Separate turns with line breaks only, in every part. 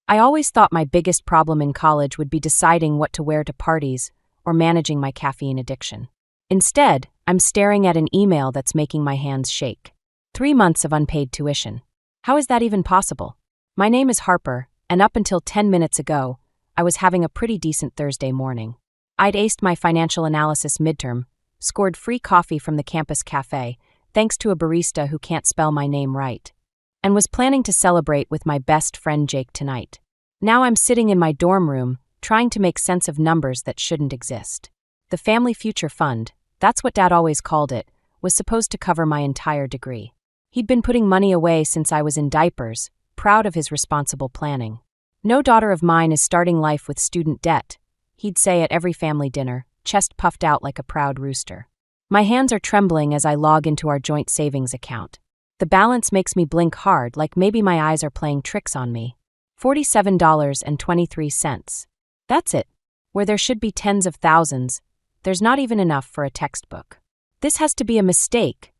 I always thought my biggest problem in college would be deciding what to wear to parties or managing my caffeine addiction. Instead, I'm staring at an email that's making my hands shake. 3 months of unpaid tuition. How is that even possible? My name is Harper, and up until 10 minutes ago, I was having a pretty decent Thursday morning. I'd aced my financial analysis midterm, scored free coffee from the campus cafe, thanks to a barista who can't spell my name right, and was planning to celebrate with my best friend Jake tonight. Now I'm sitting in my dorm room, trying to make sense of numbers that shouldn't exist. The Family Future Fund, that's what Dad always called it, was supposed to cover my entire degree. He'd been putting money away since I was in diapers, proud of his responsible planning. No daughter of mine is starting life with student debt, he'd say at every family dinner, chest puffed out like a proud rooster. My hands are trembling as I log into our joint savings account. The balance makes me blink hard, like maybe my eyes are playing tricks on me. $47.23. That's it. Where there should be tens of thousands, there's not even enough for a textbook. This has to be a mistake,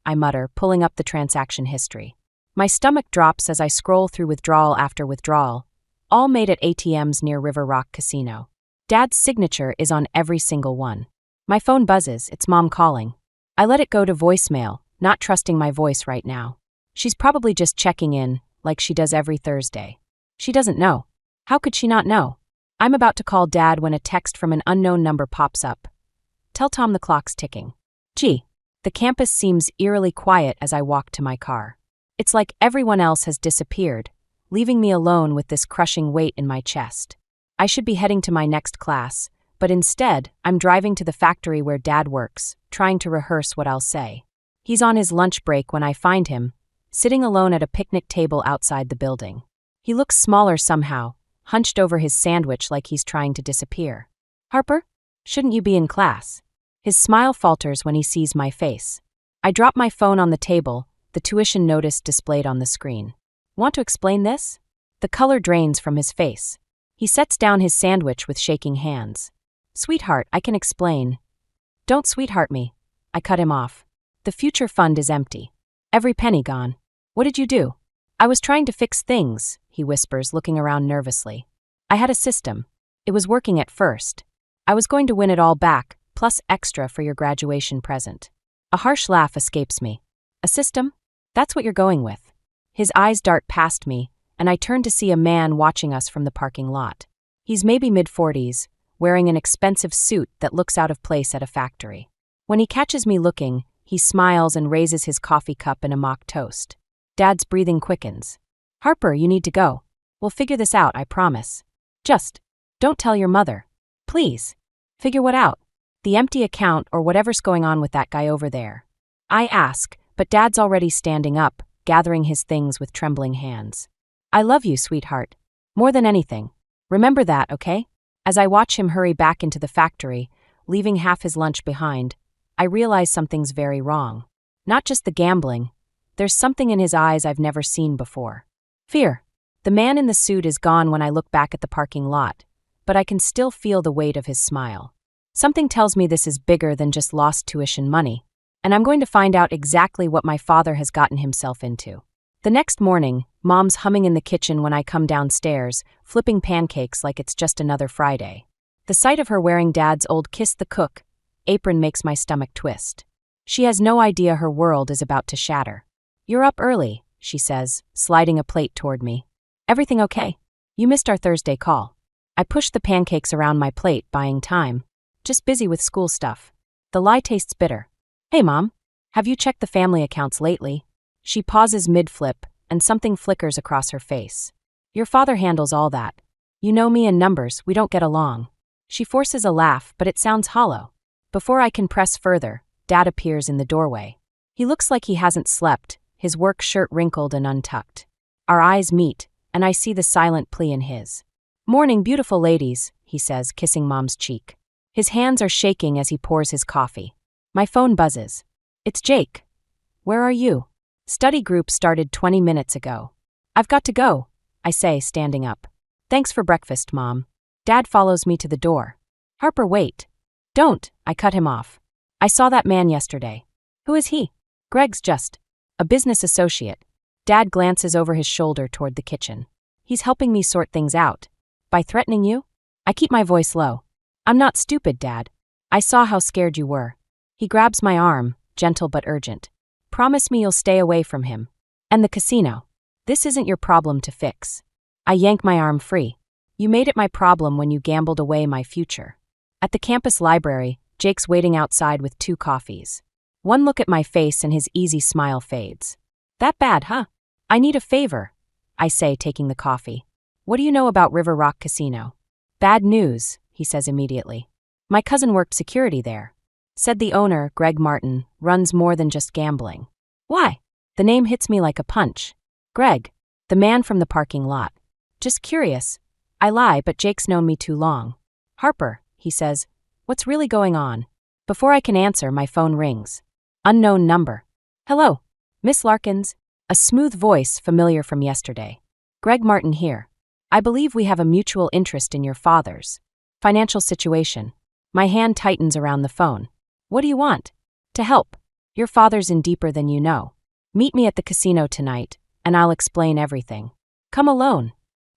I mutter, pulling up the transaction history. My stomach drops as I scroll through withdrawal after withdrawal, all made at ATMs near River Rock Casino. Dad's signature is on every single one. My phone buzzes, it's Mom calling. I let it go to voicemail, not trusting my voice right now. She's probably just checking in, like she does every Thursday. She doesn't know. How could she not know? I'm about to call Dad when a text from an unknown number pops up. Tell Tom the clock's ticking. Gee, the campus seems eerily quiet as I walk to my car. It's like everyone else has disappeared, leaving me alone with this crushing weight in my chest. I should be heading to my next class, but instead, I'm driving to the factory where Dad works, trying to rehearse what I'll say. He's on his lunch break when I find him, sitting alone at a picnic table outside the building. He looks smaller somehow, hunched over his sandwich like he's trying to disappear. Harper? Shouldn't you be in class? His smile falters when he sees my face. I drop my phone on the table, the tuition notice displayed on the screen. Want to explain this? The color drains from his face. He sets down his sandwich with shaking hands. Sweetheart, I can explain. Don't sweetheart me. I cut him off. The future fund is empty. Every penny gone. What did you do? I was trying to fix things, he whispers, looking around nervously. I had a system. It was working at first. I was going to win it all back, plus extra for your graduation present. A harsh laugh escapes me. A system? That's what you're going with. His eyes dart past me, and I turn to see a man watching us from the parking lot. He's maybe mid-40s, wearing an expensive suit that looks out of place at a factory. When he catches me looking, he smiles and raises his coffee cup in a mock toast. Dad's breathing quickens. Harper, you need to go. We'll figure this out, I promise. Just don't tell your mother. Please. Figure what out? The empty account or whatever's going on with that guy over there. I ask, but Dad's already standing up, gathering his things with trembling hands. I love you, sweetheart. More than anything. Remember that, okay? As I watch him hurry back into the factory, leaving half his lunch behind, I realize something's very wrong. Not just the gambling. There's something in his eyes I've never seen before. Fear. The man in the suit is gone when I look back at the parking lot, but I can still feel the weight of his smile. Something tells me this is bigger than just lost tuition money, and I'm going to find out exactly what my father has gotten himself into. The next morning, Mom's humming in the kitchen when I come downstairs, flipping pancakes like it's just another Friday. The sight of her wearing Dad's old Kiss the Cook apron makes my stomach twist. She has no idea her world is about to shatter. You're up early, she says, sliding a plate toward me. Everything okay? You missed our Thursday call. I push the pancakes around my plate, buying time. Just busy with school stuff. The lie tastes bitter. Hey, Mom. Have you checked the family accounts lately? She pauses mid-flip, and something flickers across her face. Your father handles all that. You know me and numbers, we don't get along. She forces a laugh, but it sounds hollow. Before I can press further, Dad appears in the doorway. He looks like he hasn't slept, his work shirt wrinkled and untucked. Our eyes meet, and I see the silent plea in his. Morning, beautiful ladies, he says, kissing Mom's cheek. His hands are shaking as he pours his coffee. My phone buzzes. It's Jake. Where are you? Study group started 20 minutes ago. I've got to go, I say, standing up. Thanks for breakfast, Mom. Dad follows me to the door. Harper, wait. Don't, I cut him off. I saw that man yesterday. Who is he? Greg's just a business associate. Dad glances over his shoulder toward the kitchen. He's helping me sort things out. By threatening you? I keep my voice low. I'm not stupid, Dad. I saw how scared you were. He grabs my arm, gentle but urgent. Promise me you'll stay away from him. And the casino. This isn't your problem to fix. I yank my arm free. You made it my problem when you gambled away my future. At the campus library, Jake's waiting outside with 2 coffees. One look at my face and his easy smile fades. That bad, huh? I need a favor, I say, taking the coffee. What do you know about River Rock Casino? Bad news, he says immediately. My cousin worked security there. Said the owner, Greg Martin, runs more than just gambling. Why? The name hits me like a punch. Greg, the man from the parking lot. Just curious. I lie, but Jake's known me too long. Harper, he says, what's really going on? Before I can answer, my phone rings. Unknown number. Hello, Miss Larkins. A smooth voice familiar from yesterday. Greg Martin here. I believe we have a mutual interest in your father's financial situation. My hand tightens around the phone. What do you want? To help. Your father's in deeper than you know. Meet me at the casino tonight, and I'll explain everything. Come alone.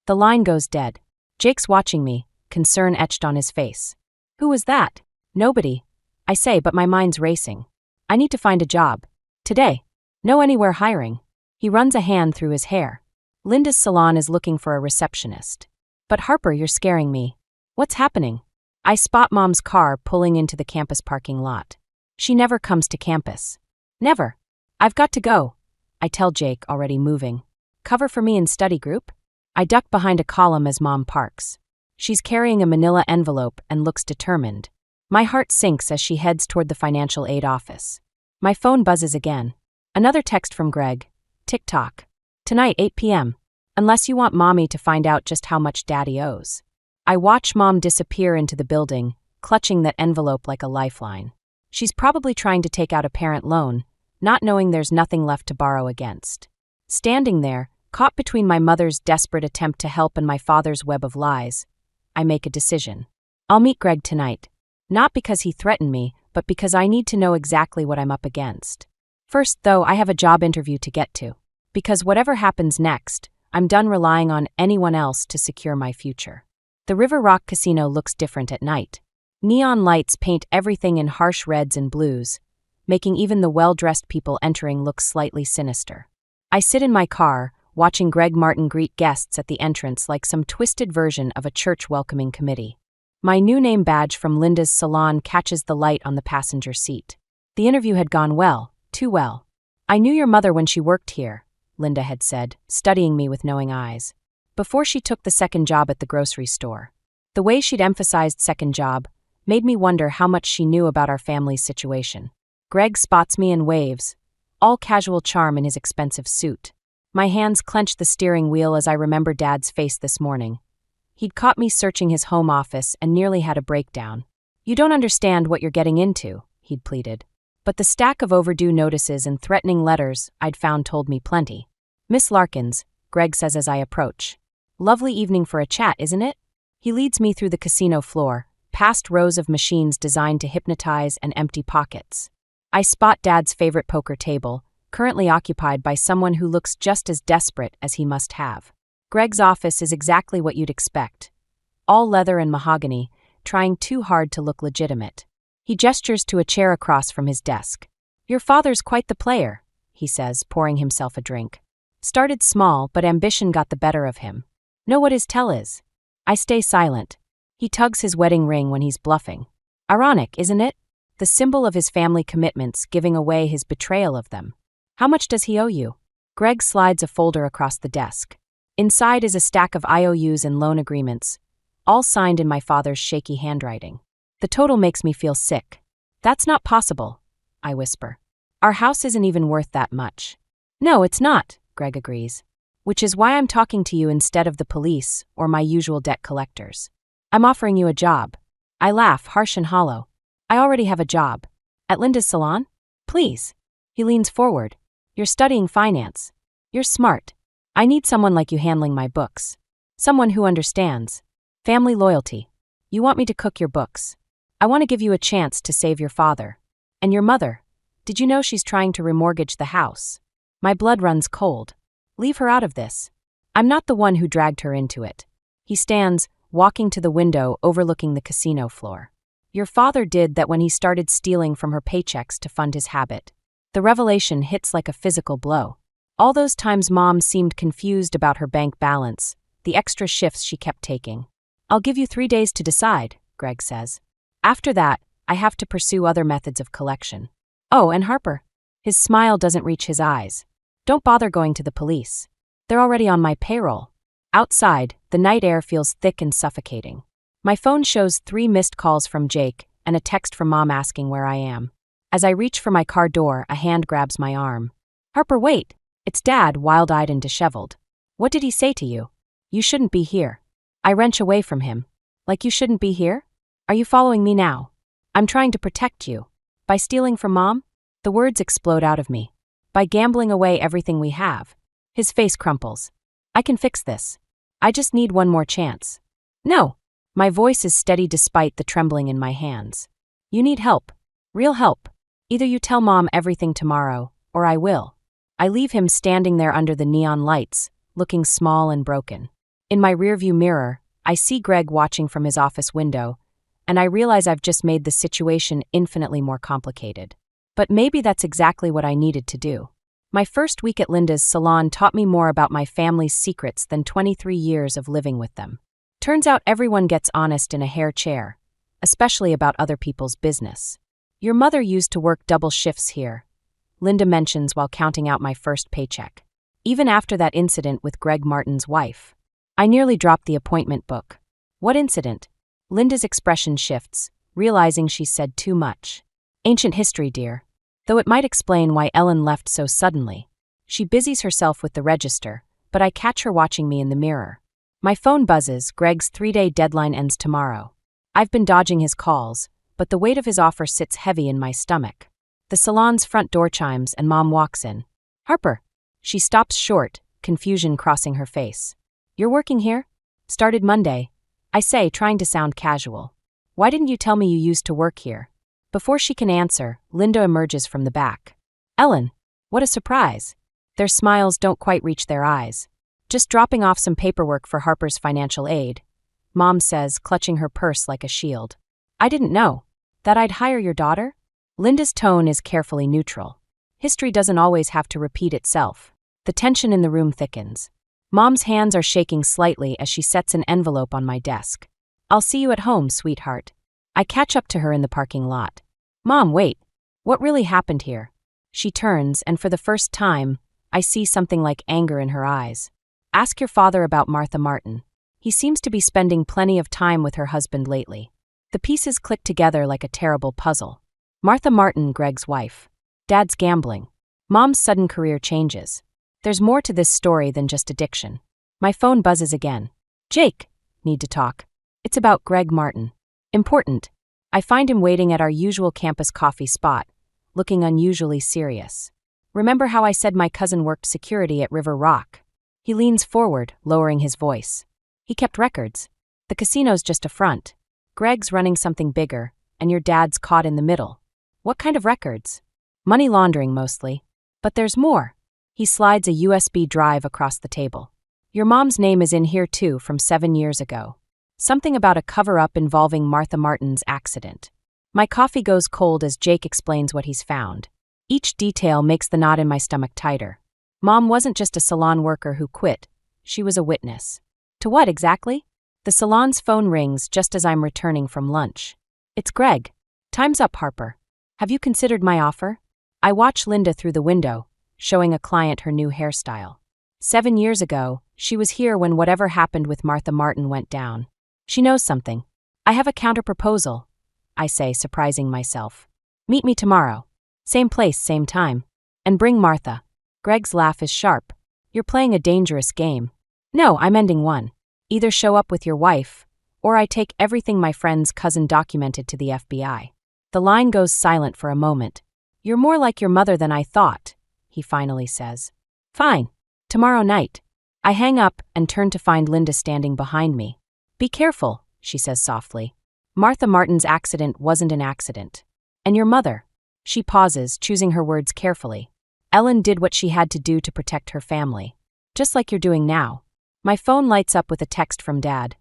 The line goes dead. Jake's watching me, concern etched on his face. Who was that? Nobody. I say, but my mind's racing. I need to find a job. Today. Know anywhere hiring? He runs a hand through his hair. Linda's salon is looking for a receptionist. But Harper, you're scaring me. What's happening? I spot Mom's car pulling into the campus parking lot. She never comes to campus. Never. I've got to go, I tell Jake, already moving. Cover for me in study group? I duck behind a column as Mom parks. She's carrying a manila envelope and looks determined. My heart sinks as she heads toward the financial aid office. My phone buzzes again. Another text from Greg. TikTok. Tonight, 8 p.m. Unless you want Mommy to find out just how much Daddy owes. I watch Mom disappear into the building, clutching that envelope like a lifeline. She's probably trying to take out a parent loan, not knowing there's nothing left to borrow against. Standing there, caught between my mother's desperate attempt to help and my father's web of lies, I make a decision. I'll meet Greg tonight. Not because he threatened me, but because I need to know exactly what I'm up against. First, though, I have a job interview to get to. Because whatever happens next, I'm done relying on anyone else to secure my future. The River Rock Casino looks different at night. Neon lights paint everything in harsh reds and blues, making even the well-dressed people entering look slightly sinister. I sit in my car, watching Greg Martin greet guests at the entrance like some twisted version of a church welcoming committee. My new name badge from Linda's salon catches the light on the passenger seat. The interview had gone well, too well. I knew your mother when she worked here, Linda had said, studying me with knowing eyes. Before she took the second job at the grocery store. The way she'd emphasized second job made me wonder how much she knew about our family's situation. Greg spots me and waves, all casual charm in his expensive suit. My hands clench the steering wheel as I remember Dad's face this morning. He'd caught me searching his home office and nearly had a breakdown. You don't understand what you're getting into, he'd pleaded. But the stack of overdue notices and threatening letters I'd found told me plenty. Miss Larkins, Greg says as I approach. Lovely evening for a chat, isn't it? He leads me through the casino floor, past rows of machines designed to hypnotize and empty pockets. I spot Dad's favorite poker table, currently occupied by someone who looks just as desperate as he must have. Greg's office is exactly what you'd expect. All leather and mahogany, trying too hard to look legitimate. He gestures to a chair across from his desk. Your father's quite the player, he says, pouring himself a drink. Started small, but ambition got the better of him. Know what his tell is? I stay silent. He tugs his wedding ring when he's bluffing. Ironic, isn't it? The symbol of his family commitments giving away his betrayal of them. How much does he owe you? Greg slides a folder across the desk. Inside is a stack of IOUs and loan agreements, all signed in my father's shaky handwriting. The total makes me feel sick. That's not possible, I whisper. Our house isn't even worth that much. No, it's not, Greg agrees. Which is why I'm talking to you instead of the police or my usual debt collectors. I'm offering you a job. I laugh, harsh and hollow. I already have a job. At Linda's salon? Please. He leans forward. You're studying finance. You're smart. I need someone like you handling my books. Someone who understands. Family loyalty. You want me to cook your books. I want to give you a chance to save your father. And your mother. Did you know she's trying to remortgage the house? My blood runs cold. Leave her out of this. I'm not the one who dragged her into it. He stands, walking to the window overlooking the casino floor. Your father did that when he started stealing from her paychecks to fund his habit. The revelation hits like a physical blow. All those times Mom seemed confused about her bank balance, the extra shifts she kept taking. I'll give you 3 days to decide, Greg says. After that, I have to pursue other methods of collection. Oh, and Harper. His smile doesn't reach his eyes. Don't bother going to the police. They're already on my payroll. Outside, the night air feels thick and suffocating. My phone shows 3 missed calls from Jake and a text from Mom asking where I am. As I reach for my car door, a hand grabs my arm. Harper, wait. It's Dad, wild-eyed and disheveled. What did he say to you? You shouldn't be here. I wrench away from him. Like you shouldn't be here? Are you following me now? I'm trying to protect you. By stealing from Mom? The words explode out of me. By gambling away everything we have. His face crumples. I can fix this. I just need one more chance. No. My voice is steady despite the trembling in my hands. You need help. Real help. Either you tell Mom everything tomorrow, or I will. I leave him standing there under the neon lights, looking small and broken. In my rearview mirror, I see Greg watching from his office window, and I realize I've just made the situation infinitely more complicated. But maybe that's exactly what I needed to do. My first week at Linda's salon taught me more about my family's secrets than 23 years of living with them. Turns out everyone gets honest in a hair chair, especially about other people's business. Your mother used to work double shifts here, Linda mentions while counting out my first paycheck. Even after that incident with Greg Martin's wife. I nearly dropped the appointment book. What incident? Linda's expression shifts, realizing she said too much. Ancient history, dear. Though it might explain why Ellen left so suddenly. She busies herself with the register, but I catch her watching me in the mirror. My phone buzzes. Greg's 3-day deadline ends tomorrow. I've been dodging his calls, but the weight of his offer sits heavy in my stomach. The salon's front door chimes and Mom walks in. Harper. She stops short, confusion crossing her face. You're working here? Started Monday. I say, trying to sound casual. Why didn't you tell me you used to work here? Before she can answer, Linda emerges from the back. Ellen. What a surprise. Their smiles don't quite reach their eyes. Just dropping off some paperwork for Harper's financial aid. Mom says, clutching her purse like a shield. I didn't know. That I'd hire your daughter? Linda's tone is carefully neutral. History doesn't always have to repeat itself. The tension in the room thickens. Mom's hands are shaking slightly as she sets an envelope on my desk. I'll see you at home, sweetheart. I catch up to her in the parking lot. Mom, wait. What really happened here? She turns, and for the first time, I see something like anger in her eyes. Ask your father about Martha Martin. He seems to be spending plenty of time with her husband lately. The pieces click together like a terrible puzzle. Martha Martin, Greg's wife. Dad's gambling. Mom's sudden career changes. There's more to this story than just addiction. My phone buzzes again. Jake. Need to talk. It's about Greg Martin. Important. I find him waiting at our usual campus coffee spot, looking unusually serious. Remember how I said my cousin worked security at River Rock? He leans forward, lowering his voice. He kept records. The casino's just a front. Greg's running something bigger, and your dad's caught in the middle. What kind of records? Money laundering mostly. But there's more. He slides a USB drive across the table. Your mom's name is in here too, from 7 years ago. Something about a cover-up involving Martha Martin's accident. My coffee goes cold as Jake explains what he's found. Each detail makes the knot in my stomach tighter. Mom wasn't just a salon worker who quit. She was a witness. To what exactly? The salon's phone rings just as I'm returning from lunch. It's Greg. Time's up, Harper. Have you considered my offer? I watch Linda through the window, showing a client her new hairstyle. 7 years ago, she was here when whatever happened with Martha Martin went down. She knows something. I have a counter-proposal, I say, surprising myself. Meet me tomorrow. Same place, same time. And bring Martha. Greg's laugh is sharp. You're playing a dangerous game. No, I'm ending one. Either show up with your wife, or I take everything my friend's cousin documented to the FBI. The line goes silent for a moment. You're more like your mother than I thought, he finally says. Fine. Tomorrow night. I hang up and turn to find Linda standing behind me. Be careful, she says softly. Martha Martin's accident wasn't an accident. And your mother? She pauses, choosing her words carefully. Ellen did what she had to do to protect her family. Just like you're doing now. My phone lights up with a text from Dad.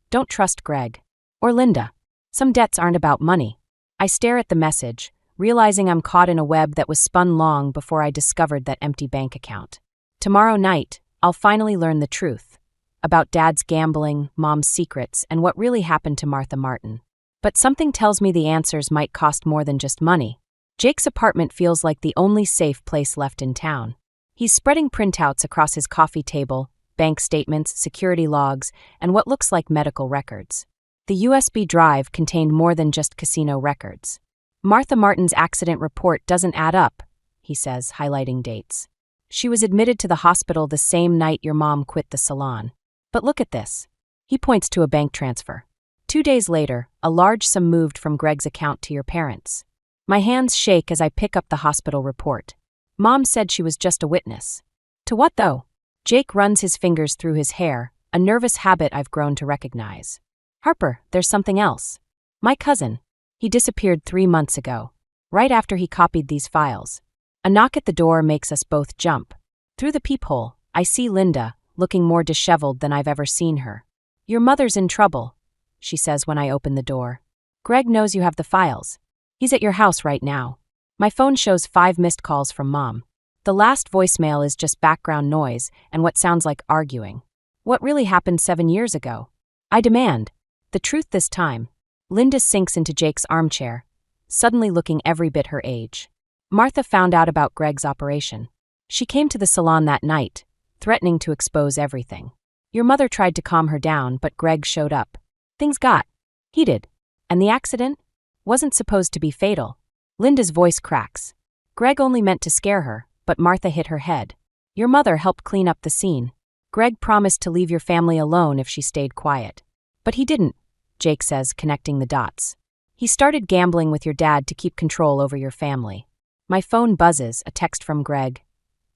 Don't trust Greg. Or Linda. Some debts aren't about money. I stare at the message, realizing I'm caught in a web that was spun long before I discovered that empty bank account. Tomorrow night, I'll finally learn the truth. About Dad's gambling, Mom's secrets, and what really happened to Martha Martin. But something tells me the answers might cost more than just money. Jake's apartment feels like the only safe place left in town. He's spreading printouts across his coffee table, bank statements, security logs, and what looks like medical records. The USB drive contained more than just casino records. Martha Martin's accident report doesn't add up, he says, highlighting dates. She was admitted to the hospital the same night your mom quit the salon. But look at this. He points to a bank transfer. 2 days later, a large sum moved from Greg's account to your parents'. My hands shake as I pick up the hospital report. Mom said she was just a witness. To what though? Jake runs his fingers through his hair, a nervous habit I've grown to recognize. Harper, there's something else. My cousin. He disappeared 3 months ago, right after he copied these files. A knock at the door makes us both jump. Through the peephole, I see Linda, looking more disheveled than I've ever seen her. Your mother's in trouble, she says when I open the door. Greg knows you have the files. He's at your house right now. My phone shows 5 missed calls from Mom. The last voicemail is just background noise and what sounds like arguing. What really happened 7 years ago? I demand. The truth this time. Linda sinks into Jake's armchair, suddenly looking every bit her age. Martha found out about Greg's operation. She came to the salon that night, threatening to expose everything. Your mother tried to calm her down, but Greg showed up. Things got heated. And the accident wasn't supposed to be fatal. Linda's voice cracks. Greg only meant to scare her, but Martha hit her head. Your mother helped clean up the scene. Greg promised to leave your family alone if she stayed quiet. But he didn't, Jake says, connecting the dots. He started gambling with your dad to keep control over your family. My phone buzzes, a text from Greg.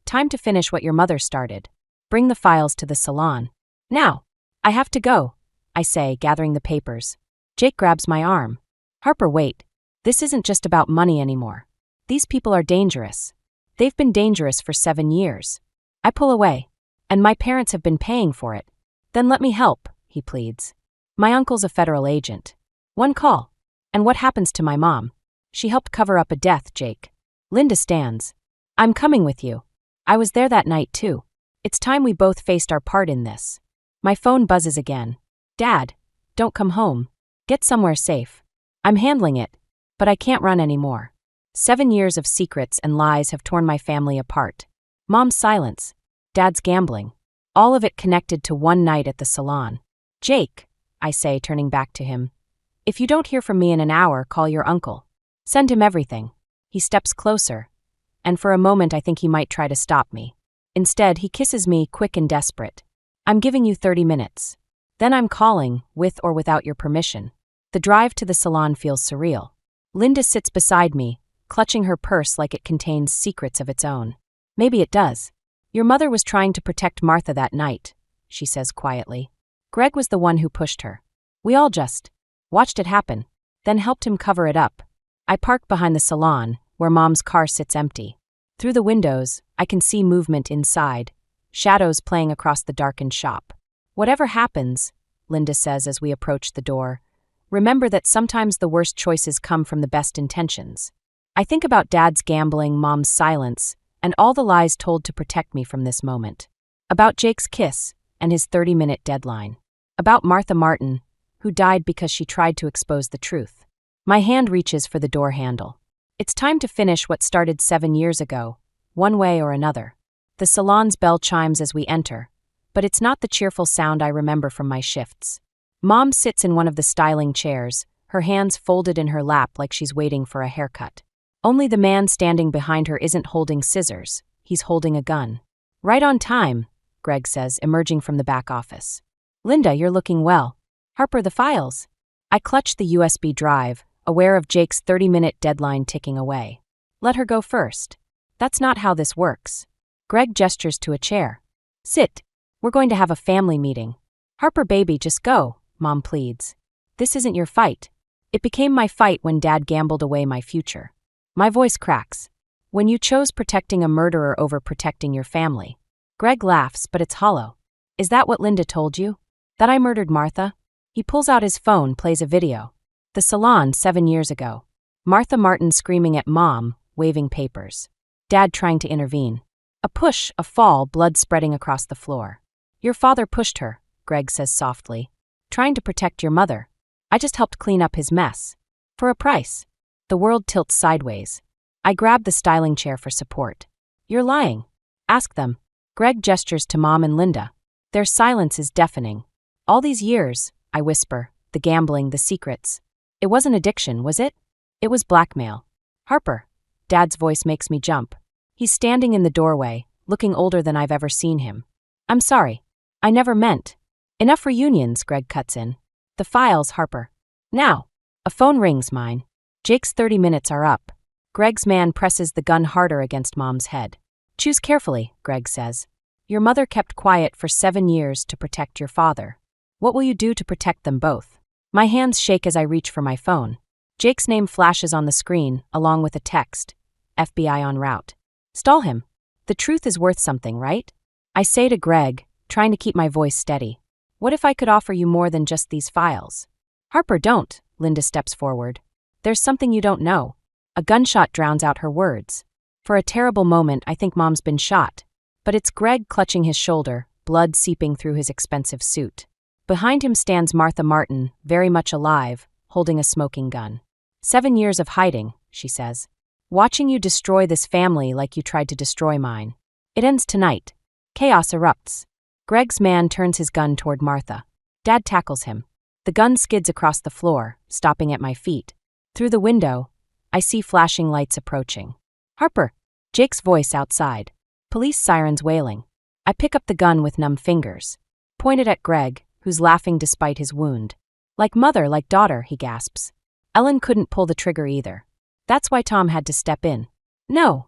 Time to finish what your mother started. Bring the files to the salon. Now. I have to go, I say, gathering the papers. Jake grabs my arm. Harper, wait. This isn't just about money anymore. These people are dangerous. They've been dangerous for 7 years. I pull away. And my parents have been paying for it. Then let me help, he pleads. My uncle's a federal agent. 1 call. And what happens to my mom? She helped cover up a death, Jake. Linda stands. I'm coming with you. I was there that night too. It's time we both faced our part in this. My phone buzzes again. Dad, don't come home. Get somewhere safe. I'm handling it. But I can't run anymore. 7 years of secrets and lies have torn my family apart. Mom's silence. Dad's gambling. All of it connected to one night at the salon. Jake, I say, turning back to him. If you don't hear from me in an hour, call your uncle. Send him everything. He steps closer. And for a moment I think he might try to stop me. Instead, he kisses me, quick and desperate. I'm giving you 30 minutes. Then I'm calling, with or without your permission. The drive to the salon feels surreal. Linda sits beside me, clutching her purse like it contains secrets of its own. Maybe it does. Your mother was trying to protect Martha that night, she says quietly. Greg was the one who pushed her. We all just watched it happen, then helped him cover it up. I park behind the salon, where Mom's car sits empty. Through the windows, I can see movement inside, shadows playing across the darkened shop. Whatever happens, Linda says as we approach the door, remember that sometimes the worst choices come from the best intentions. I think about Dad's gambling, Mom's silence, and all the lies told to protect me from this moment. About Jake's kiss and his 30-minute deadline. About Martha Martin, who died because she tried to expose the truth. My hand reaches for the door handle. It's time to finish what started 7 years ago, one way or another. The salon's bell chimes as we enter, but it's not the cheerful sound I remember from my shifts. Mom sits in one of the styling chairs, her hands folded in her lap like she's waiting for a haircut. Only the man standing behind her isn't holding scissors, he's holding a gun. Right on time, Greg says, emerging from the back office. Linda, you're looking well. Harper, the files. I clutch the USB drive, aware of Jake's 30-minute deadline ticking away. Let her go first. That's not how this works. Greg gestures to a chair. Sit. We're going to have a family meeting. Harper, baby, just go, Mom pleads. This isn't your fight. It became my fight when Dad gambled away my future. My voice cracks. When you chose protecting a murderer over protecting your family. Greg laughs, but it's hollow. Is that what Linda told you? That I murdered Martha? He pulls out his phone, plays a video. The salon 7 years ago. Martha Martin screaming at Mom, waving papers. Dad trying to intervene. A push, a fall, blood spreading across the floor. Your father pushed her, Greg says softly. Trying to protect your mother. I just helped clean up his mess. For a price. The world tilts sideways. I grab the styling chair for support. You're lying. Ask them. Greg gestures to Mom and Linda. Their silence is deafening. All these years, I whisper, the gambling, the secrets. It wasn't addiction, was it? It was blackmail. Harper. Dad's voice makes me jump. He's standing in the doorway, looking older than I've ever seen him. I'm sorry. I never meant. Enough reunions, Greg cuts in. The files, Harper. Now. A phone rings, mine. Jake's 30 minutes are up. Greg's man presses the gun harder against Mom's head. Choose carefully, Greg says. Your mother kept quiet for 7 years to protect your father. What will you do to protect them both? My hands shake as I reach for my phone. Jake's name flashes on the screen, along with a text. FBI en route. Stall him. The truth is worth something, right? I say to Greg, trying to keep my voice steady. What if I could offer you more than just these files? Harper, don't, Linda steps forward. There's something you don't know. A gunshot drowns out her words. For a terrible moment, I think Mom's been shot. But it's Greg clutching his shoulder, blood seeping through his expensive suit. Behind him stands Martha Martin, very much alive, holding a smoking gun. 7 years of hiding, she says. Watching you destroy this family like you tried to destroy mine. It ends tonight. Chaos erupts. Greg's man turns his gun toward Martha. Dad tackles him. The gun skids across the floor, stopping at my feet. Through the window, I see flashing lights approaching. Harper! Jake's voice outside. Police sirens wailing. I pick up the gun with numb fingers. Point it at Greg, who's laughing despite his wound. Like mother, like daughter, he gasps. Ellen couldn't pull the trigger either. That's why Tom had to step in. No,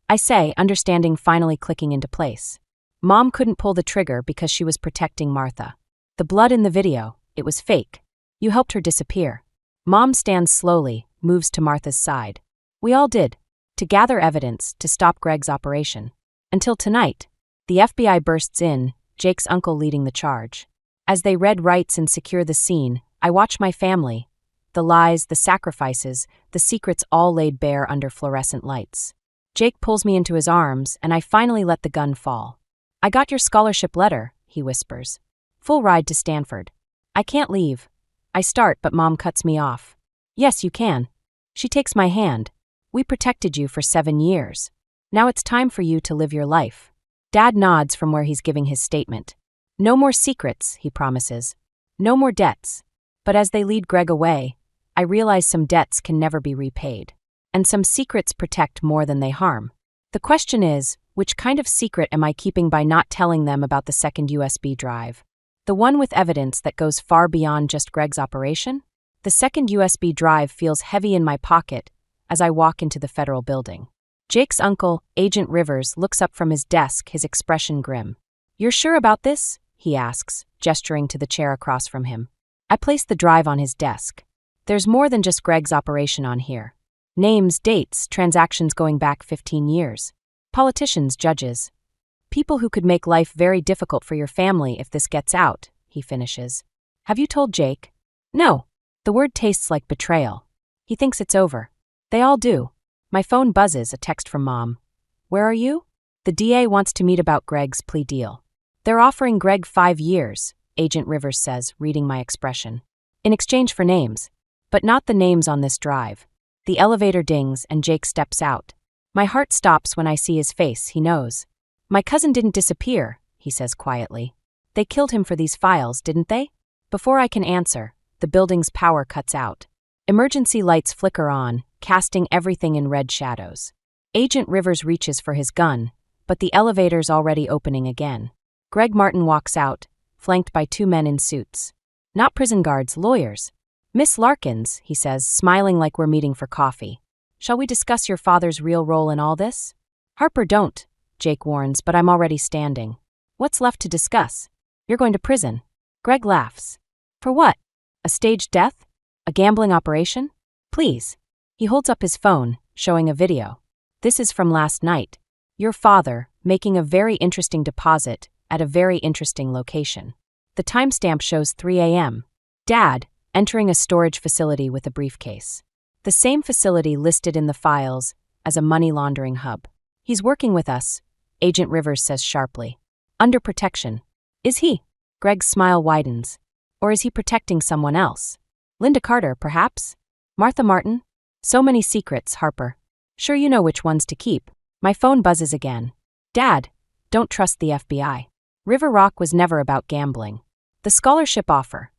I say, understanding finally clicking into place. Mom couldn't pull the trigger because she was protecting Martha. The blood in the video, it was fake. You helped her disappear. Mom stands slowly, moves to Martha's side. We all did. To gather evidence, to stop Greg's operation. Until tonight, the FBI bursts in, Jake's uncle leading the charge. As they read rights and secure the scene, I watch my family. The lies, the sacrifices, the secrets all laid bare under fluorescent lights. Jake pulls me into his arms, and I finally let the gun fall. I got your scholarship letter, he whispers. Full ride to Stanford. I can't leave. I start, but Mom cuts me off. Yes, you can. She takes my hand. We protected you for 7 years. Now it's time for you to live your life. Dad nods from where he's giving his statement. No more secrets, he promises. No more debts. But as they lead Greg away, I realize some debts can never be repaid. And some secrets protect more than they harm. The question is, which kind of secret am I keeping by not telling them about the second USB drive? The one with evidence that goes far beyond just Greg's operation? The second USB drive feels heavy in my pocket as I walk into the federal building. Jake's uncle, Agent Rivers, looks up from his desk, his expression grim. You're sure about this? He asks, gesturing to the chair across from him. I place the drive on his desk. There's more than just Greg's operation on here. Names, dates, transactions going back 15 years. Politicians, judges. People who could make life very difficult for your family if this gets out, he finishes. Have you told Jake? No. The word tastes like betrayal. He thinks it's over. They all do. My phone buzzes, a text from Mom. Where are you? The DA wants to meet about Greg's plea deal. They're offering Greg 5 years, Agent Rivers says, reading my expression. In exchange for names. But not the names on this drive. The elevator dings and Jake steps out. My heart stops when I see his face, he knows. My cousin didn't disappear, he says quietly. They killed him for these files, didn't they? Before I can answer, the building's power cuts out. Emergency lights flicker on, casting everything in red shadows. Agent Rivers reaches for his gun, but the elevator's already opening again. Greg Martin walks out, flanked by 2 men in suits. Not prison guards, lawyers. Miss Larkins, he says, smiling like we're meeting for coffee. Shall we discuss your father's real role in all this? Harper, don't, Jake warns, but I'm already standing. What's left to discuss? You're going to prison. Greg laughs. For what? A staged death? A gambling operation? Please. He holds up his phone, showing a video. This is from last night. Your father, making a very interesting deposit, at a very interesting location. The timestamp shows 3 a.m. Dad, entering a storage facility with a briefcase. The same facility listed in the files as a money laundering hub. He's working with us, Agent Rivers says sharply. Under protection. Is he? Greg's smile widens. Or is he protecting someone else? Linda Carter, perhaps? Martha Martin? So many secrets, Harper. Sure you know which ones to keep. My phone buzzes again. Dad, don't trust the FBI. River Rock was never about gambling. The scholarship offer.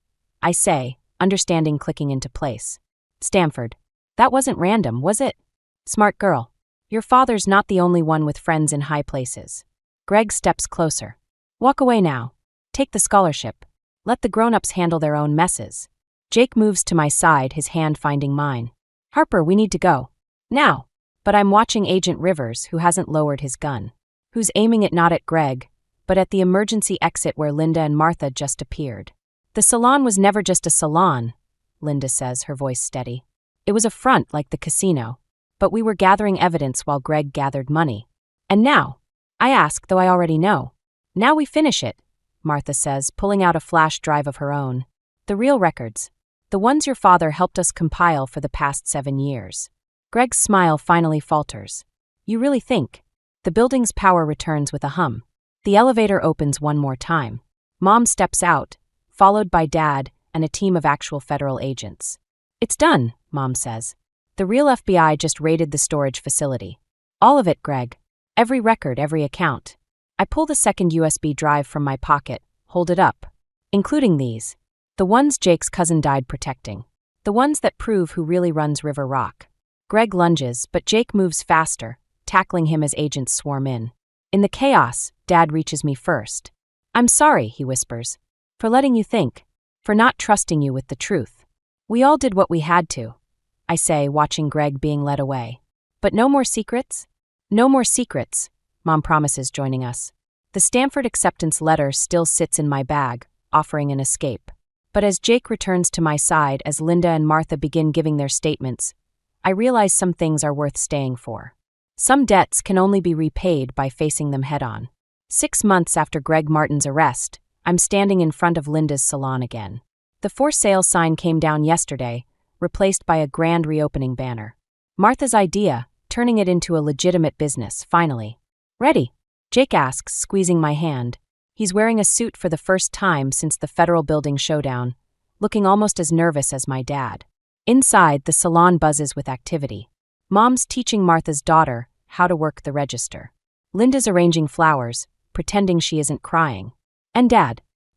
I say, understanding clicking into place. Stanford. That wasn't random, was it? Smart girl. Your father's not the only one with friends in high places. Greg steps closer. Walk away now. Take the scholarship. Let the grown-ups handle their own messes. Jake moves to my side, his hand finding mine. Harper, we need to go. Now. But I'm watching Agent Rivers, who hasn't lowered his gun. Who's aiming it not at Greg, but at the emergency exit where Linda and Martha just appeared. The salon was never just a salon, Linda says, her voice steady. It was a front like the casino. But we were gathering evidence while Greg gathered money. And now? I ask, though I already know. Now we finish it, Martha says, pulling out a flash drive of her own. The real records. The ones your father helped us compile for the past 7 years. Greg's smile finally falters. You really think? The building's power returns with a hum. The elevator opens one more time. Mom steps out, followed by Dad and a team of actual federal agents. It's done, Mom says. The real FBI just raided the storage facility. All of it, Greg. Every record, every account. I pull the second USB drive from my pocket, hold it up. Including these. The ones Jake's cousin died protecting. The ones that prove who really runs River Rock. Greg lunges, but Jake moves faster, tackling him as agents swarm in. In the chaos, Dad reaches me first. I'm sorry, he whispers. For letting you think. For not trusting you with the truth. We all did what we had to. I say, watching Greg being led away. But no more secrets? No more secrets, Mom promises, joining us. The Stanford acceptance letter still sits in my bag, offering an escape. But as Jake returns to my side as Linda and Martha begin giving their statements, I realize some things are worth staying for. Some debts can only be repaid by facing them head-on. 6 months after Greg Martin's arrest, I'm standing in front of Linda's salon again. The for sale sign came down yesterday, replaced by a grand reopening banner. Martha's idea, turning it into a legitimate business, finally. Ready? Jake asks, squeezing my hand. He's wearing a suit for the first time since the federal building showdown, looking almost as nervous as my dad. Inside, the salon buzzes with activity. Mom's teaching Martha's daughter how to work the register. Linda's arranging flowers, pretending she isn't crying. And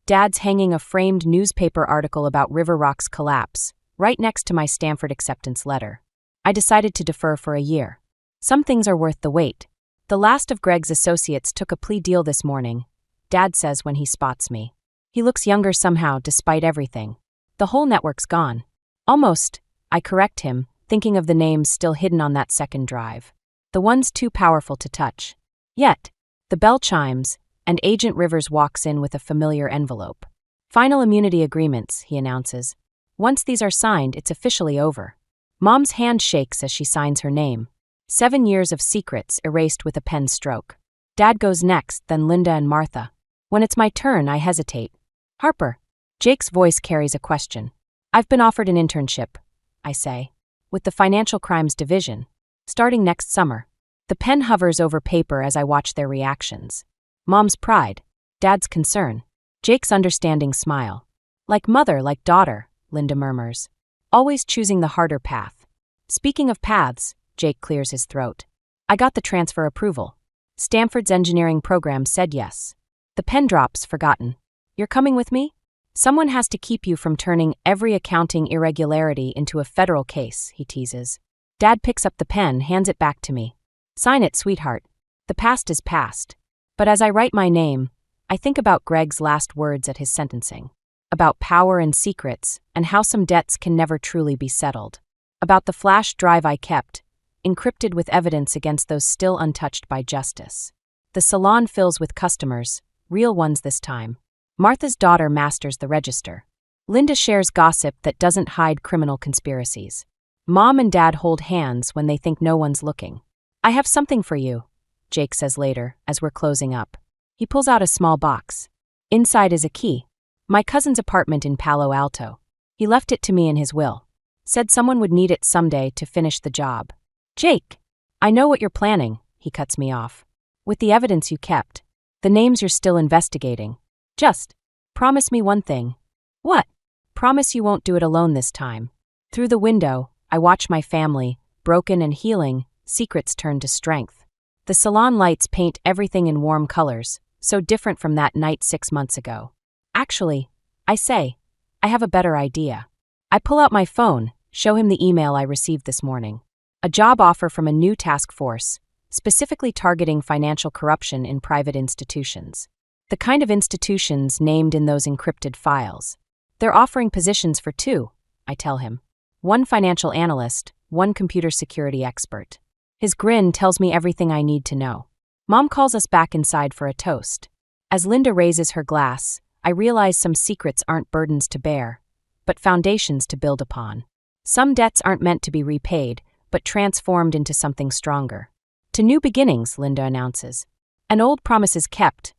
Dad's hanging a framed newspaper article about River Rock's collapse, right next to my Stanford acceptance letter. I decided to defer for a year. Some things are worth the wait. The last of Greg's associates took a plea deal this morning, Dad says when he spots me. He looks younger somehow, despite everything. The whole network's gone. Almost, I correct him, thinking of the names still hidden on that second drive. The ones too powerful to touch. Yet, the bell chimes, and Agent Rivers walks in with a familiar envelope. Final immunity agreements, he announces. Once these are signed, it's officially over. Mom's hand shakes as she signs her name. 7 years of secrets erased with a pen stroke. Dad goes next, then Linda and Martha. When it's my turn, I hesitate. Harper. Jake's voice carries a question. I've been offered an internship, I say, with the Financial Crimes Division, starting next summer. The pen hovers over paper as I watch their reactions. Mom's pride, Dad's concern, Jake's understanding smile. Like mother, like daughter, Linda murmurs. Always choosing the harder path. Speaking of paths, Jake clears his throat. I got the transfer approval. Stanford's engineering program said yes. The pen drops, forgotten. You're coming with me? Someone has to keep you from turning every accounting irregularity into a federal case, he teases. Dad picks up the pen, hands it back to me. Sign it, sweetheart. The past is past. But as I write my name, I think about Greg's last words at his sentencing. About power and secrets, and how some debts can never truly be settled. About the flash drive I kept, encrypted with evidence against those still untouched by justice. The salon fills with customers, real ones this time. Martha's daughter masters the register. Linda shares gossip that doesn't hide criminal conspiracies. Mom and Dad hold hands when they think no one's looking. I have something for you, Jake says later, as we're closing up. He pulls out a small box. Inside is a key. My cousin's apartment in Palo Alto. He left it to me in his will. Said someone would need it someday to finish the job. Jake, I know what you're planning, he cuts me off. With the evidence you kept. The names you're still investigating. Just promise me one thing. What? Promise you won't do it alone this time. Through the window, I watch my family, broken and healing, secrets turn to strength. The salon lights paint everything in warm colors, so different from that night 6 months ago. Actually, I say, I have a better idea. I pull out my phone, show him the email I received this morning. A job offer from a new task force, specifically targeting financial corruption in private institutions. The kind of institutions named in those encrypted files. They're offering positions for 2, I tell him. 1 financial analyst, 1 computer security expert. His grin tells me everything I need to know. Mom calls us back inside for a toast. As Linda raises her glass, I realize some secrets aren't burdens to bear, but foundations to build upon. Some debts aren't meant to be repaid, but transformed into something stronger. To new beginnings, Linda announces. An old promise is kept,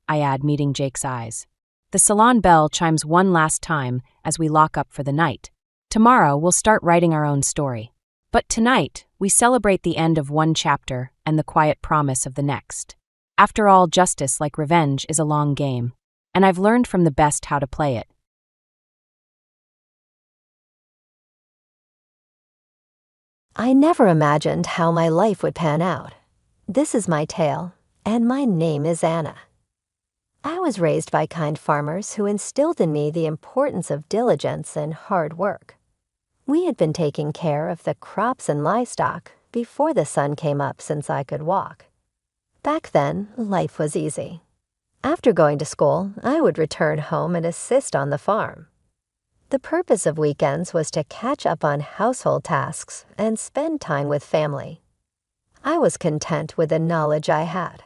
I add, meeting Jake's eyes. The salon bell chimes one last time as we lock up for the night. Tomorrow, we'll start writing our own story. But tonight, we celebrate the end of one chapter and the quiet promise of the next. After all, justice, like revenge, is a long game, and I've learned from the best how to play it.
I never imagined how my life would pan out. This is my tale, and my name is Anna. I was raised by kind farmers who instilled in me the importance of diligence and hard work. We had been taking care of the crops and livestock before the sun came up since I could walk. Back then, life was easy. After going to school, I would return home and assist on the farm. The purpose of weekends was to catch up on household tasks and spend time with family. I was content with the knowledge I had.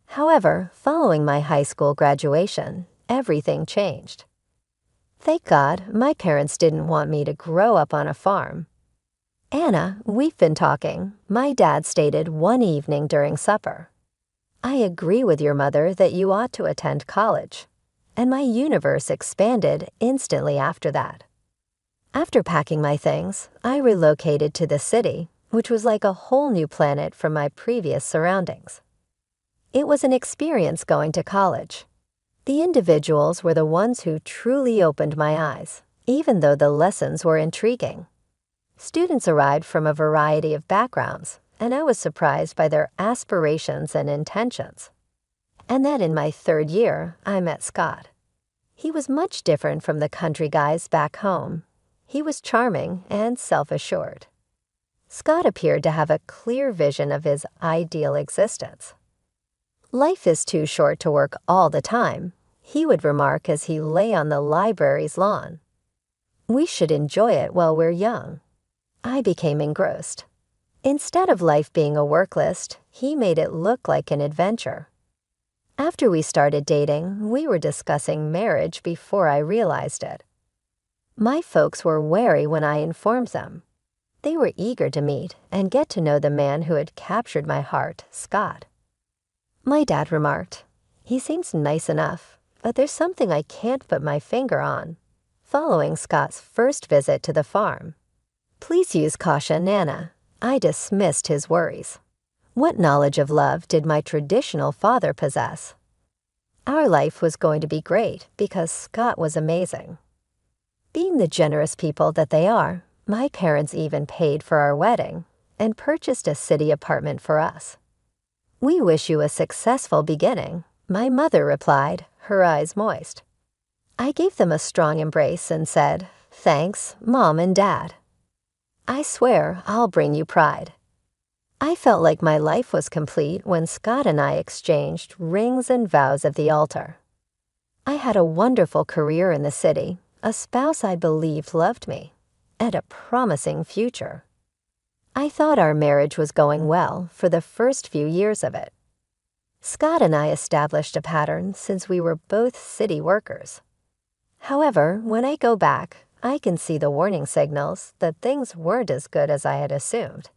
However, following my high school graduation, everything changed. Thank God, my parents didn't want me to grow up on a farm. Anna, we've been talking, my dad stated one evening during supper. I agree with your mother that you ought to attend college. And my universe expanded instantly after that. After packing my things, I relocated to the city, which was like a whole new planet from my previous surroundings. It was an experience going to college. The individuals were the ones who truly opened my eyes, even though the lessons were intriguing. Students arrived from a variety of backgrounds, and I was surprised by their aspirations and intentions. And then in my 3rd year, I met Scott. He was much different from the country guys back home. He was charming and self-assured. Scott appeared to have a clear vision of his ideal existence. Life is too short to work all the time, he would remark as he lay on the library's lawn. We should enjoy it while we're young. I became engrossed. Instead of life being a work list, he made it look like an adventure. After we started dating, we were discussing marriage before I realized it. My folks were wary when I informed them. They were eager to meet and get to know the man who had captured my heart, Scott. My dad remarked, "He seems nice enough, but there's something I can't put my finger on." Following Scott's first visit to the farm. Please use caution, Anna. I dismissed his worries. What knowledge of love did my traditional father possess? Our life was going to be great because Scott was amazing. Being the generous people that they are, my parents even paid for our wedding and purchased a city apartment for us. "We wish you a successful beginning," my mother replied, her eyes moist. I gave them a strong embrace and said, "Thanks, Mom and Dad. I swear I'll bring you pride." I felt like my life was complete when Scott and I exchanged rings and vows at the altar. I had a wonderful career in the city, a spouse I believed loved me, and a promising future. I thought our marriage was going well for the first few years of it. Scott and I established a pattern since we were both city workers. However, when I go back, I can see the warning signals that things weren't as good as I had assumed.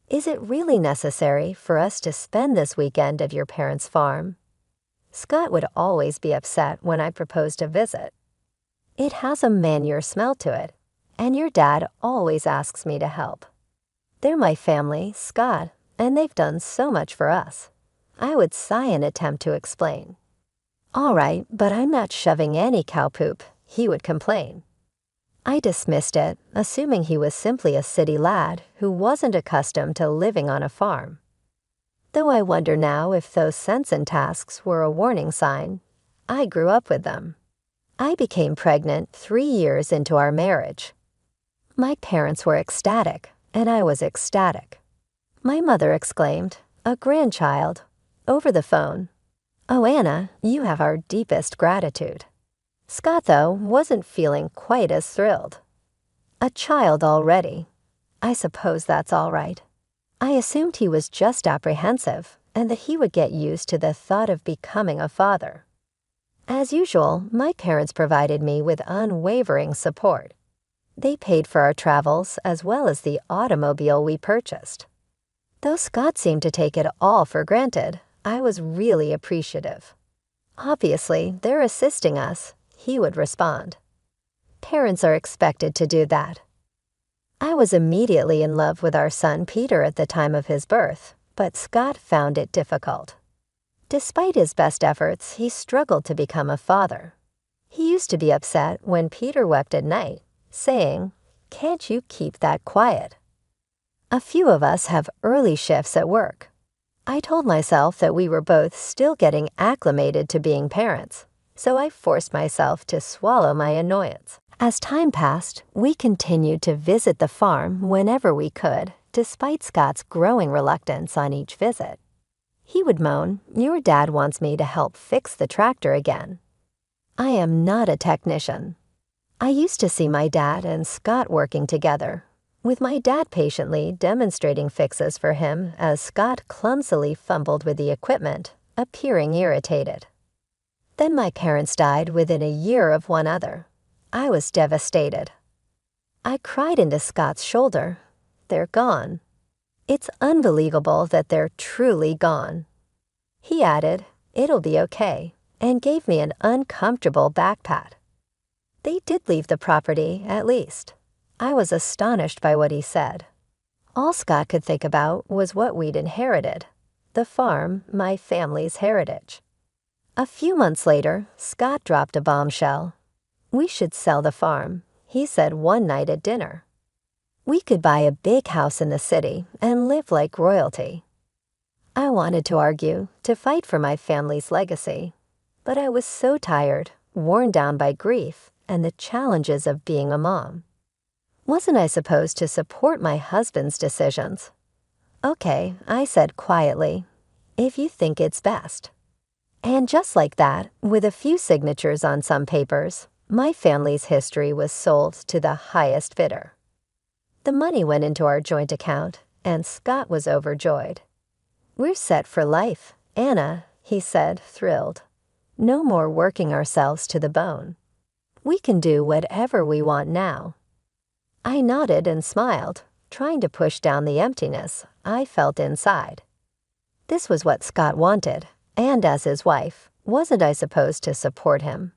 Is it really necessary for us to spend this weekend at your parents' farm? Scott would always be upset when I proposed a visit. It has a manure smell to it, and your dad always asks me to help. They're my family, Scott, and they've done so much for us. I would sigh in attempt to explain. All right, but I'm not shoving any cow poop, he would complain. I dismissed it, assuming he was simply a city lad who wasn't accustomed to living on a farm. Though I wonder now if those Sensen tasks were a warning sign. I grew up with them. I became pregnant 3 years into our marriage. My parents were ecstatic, and I was ecstatic. My mother exclaimed, "A grandchild," over the phone. "Oh, Anna, you have our deepest gratitude." Scott, though, wasn't feeling quite as thrilled. A child already. I suppose that's all right. I assumed he was just apprehensive and that he would get used to the thought of becoming a father. As usual, my parents provided me with unwavering support. They paid for our travels as well as the automobile we purchased. Though Scott seemed to take it all for granted, I was really appreciative. Obviously, they're assisting us, he would respond. Parents are expected to do that. I was immediately in love with our son Peter at the time of his birth, but Scott found it difficult. Despite his best efforts, he struggled to become a father. He used to be upset when Peter wept at night, saying, "Can't you keep that quiet?" A few of us have early shifts at work. I told myself that we were both still getting acclimated to being parents, so I forced myself to swallow my annoyance. As time passed, we continued to visit the farm whenever we could, despite Scott's growing reluctance on each visit. He would moan, "Your dad wants me to help fix the tractor again." I am not a technician. I used to see my dad and Scott working together, with my dad patiently demonstrating fixes for him as Scott clumsily fumbled with the equipment, appearing irritated. Then my parents died within a year of one another. I was devastated. I cried into Scott's shoulder. They're gone. It's unbelievable that they're truly gone. He added, "It'll be okay," and gave me an uncomfortable back pat. They did leave the property, at least. I was astonished by what he said. All Scott could think about was what we'd inherited, the farm, my family's heritage. A few months later, Scott dropped a bombshell. We should sell the farm, he said one night at dinner. We could buy a big house in the city and live like royalty. I wanted to argue, to fight for my family's legacy, but I was so tired, worn down by grief and the challenges of being a mom. Wasn't I supposed to support my husband's decisions? "Okay," I said quietly, "if you think it's best." And just like that, with a few signatures on some papers, my family's history was sold to the highest bidder. The money went into our joint account, and Scott was overjoyed. "We're set for life, Anna," he said, thrilled. "No more working ourselves to the bone. We can do whatever we want now." I nodded and smiled, trying to push down the emptiness I felt inside. This was what Scott wanted, and as his wife, wasn't I supposed to support him?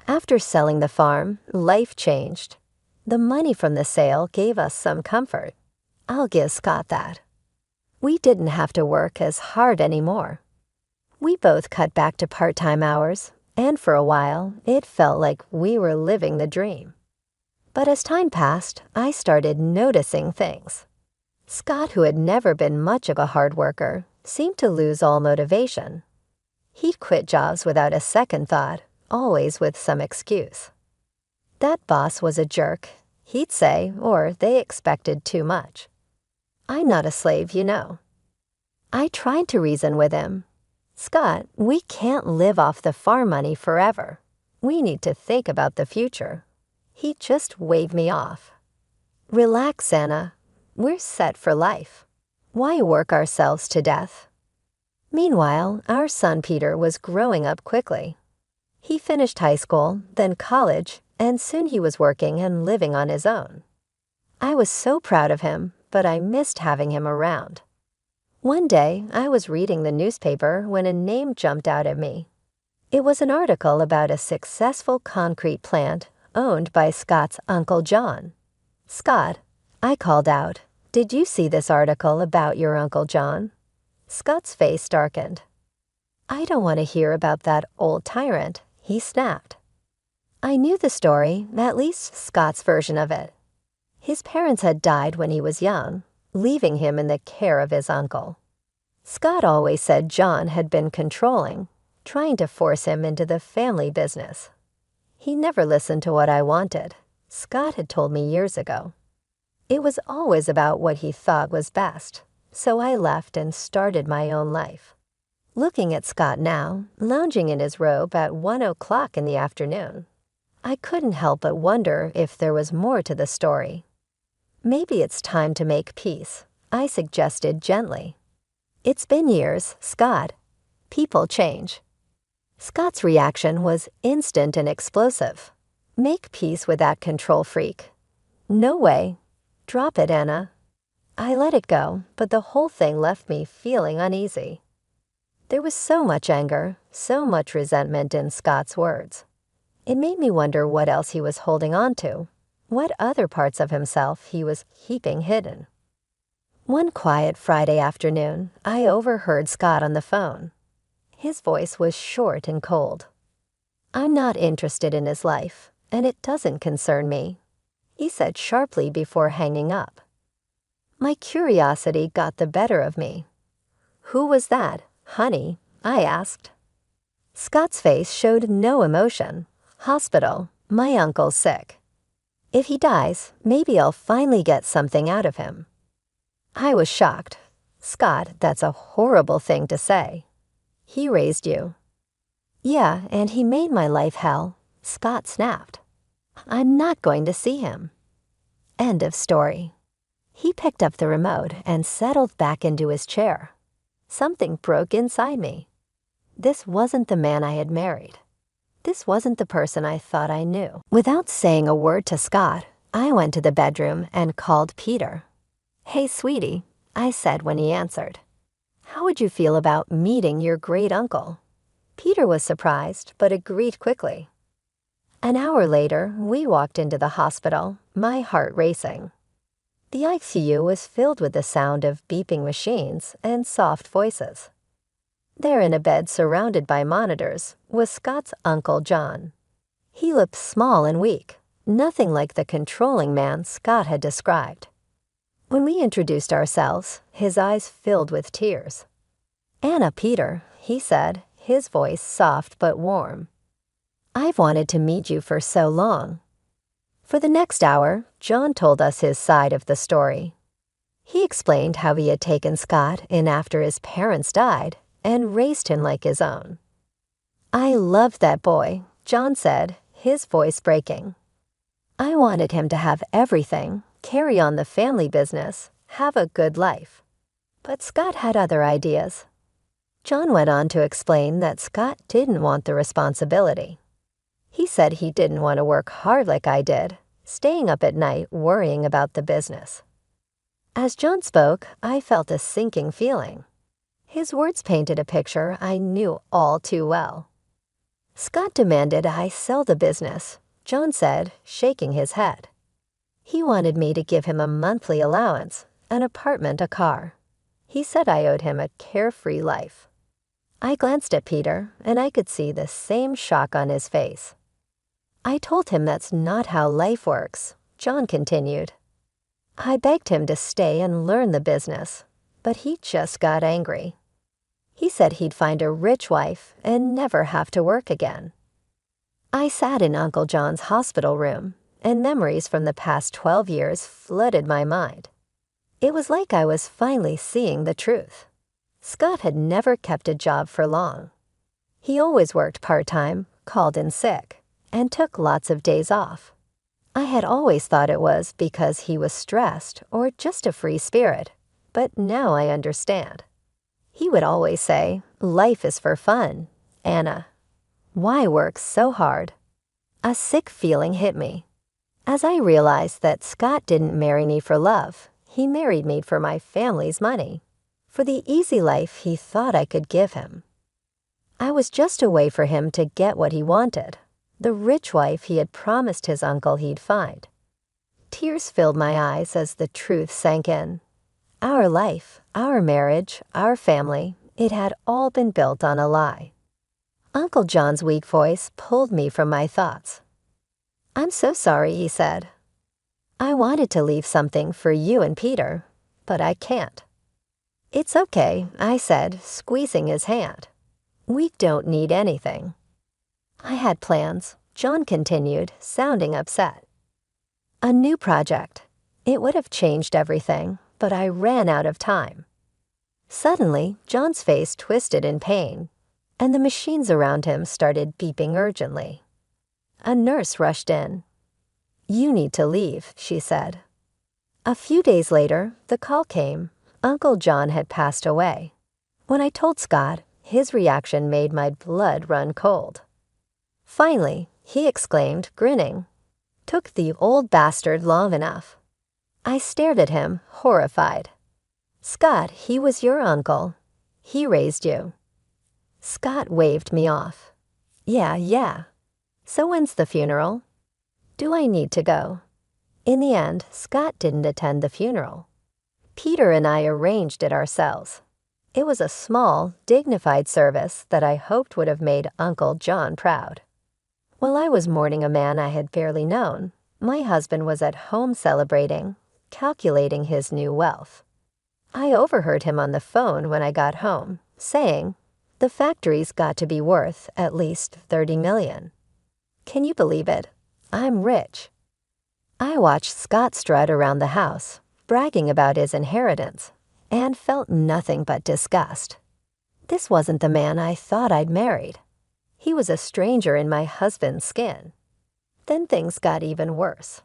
After selling the farm, life changed. The money from the sale gave us some comfort. I'll give Scott that. We didn't have to work as hard anymore. We both cut back to part-time hours, and for a while, it felt like we were living the dream. But as time passed, I started noticing things. Scott, who had never been much of a hard worker, seemed to lose all motivation. He'd quit jobs without a second thought, always with some excuse. That boss was a jerk, he'd say, or they expected too much. "I'm not a slave, you know." I tried to reason with him. "Scott, we can't live off the farm money forever. We need to think about the future." He just waved me off. "Relax, Anna. We're set for life. Why work ourselves to death?" Meanwhile, our son Peter was growing up quickly. He finished high school, then college, and soon he was working and living on his own. I was so proud of him, but I missed having him around. One day, I was reading the newspaper when a name jumped out at me, It was an article about a successful concrete plant owned by Scott's Uncle John. "Scott," I called out, "did you see this article about your Uncle John?" Scott's face darkened. "I don't want to hear about that old tyrant," he snapped. I knew the story, at least Scott's version of it. His parents had died when he was young, leaving him in the care of his uncle. Scott always said John had been controlling, trying to force him into the family business. He never listened to what I wanted, Scott had told me years ago. It was always about what he thought was best, so I left and started my own life. Looking at Scott now, lounging in his robe at 1 o'clock in the afternoon, I couldn't help but wonder if there was more to the story. "Maybe it's time to make peace," I suggested gently. "It's been years, Scott. People change." Scott's reaction was instant and explosive. "Make peace with that control freak? No way. Drop it, Anna." I let it go, but the whole thing left me feeling uneasy. There was so much anger, so much resentment in Scott's words. It made me wonder what else he was holding on to, what other parts of himself he was keeping hidden. One quiet Friday afternoon, I overheard Scott on the phone. His voice was short and cold. "I'm not interested in his life, and it doesn't concern me," he said sharply before hanging up. My curiosity got the better of me. "Who was that, honey?" I asked. Scott's face showed no emotion. "Hospital. My uncle's sick. If he dies, maybe I'll finally get something out of him." I was shocked. "Scott, that's a horrible thing to say. He raised you." "Yeah, and he made my life hell," Scott snapped. "I'm not going to see him." End of story. He picked up the remote and settled back into his chair. Something broke inside me. This wasn't the man I had married. This wasn't the person I thought I knew. Without saying a word to Scott, I went to the bedroom and called Peter. "Hey, sweetie," I said when he answered. "How would you feel about meeting your great-uncle?" Peter was surprised, but agreed quickly. An hour later, we walked into the hospital, my heart racing. The ICU was filled with the sound of beeping machines and soft voices. There in a bed surrounded by monitors was Scott's Uncle John. He looked small and weak, nothing like the controlling man Scott had described. When we introduced ourselves, his eyes filled with tears. "Anna, Peter," he said, his voice soft but warm. "I've wanted to meet you for so long." For the next hour, John told us his side of the story. He explained how he had taken Scott in after his parents died and raised him like his own. "I loved that boy," John said, his voice breaking. "I wanted him to have everything, carry on the family business, have a good life. But Scott had other ideas." John went on to explain that Scott didn't want the responsibility. He said he didn't want to work hard like I did, staying up at night worrying about the business. As John spoke, I felt a sinking feeling. His words painted a picture I knew all too well. "Scott demanded I sell the business," John said, shaking his head. "He wanted me to give him a monthly allowance, an apartment, a car. He said I owed him a carefree life." I glanced at Peter, and I could see the same shock on his face. "I told him that's not how life works," John continued. "I begged him to stay and learn the business, but he just got angry. He said he'd find a rich wife and never have to work again." I sat in Uncle John's hospital room, and memories from the past 12 years flooded my mind. It was like I was finally seeing the truth. Scott had never kept a job for long. He always worked part-time, called in sick, and took lots of days off. I had always thought it was because he was stressed or just a free spirit, but now I understand. He would always say, "Life is for fun, Anna. Why work so hard?" A sick feeling hit me. As I realized that Scott didn't marry me for love, he married me for my family's money, for the easy life he thought I could give him. I was just a way for him to get what he wanted, the rich wife he had promised his uncle he'd find. Tears filled my eyes as the truth sank in. Our life, our marriage, our family, it had all been built on a lie. Uncle John's weak voice pulled me from my thoughts. "I'm so sorry," he said. "I wanted to leave something for you and Peter, but I can't." "It's okay," I said, squeezing his hand. "We don't need anything." "I had plans," John continued, sounding upset. "A new project. It would have changed everything, but I ran out of time." Suddenly, John's face twisted in pain, and the machines around him started beeping urgently. A nurse rushed in. "You need to leave," she said. A few days later, the call came. Uncle John had passed away. When I told Scott, his reaction made my blood run cold. "Finally," he exclaimed, grinning. "Took the old bastard long enough." I stared at him, horrified. "Scott, he was your uncle. He raised you." Scott waved me off. Yeah. So when's the funeral?" "Do I need to go?" In the end, Scott didn't attend the funeral. Peter and I arranged it ourselves. It was a small, dignified service that I hoped would have made Uncle John proud. While I was mourning a man I had barely known, my husband was at home celebrating, calculating his new wealth. I overheard him on the phone when I got home, saying, "The factory's got to be worth at least $30 million. Can you believe it? I'm rich." I watched Scott strut around the house, bragging about his inheritance, and felt nothing but disgust. This wasn't the man I thought I'd married. He was a stranger in my husband's skin. Then things got even worse.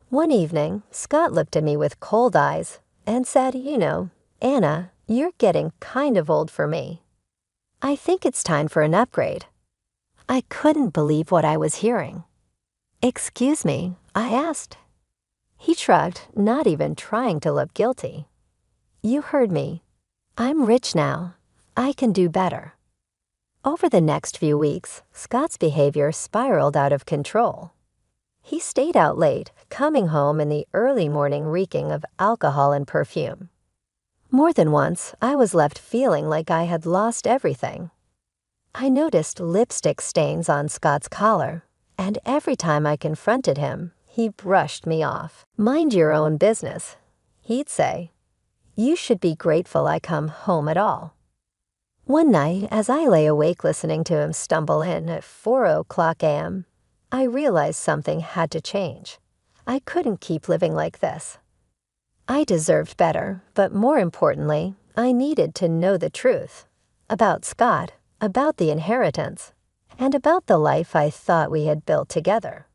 One evening, Scott looked at me with cold eyes and said, "Anna, you're getting kind of old for me. I think it's time for an upgrade." I couldn't believe what I was hearing. "Excuse me?" I asked. He shrugged, not even trying to look guilty. "You heard me. I'm rich now. I can do better." Over the next few weeks, Scott's behavior spiraled out of control. He stayed out late, coming home in the early morning reeking of alcohol and perfume. More than once, I was left feeling like I had lost everything. I noticed lipstick stains on Scott's collar, and every time I confronted him, he brushed me off. "Mind your own business," he'd say. "You should be grateful I come home at all." One night, as I lay awake listening to him stumble in at 4:00 a.m., I realized something had to change. I couldn't keep living like this. I deserved better, but more importantly, I needed to know the truth. About Scott, about the inheritance, and about the life I thought we had built together.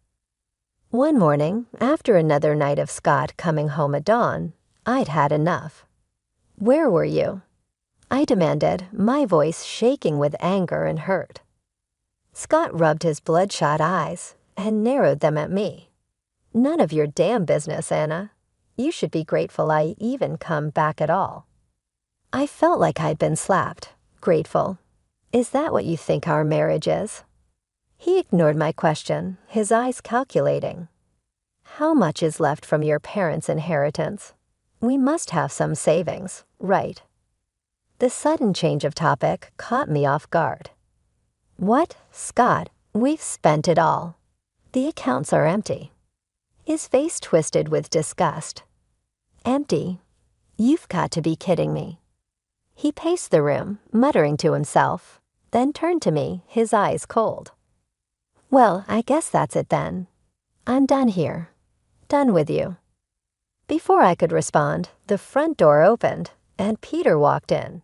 One morning, after another night of Scott coming home at dawn, I'd had enough. "Where were you?" I demanded, my voice shaking with anger and hurt. Scott rubbed his bloodshot eyes and narrowed them at me. "None of your damn business, Anna. You should be grateful I even come back at all." I felt like I'd been slapped. Grateful. Is that what you think our marriage is? He ignored my question, his eyes calculating. "How much is left from your parents' inheritance? We must have some savings, right?" The sudden change of topic caught me off guard. "What, Scott? We've spent it all. The accounts are empty." His face twisted with disgust. "Empty? You've got to be kidding me." He paced the room, muttering to himself, then turned to me, his eyes cold. "Well, I guess that's it then. I'm done here. Done with you." Before I could respond, the front door opened, and Peter walked in.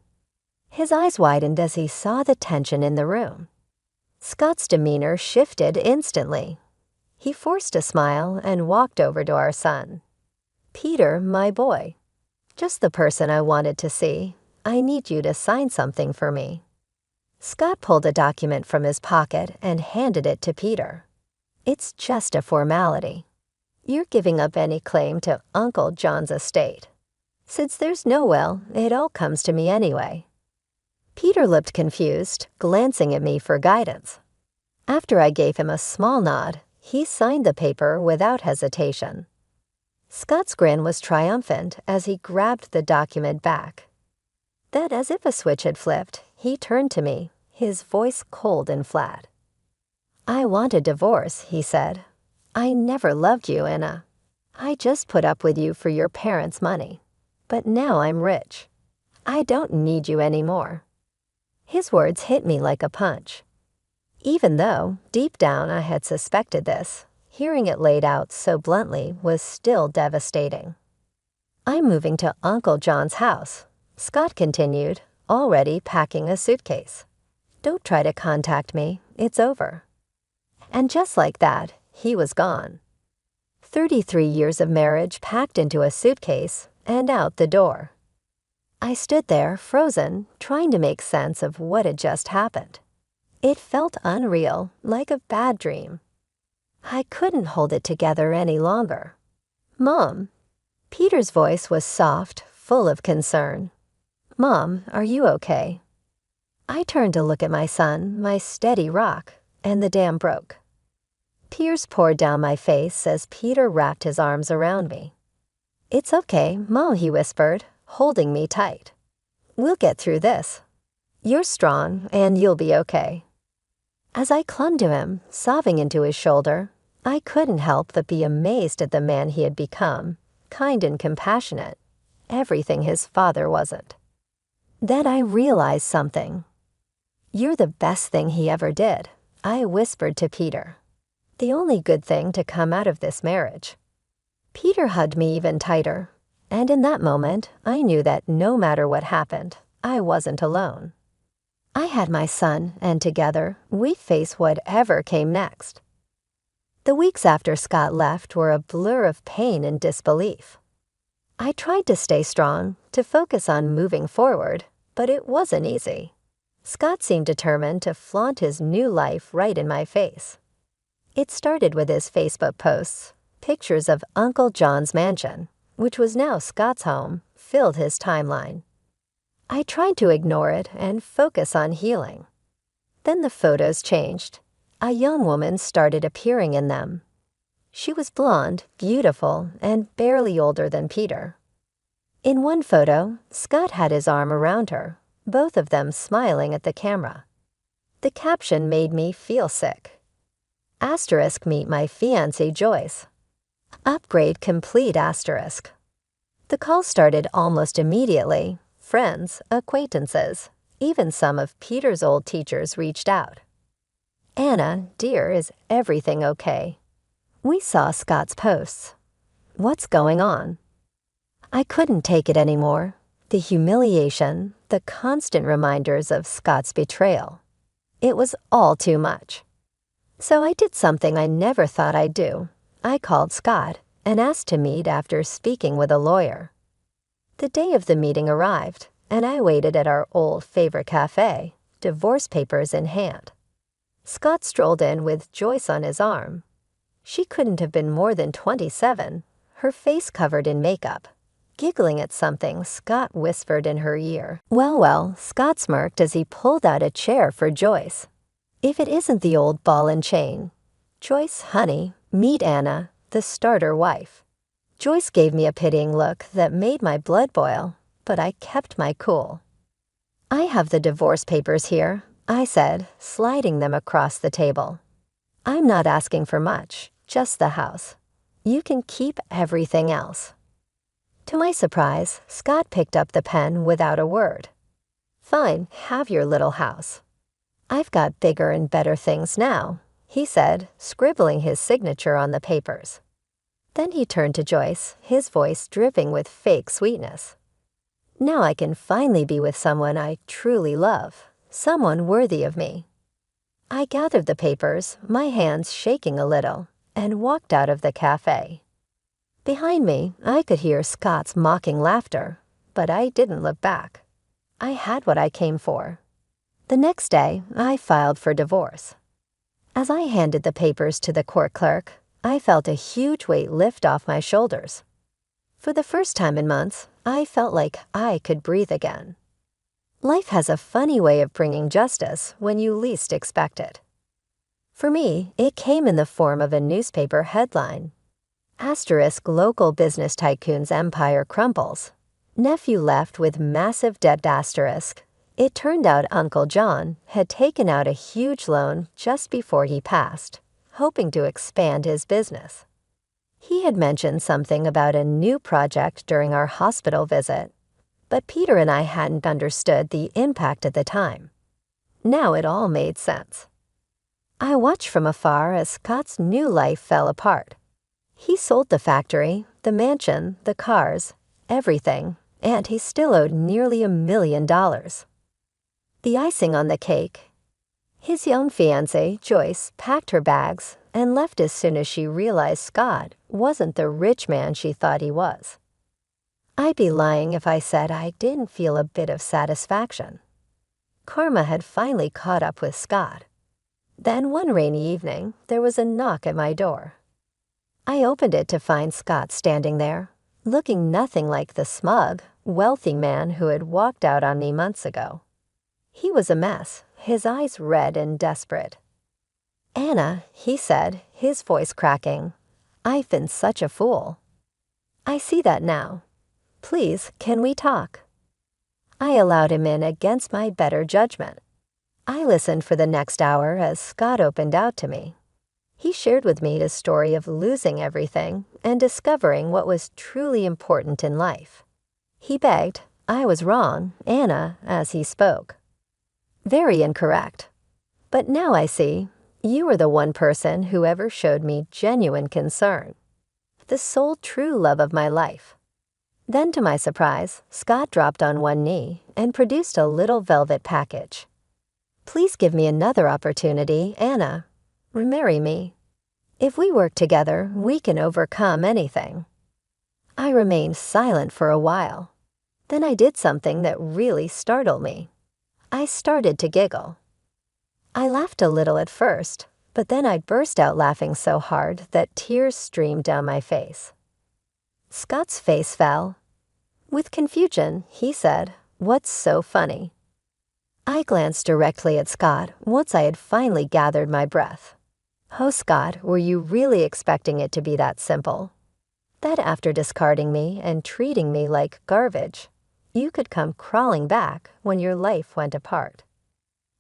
His eyes widened as he saw the tension in the room. Scott's demeanor shifted instantly. He forced a smile and walked over to our son. "Peter, my boy. Just the person I wanted to see. I need you to sign something for me." Scott pulled a document from his pocket and handed it to Peter. "It's just a formality. You're giving up any claim to Uncle John's estate. Since there's no will, it all comes to me anyway." Peter looked confused, glancing at me for guidance. After I gave him a small nod, he signed the paper without hesitation. Scott's grin was triumphant as he grabbed the document back. Then, as if a switch had flipped, he turned to me, his voice cold and flat. "I want a divorce," he said. "I never loved you, Anna. I just put up with you for your parents' money. But now I'm rich. I don't need you anymore." His words hit me like a punch. Even though, deep down, I had suspected this, hearing it laid out so bluntly was still devastating. "I'm moving to Uncle John's house," Scott continued, already packing a suitcase. "Don't try to contact me, it's over." And just like that, he was gone. 33 years of marriage packed into a suitcase and out the door. I stood there, frozen, trying to make sense of what had just happened. It felt unreal, like a bad dream. I couldn't hold it together any longer. "Mom." Peter's voice was soft, full of concern. "Mom, are you okay?" I turned to look at my son, my steady rock, and the dam broke. Tears poured down my face as Peter wrapped his arms around me. "It's okay, Mom," he whispered, holding me tight. "We'll get through this. You're strong, and you'll be okay." As I clung to him, sobbing into his shoulder, I couldn't help but be amazed at the man he had become, kind and compassionate, everything his father wasn't. Then I realized something. "You're the best thing he ever did," I whispered to Peter. "The only good thing to come out of this marriage." Peter hugged me even tighter, and in that moment, I knew that no matter what happened, I wasn't alone. I had my son, and together, we'd face whatever came next. The weeks after Scott left were a blur of pain and disbelief. I tried to stay strong, to focus on moving forward, but it wasn't easy. Scott seemed determined to flaunt his new life right in my face. It started with his Facebook posts. Pictures of Uncle John's mansion, which was now Scott's home, filled his timeline. I tried to ignore it and focus on healing. Then the photos changed. A young woman started appearing in them. She was blonde, beautiful, and barely older than Peter. In one photo, Scott had his arm around her, both of them smiling at the camera. The caption made me feel sick. Asterisk meet my fiancée Joyce. Upgrade complete asterisk. The call started almost immediately. Friends, acquaintances, even some of Peter's old teachers reached out. "Anna, dear, is everything okay?" We saw Scott's posts. "What's going on?" I couldn't take it anymore. The humiliation, the constant reminders of Scott's betrayal. It was all too much. So I did something I never thought I'd do. I called Scott and asked to meet after speaking with a lawyer. The day of the meeting arrived, and I waited at our old favorite cafe, divorce papers in hand. Scott strolled in with Joyce on his arm. She couldn't have been more than 27, her face covered in makeup. Giggling at something, Scott whispered in her ear. Well, Scott smirked as he pulled out a chair for Joyce. "If it isn't the old ball and chain. Joyce, honey, meet Anna, the starter wife." Joyce gave me a pitying look that made my blood boil, but I kept my cool. "I have the divorce papers here," I said, sliding them across the table. "I'm not asking for much, just the house. You can keep everything else." To my surprise, Scott picked up the pen without a word. "Fine, have your little house. I've got bigger and better things now," he said, scribbling his signature on the papers. Then he turned to Joyce, his voice dripping with fake sweetness. "Now I can finally be with someone I truly love, someone worthy of me." I gathered the papers, my hands shaking a little, and walked out of the cafe. Behind me, I could hear Scott's mocking laughter, but I didn't look back. I had what I came for. The next day, I filed for divorce. As I handed the papers to the court clerk, I felt a huge weight lift off my shoulders. For the first time in months, I felt like I could breathe again. Life has a funny way of bringing justice when you least expect it. For me, it came in the form of a newspaper headline. Asterisk local business tycoon's empire crumbles. Nephew left with massive debt asterisk. It turned out Uncle John had taken out a huge loan just before he passed, hoping to expand his business. He had mentioned something about a new project during our hospital visit, but Peter and I hadn't understood the impact at the time. Now it all made sense. I watched from afar as Scott's new life fell apart. He sold the factory, the mansion, the cars, everything, and he still owed nearly $1 million. The icing on the cake. His young fiancée, Joyce, packed her bags and left as soon as she realized Scott wasn't the rich man she thought he was. I'd be lying if I said I didn't feel a bit of satisfaction. Karma had finally caught up with Scott. Then one rainy evening, there was a knock at my door. I opened it to find Scott standing there, looking nothing like the smug, wealthy man who had walked out on me months ago. He was a mess, his eyes red and desperate. "Anna," he said, his voice cracking, "I've been such a fool." "I see that now. Please, can we talk?" I allowed him in against my better judgment. I listened for the next hour as Scott opened out to me. He shared with me his story of losing everything and discovering what was truly important in life. He begged, I was wrong, Anna, as he spoke. Very incorrect. But now I see, you were the one person who ever showed me genuine concern. The sole true love of my life. Then to my surprise, Scott dropped on one knee and produced a little velvet package. "Please give me another opportunity, Anna. Marry me. If we work together, we can overcome anything." I remained silent for a while. Then I did something that really startled me. I started to giggle. I laughed a little at first, but then I burst out laughing so hard that tears streamed down my face. Scott's face fell. With confusion, he said, "What's so funny?" I glanced directly at Scott once I had finally gathered my breath. "Oh, Scott, were you really expecting it to be that simple? That after discarding me and treating me like garbage, you could come crawling back when your life went apart?"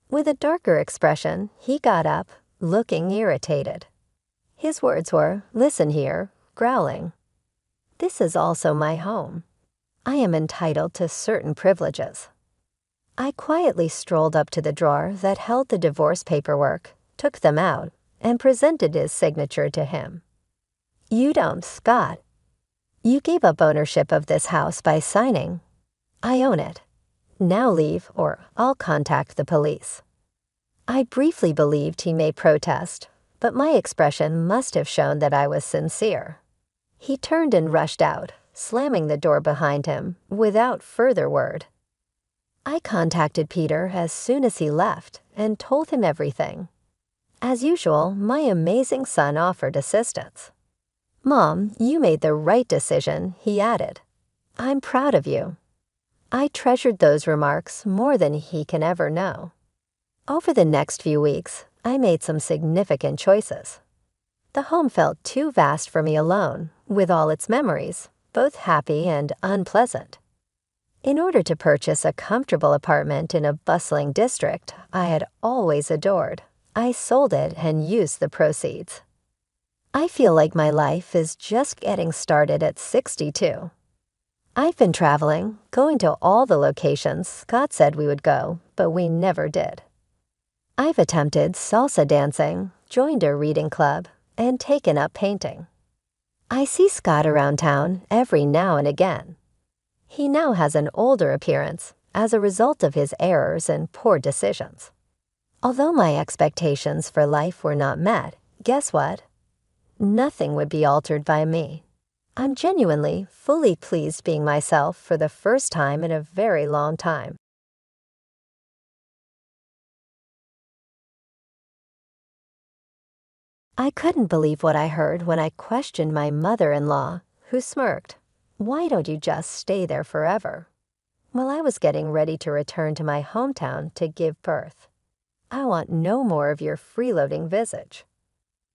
With a darker expression, he got up, looking irritated. His words were, "Listen here," growling. "This is also my home. I am entitled to certain privileges." I quietly strolled up to the drawer that held the divorce paperwork, took them out, and presented his signature to him. "You don't, Scott. You gave up ownership of this house by signing. I own it. Now leave or I'll contact the police." I briefly believed he may protest, but my expression must have shown that I was sincere. He turned and rushed out, slamming the door behind him, without further word. I contacted Peter as soon as he left and told him everything. As usual, my amazing son offered assistance. "Mom, you made the right decision," he added. "I'm proud of you." I treasured those remarks more than he can ever know. Over the next few weeks, I made some significant choices. The home felt too vast for me alone, with all its memories, both happy and unpleasant. In order to purchase a comfortable apartment in a bustling district I had always adored, I sold it and used the proceeds. I feel like my life is just getting started at 62. I've been traveling, going to all the locations Scott said we would go, but we never did. I've attempted salsa dancing, joined a reading club, and taken up painting. I see Scott around town every now and again. He now has an older appearance as a result of his errors and poor decisions. Although my expectations for life were not met, guess what? Nothing would be altered by me. I'm genuinely, fully pleased being myself for the first time in a very long time. I couldn't believe what I heard when I questioned my mother-in-law, who smirked. "Why don't you just stay there forever?" while I was getting ready to return to my hometown to give birth. I want no more of your freeloading visage.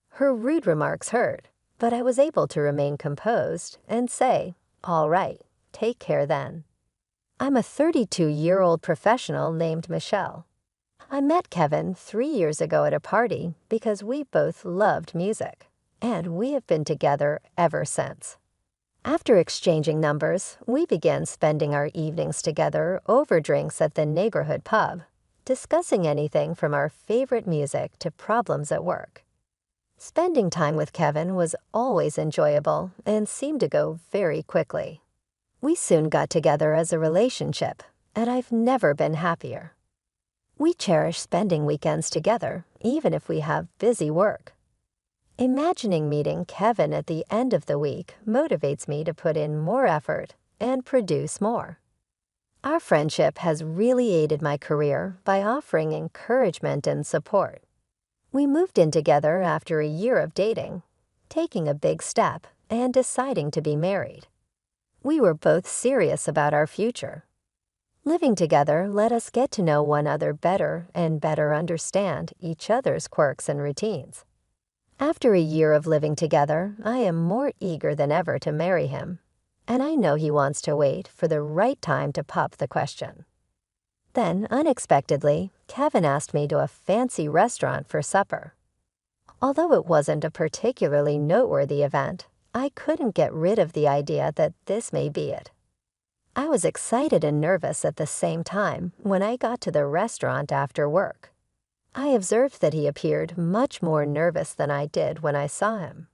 Her rude remarks hurt, but I was able to remain composed and say, all right, take care then. I'm a 32-year-old professional named Michelle. I met Kevin 3 years ago at a party because we both loved music, and we have been together ever since. After exchanging numbers, we began spending our evenings together over drinks at the neighborhood pub, discussing anything from our favorite music to problems at work. Spending time with Kevin was always enjoyable and seemed to go very quickly. We soon got together as a relationship, and I've never been happier. We cherish spending weekends together, even if we have busy work. Imagining meeting Kevin at the end of the week motivates me to put in more effort and produce more. Our friendship has really aided my career by offering encouragement and support. We moved in together after a year of dating, taking a big step and deciding to be married. We were both serious about our future. Living together let us get to know one another better and better understand each other's quirks and routines. After a year of living together, I am more eager than ever to marry him, and I know he wants to wait for the right time to pop the question. Then, unexpectedly, Kevin asked me to a fancy restaurant for supper. Although it wasn't a particularly noteworthy event, I couldn't get rid of the idea that this may be it. I was excited and nervous at the same time when I got to the restaurant after work. I observed that he appeared much more nervous than I did when I saw him.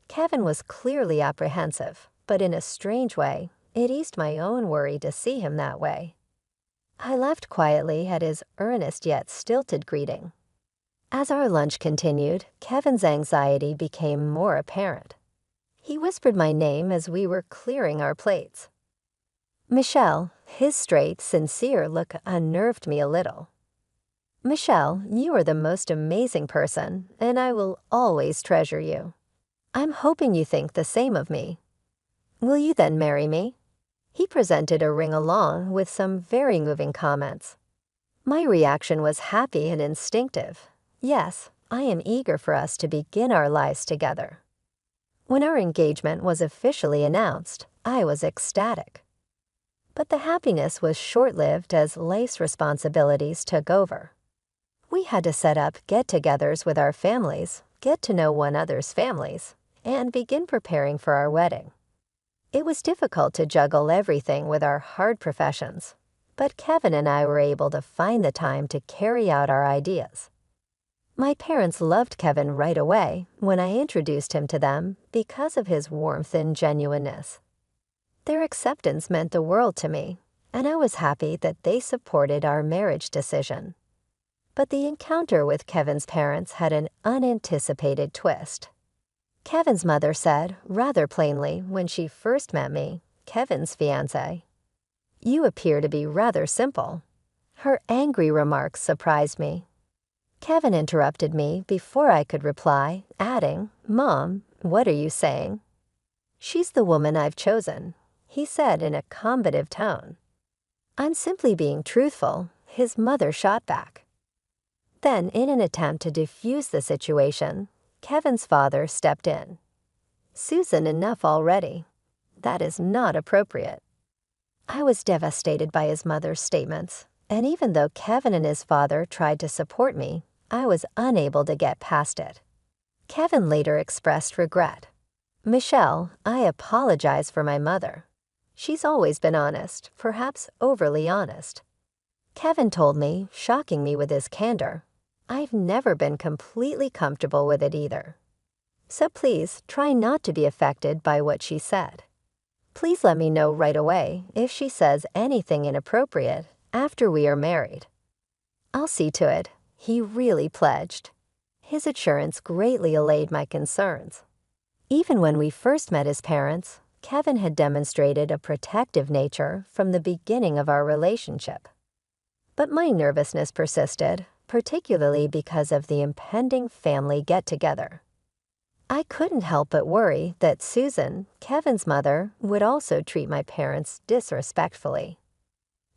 Kevin was clearly apprehensive, but in a strange way, it eased my own worry to see him that way. I laughed quietly at his earnest yet stilted greeting. As our lunch continued, Kevin's anxiety became more apparent. He whispered my name as we were clearing our plates. Michelle, his straight, sincere look unnerved me a little. Michelle, you are the most amazing person, and I will always treasure you. I'm hoping you think the same of me. Will you then marry me? He presented a ring along with some very moving comments. My reaction was happy and instinctive. Yes, I am eager for us to begin our lives together. When our engagement was officially announced, I was ecstatic. But the happiness was short-lived as life's responsibilities took over. We had to set up get-togethers with our families, get to know one another's families, and begin preparing for our wedding. It was difficult to juggle everything with our hard professions, but Kevin and I were able to find the time to carry out our ideas. My parents loved Kevin right away when I introduced him to them because of his warmth and genuineness. Their acceptance meant the world to me, and I was happy that they supported our marriage decision. But the encounter with Kevin's parents had an unanticipated twist. Kevin's mother said, rather plainly when she first met me, Kevin's fiancé, "You appear to be rather simple." Her angry remarks surprised me. Kevin interrupted me before I could reply, adding, "Mom, what are you saying?" "She's the woman I've chosen," he said in a combative tone. "I'm simply being truthful," his mother shot back. Then, in an attempt to defuse the situation, Kevin's father stepped in. "Susan, enough already. That is not appropriate." I was devastated by his mother's statements, and even though Kevin and his father tried to support me, I was unable to get past it. Kevin later expressed regret. "Michelle, I apologize for my mother. She's always been honest, perhaps overly honest." Kevin told me, shocking me with his candor, "I've never been completely comfortable with it either. So please try not to be affected by what she said. Please let me know right away if she says anything inappropriate after we are married." "I'll see to it," he really pledged. His assurance greatly allayed my concerns. Even when we first met his parents, Kevin had demonstrated a protective nature from the beginning of our relationship. But my nervousness persisted, particularly because of the impending family get-together. I couldn't help but worry that Susan, Kevin's mother, would also treat my parents disrespectfully.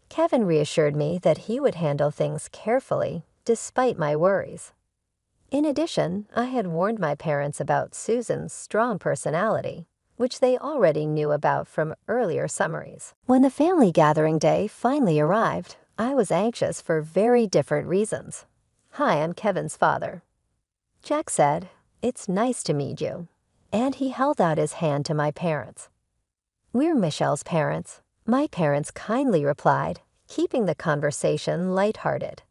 Kevin reassured me that he would handle things carefully, despite my worries. In addition, I had warned my parents about Susan's strong personality, which they already knew about from earlier summaries. When the family gathering day finally arrived, I was anxious for very different reasons. "Hi, I'm Kevin's father." Jack said, "It's nice to meet you," and he held out his hand to my parents. "We're Michelle's parents," my parents kindly replied, keeping the conversation lighthearted.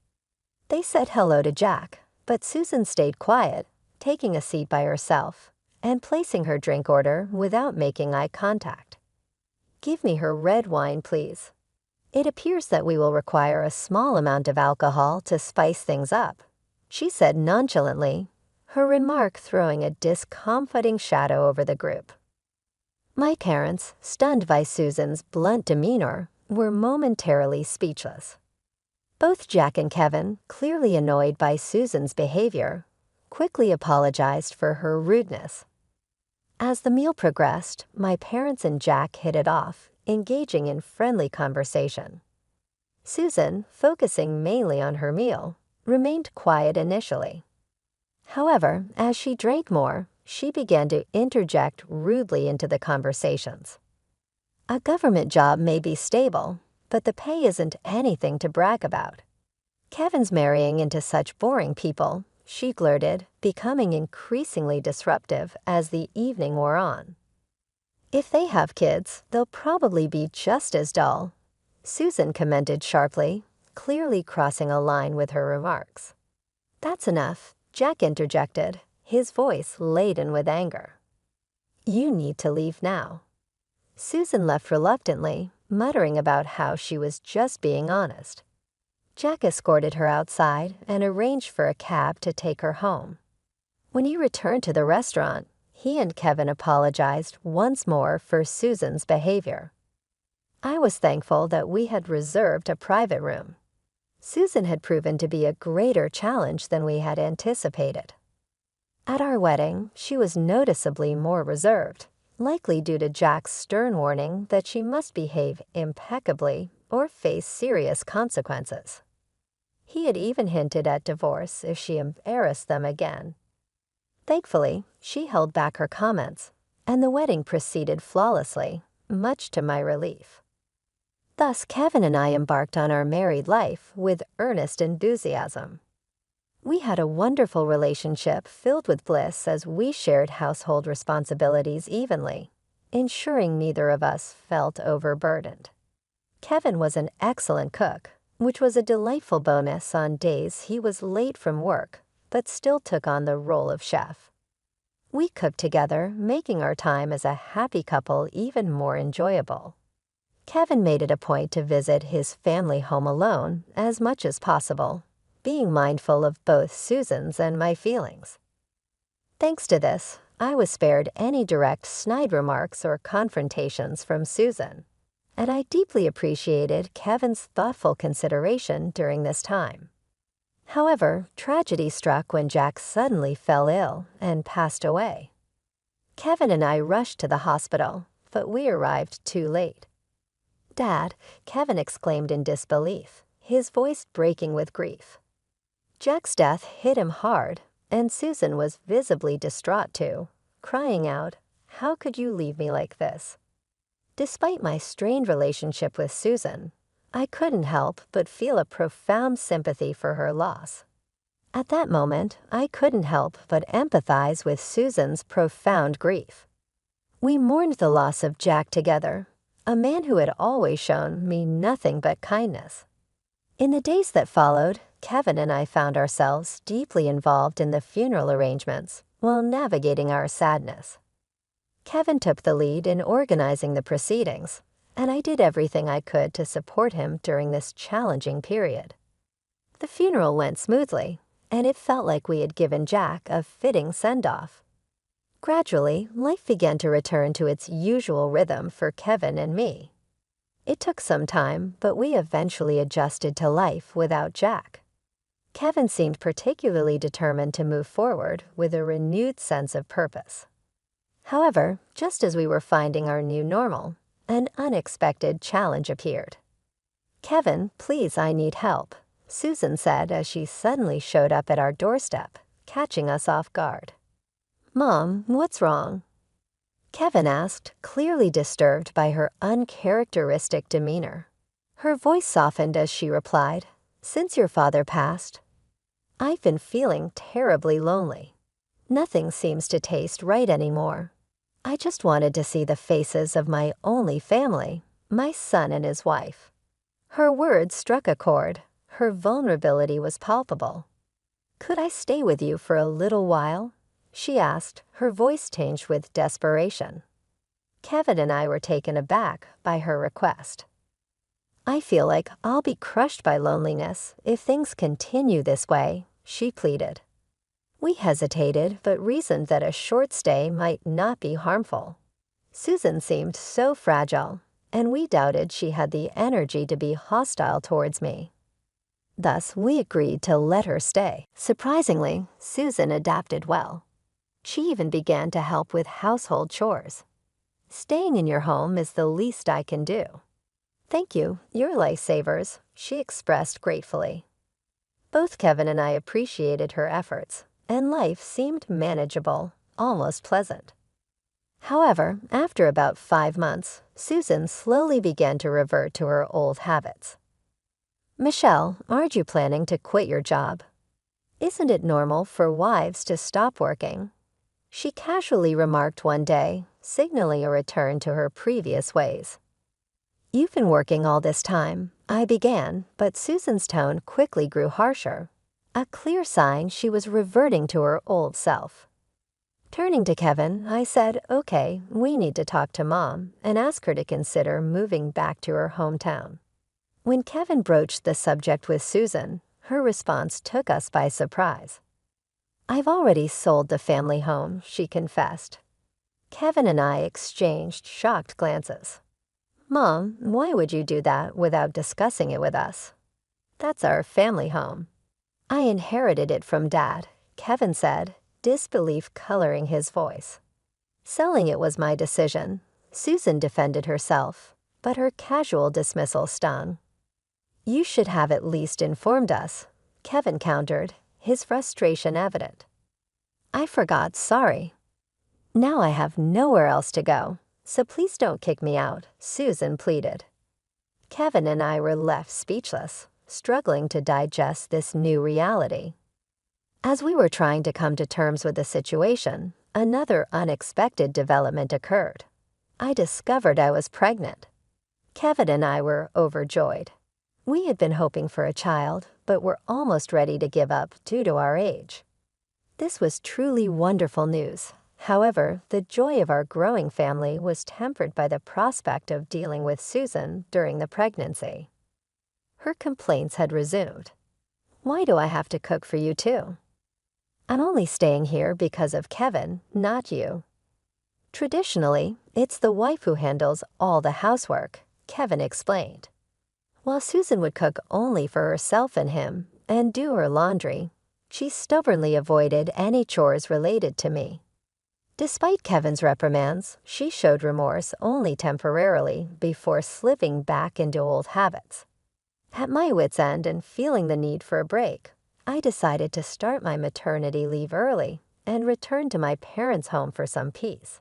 They said hello to Jack, but Susan stayed quiet, taking a seat by herself and placing her drink order without making eye contact. "Give me her red wine, please. It appears that we will require a small amount of alcohol to spice things up," she said nonchalantly, her remark throwing a discomforting shadow over the group. My parents, stunned by Susan's blunt demeanor, were momentarily speechless. Both Jack and Kevin, clearly annoyed by Susan's behavior, quickly apologized for her rudeness. As the meal progressed, my parents and Jack hit it off, engaging in friendly conversation. Susan, focusing mainly on her meal, remained quiet initially. However, as she drank more, she began to interject rudely into the conversations. "A government job may be stable, but the pay isn't anything to brag about. Kevin's marrying into such boring people," she blurted, becoming increasingly disruptive as the evening wore on. "If they have kids, they'll probably be just as dull," Susan commented sharply, clearly crossing a line with her remarks. "That's enough," Jack interjected, his voice laden with anger. "You need to leave now." Susan left reluctantly, muttering about how she was just being honest. Jack escorted her outside and arranged for a cab to take her home. When he returned to the restaurant, he and Kevin apologized once more for Susan's behavior. I was thankful that we had reserved a private room. Susan had proven to be a greater challenge than we had anticipated. At our wedding, she was noticeably more reserved, likely due to Jack's stern warning that she must behave impeccably or face serious consequences. He had even hinted at divorce if she embarrassed them again. Thankfully, she held back her comments, and the wedding proceeded flawlessly, much to my relief. Thus, Kevin and I embarked on our married life with earnest enthusiasm. We had a wonderful relationship filled with bliss as we shared household responsibilities evenly, ensuring neither of us felt overburdened. Kevin was an excellent cook, which was a delightful bonus on days he was late from work, but still took on the role of chef. We cooked together, making our time as a happy couple even more enjoyable. Kevin made it a point to visit his family home alone as much as possible, being mindful of both Susan's and my feelings. Thanks to this, I was spared any direct snide remarks or confrontations from Susan, and I deeply appreciated Kevin's thoughtful consideration during this time. However, tragedy struck when Jack suddenly fell ill and passed away. Kevin and I rushed to the hospital, but we arrived too late. "Dad," Kevin exclaimed in disbelief, his voice breaking with grief. Jack's death hit him hard, and Susan was visibly distraught too, crying out, "How could you leave me like this?" Despite my strained relationship with Susan, I couldn't help but feel a profound sympathy for her loss. At that moment, I couldn't help but empathize with Susan's profound grief. We mourned the loss of Jack together, a man who had always shown me nothing but kindness. In the days that followed, Kevin and I found ourselves deeply involved in the funeral arrangements while navigating our sadness. Kevin took the lead in organizing the proceedings, and I did everything I could to support him during this challenging period. The funeral went smoothly, and it felt like we had given Jack a fitting send-off. Gradually, life began to return to its usual rhythm for Kevin and me. It took some time, but we eventually adjusted to life without Jack. Kevin seemed particularly determined to move forward with a renewed sense of purpose. However, just as we were finding our new normal, an unexpected challenge appeared. "Kevin, please, I need help," Susan said as she suddenly showed up at our doorstep, catching us off guard. "Mom, what's wrong?" Kevin asked, clearly disturbed by her uncharacteristic demeanor. Her voice softened as she replied, "Since your father passed, I've been feeling terribly lonely. Nothing seems to taste right anymore. I just wanted to see the faces of my only family, my son and his wife." Her words struck a chord. Her vulnerability was palpable. "Could I stay with you for a little while?" she asked, her voice tinged with desperation. Kevin and I were taken aback by her request. "I feel like I'll be crushed by loneliness if things continue this way," she pleaded. We hesitated but reasoned that a short stay might not be harmful. Susan seemed so fragile, and we doubted she had the energy to be hostile towards me. Thus, we agreed to let her stay. Surprisingly, Susan adapted well. She even began to help with household chores. "Staying in your home is the least I can do." "Thank you, you're lifesavers," she expressed gratefully. Both Kevin and I appreciated her efforts, and life seemed manageable, almost pleasant. However, after about 5 months, Susan slowly began to revert to her old habits. "Michelle, aren't you planning to quit your job? Isn't it normal for wives to stop working?" she casually remarked one day, signaling a return to her previous ways. "You've been working all this time," I began, but Susan's tone quickly grew harsher, a clear sign she was reverting to her old self. Turning to Kevin, I said, "Okay, we need to talk to Mom and ask her to consider moving back to her hometown." When Kevin broached the subject with Susan, her response took us by surprise. "I've already sold the family home," she confessed. Kevin and I exchanged shocked glances. "Mom, why would you do that without discussing it with us?" "That's our family home. I inherited it from Dad," Kevin said, disbelief coloring his voice. "Selling it was my decision." Susan defended herself, but her casual dismissal stung. "You should have at least informed us," Kevin countered, his frustration evident. "I forgot, sorry. Now I have nowhere else to go, so please don't kick me out," Susan pleaded. Kevin and I were left speechless, struggling to digest this new reality. As we were trying to come to terms with the situation, another unexpected development occurred. I discovered I was pregnant. Kevin and I were overjoyed. We had been hoping for a child, but were almost ready to give up due to our age. This was truly wonderful news. However, the joy of our growing family was tempered by the prospect of dealing with Susan during the pregnancy. Her complaints had resumed. "Why do I have to cook for you too?" "I'm only staying here because of Kevin, not you." "Traditionally, it's the wife who handles all the housework," Kevin explained. While Susan would cook only for herself and him and do her laundry, she stubbornly avoided any chores related to me. Despite Kevin's reprimands, she showed remorse only temporarily before slipping back into old habits. At my wit's end and feeling the need for a break, I decided to start my maternity leave early and return to my parents' home for some peace.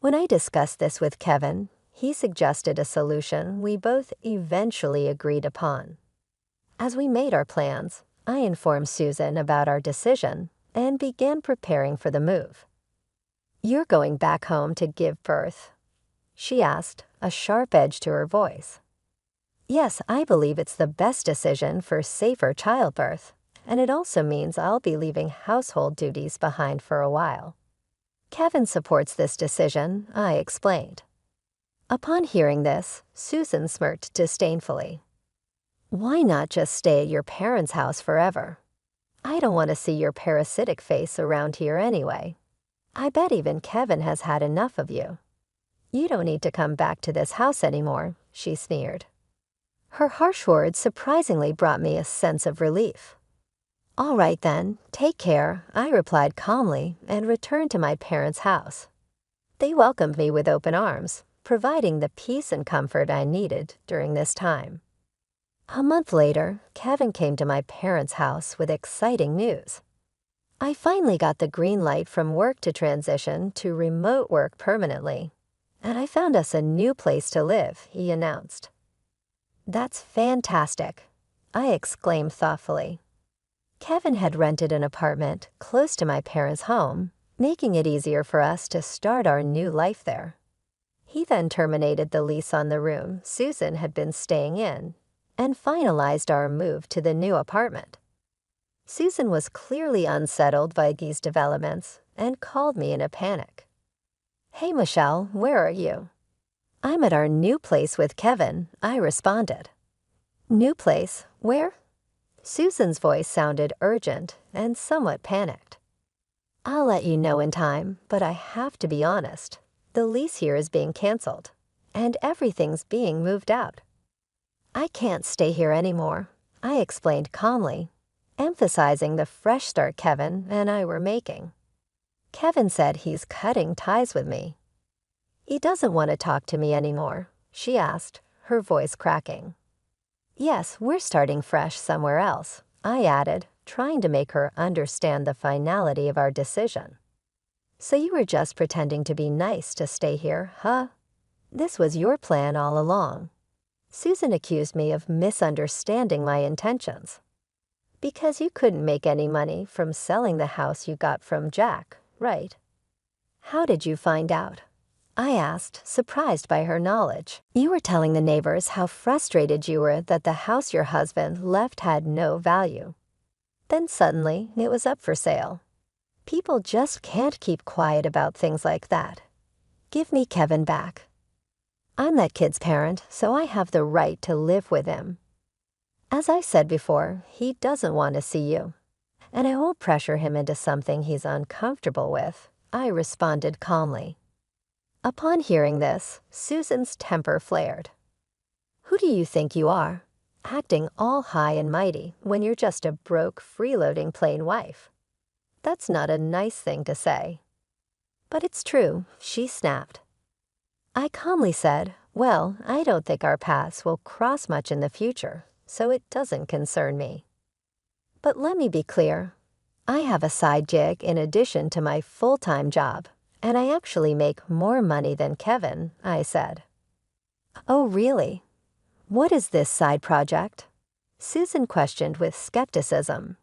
When I discussed this with Kevin, he suggested a solution we both eventually agreed upon. As we made our plans, I informed Susan about our decision and began preparing for the move. "You're going back home to give birth?" she asked, a sharp edge to her voice. "Yes, I believe it's the best decision for safer childbirth, and it also means I'll be leaving household duties behind for a while." Kevin supports this decision, I explained. Upon hearing this, Susan smirked disdainfully. "Why not just stay at your parents' house forever? I don't want to see your parasitic face around here anyway. I bet even Kevin has had enough of you. You don't need to come back to this house anymore," she sneered. Her harsh words surprisingly brought me a sense of relief. "All right then, take care," I replied calmly and returned to my parents' house. They welcomed me with open arms, providing the peace and comfort I needed during this time. A month later, Kevin came to my parents' house with exciting news. I finally got the green light from work to transition to remote work permanently, and I found us a new place to live, he announced. That's fantastic, I exclaimed thoughtfully. Kevin had rented an apartment close to my parents' home, making it easier for us to start our new life there. He then terminated the lease on the room Susan had been staying in and finalized our move to the new apartment. Susan was clearly unsettled by these developments and called me in a panic. "Hey, Michelle, where are you?" "I'm at our new place with Kevin," I responded. "New place? Where?" Susan's voice sounded urgent and somewhat panicked. "I'll let you know in time, but I have to be honest. The lease here is being canceled, and everything's being moved out." "I can't stay here anymore," I explained calmly, emphasizing the fresh start Kevin and I were making. Kevin said he's cutting ties with me. "He doesn't want to talk to me anymore?" she asked, her voice cracking. "Yes, we're starting fresh somewhere else," I added, trying to make her understand the finality of our decision. "So you were just pretending to be nice to stay here, huh? This was your plan all along." Susan accused me of misunderstanding my intentions. "Because you couldn't make any money from selling the house you got from Jack, right?" "How did you find out?" I asked, surprised by her knowledge. "You were telling the neighbors how frustrated you were that the house your husband left had no value. Then suddenly, it was up for sale. People just can't keep quiet about things like that. Give me Kevin back. I'm that kid's parent, so I have the right to live with him. As I said before, he doesn't want to see you, and I won't pressure him into something he's uncomfortable with," I responded calmly. Upon hearing this, Susan's temper flared. "Who do you think you are, acting all high and mighty when you're just a broke, freeloading plain wife? That's not a nice thing to say." "But it's true," she snapped. I calmly said, "Well, I don't think our paths will cross much in the future, so it doesn't concern me. But let me be clear. I have a side gig in addition to my full-time job, and I actually make more money than Kevin," I said. "Oh, really? What is this side project?" Susan questioned with skepticism.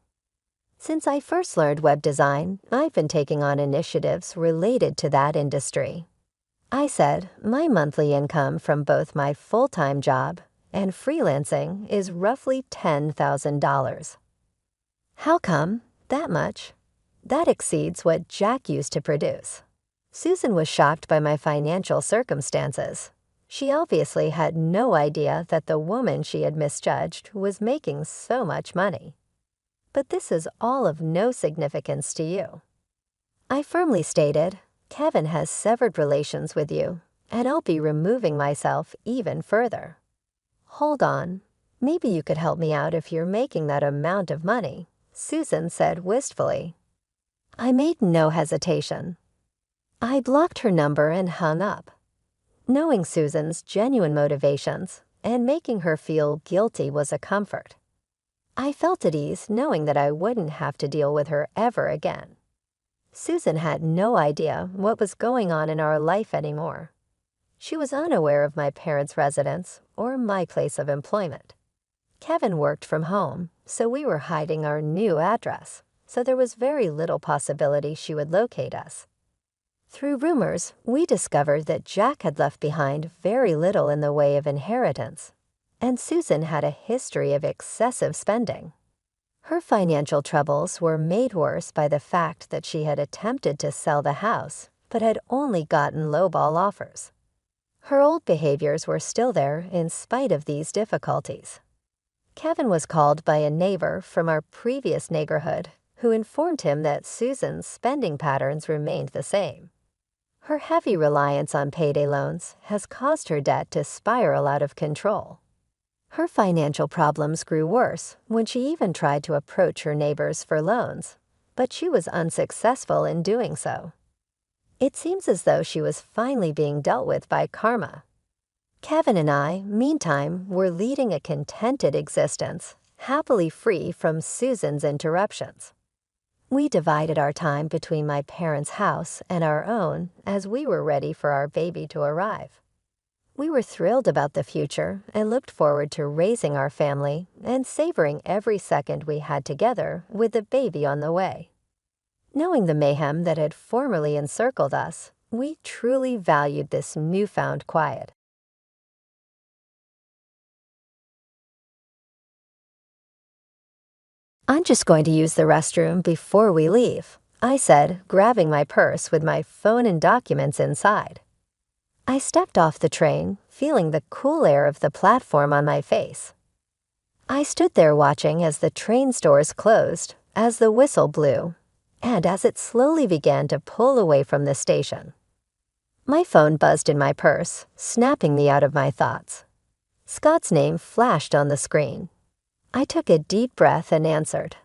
"Since I first learned web design, I've been taking on initiatives related to that industry." I said, "My monthly income from both my full-time job and freelancing is roughly $10,000. "How come? That much? That exceeds what Jack used to produce." Susan was shocked by my financial circumstances. She obviously had no idea that the woman she had misjudged was making so much money. "But this is all of no significance to you." I firmly stated, "Kevin has severed relations with you, and I'll be removing myself even further." "Hold on. Maybe you could help me out if you're making that amount of money," Susan said wistfully. I made no hesitation. I blocked her number and hung up. Knowing Susan's genuine motivations and making her feel guilty was a comfort. I felt at ease knowing that I wouldn't have to deal with her ever again. Susan had no idea what was going on in our life anymore. She was unaware of my parents' residence or my place of employment. Kevin worked from home, so we were hiding our new address, so there was very little possibility she would locate us. Through rumors, we discovered that Jack had left behind very little in the way of inheritance, and Susan had a history of excessive spending. Her financial troubles were made worse by the fact that she had attempted to sell the house, but had only gotten lowball offers. Her old behaviors were still there in spite of these difficulties. Kevin was called by a neighbor from our previous neighborhood who informed him that Susan's spending patterns remained the same. Her heavy reliance on payday loans has caused her debt to spiral out of control. Her financial problems grew worse when she even tried to approach her neighbors for loans, but she was unsuccessful in doing so. It seems as though she was finally being dealt with by karma. Kevin and I, meantime, were leading a contented existence, happily free from Susan's interruptions. We divided our time between my parents' house and our own as we were ready for our baby to arrive. We were thrilled about the future and looked forward to raising our family and savoring every second we had together with the baby on the way. Knowing the mayhem that had formerly encircled us, we truly valued this newfound quiet. "I'm just going to use the restroom before we leave," I said, grabbing my purse with my phone and documents inside. I stepped off the train, feeling the cool air of the platform on my face. I stood there watching as the train doors closed, as the whistle blew, and as it slowly began to pull away from the station. My phone buzzed in my purse, snapping me out of my thoughts. Scott's name flashed on the screen. I took a deep breath and answered.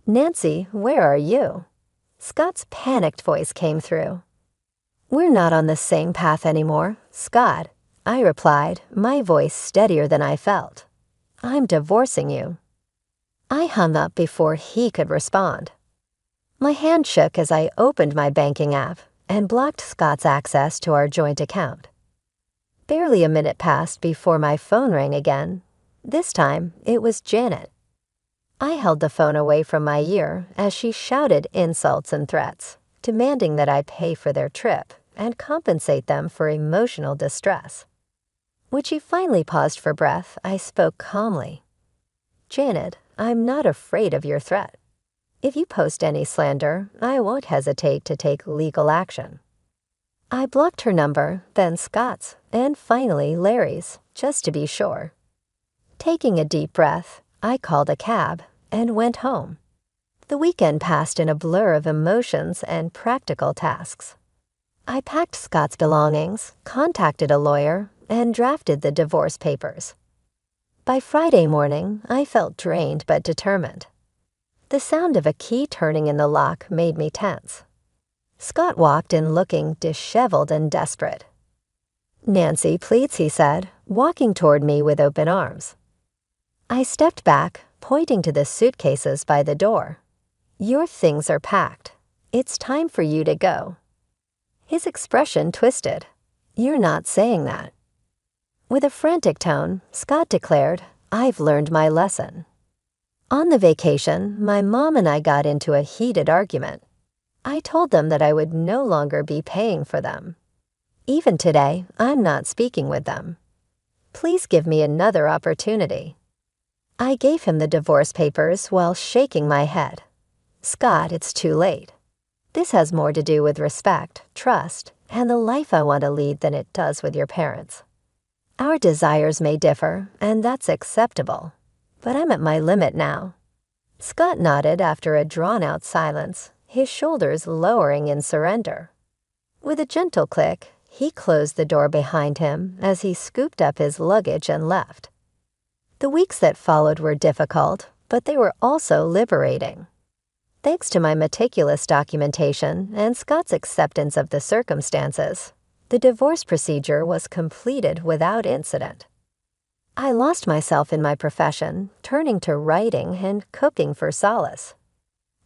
"Nancy, where are you?" Scott's panicked voice came through. "We're not on the same path anymore, Scott," I replied, my voice steadier than I felt. "I'm divorcing you." I hung up before he could respond. My hand shook as I opened my banking app and blocked Scott's access to our joint account. Barely a minute passed before my phone rang again. This time, it was Janet. I held the phone away from my ear as she shouted insults and threats, demanding that I pay for their trip and compensate them for emotional distress. When she finally paused for breath, I spoke calmly. "Janet, I'm not afraid of your threat. If you post any slander, I won't hesitate to take legal action." I blocked her number, then Scott's, and finally Larry's, just to be sure. Taking a deep breath, I called a cab and went home. The weekend passed in a blur of emotions and practical tasks. I packed Scott's belongings, contacted a lawyer, and drafted the divorce papers. By Friday morning, I felt drained but determined. The sound of a key turning in the lock made me tense. Scott walked in looking disheveled and desperate. "Nancy, please," he said, walking toward me with open arms. I stepped back, pointing to the suitcases by the door. "Your things are packed. It's time for you to go." His expression twisted. "You're not saying that." With a frantic tone, Scott declared, "I've learned my lesson." On the vacation, my mom and I got into a heated argument. I told them that I would no longer be paying for them. Even today, I'm not speaking with them. Please give me another opportunity. I gave him the divorce papers while shaking my head. "Scott, it's too late. This has more to do with respect, trust, and the life I want to lead than it does with your parents. Our desires may differ, and that's acceptable, but I'm at my limit now." Scott nodded after a drawn-out silence, his shoulders lowering in surrender. With a gentle click, he closed the door behind him as he scooped up his luggage and left. The weeks that followed were difficult, but they were also liberating. Thanks to my meticulous documentation and Scott's acceptance of the circumstances, the divorce procedure was completed without incident. I lost myself in my profession, turning to writing and cooking for solace.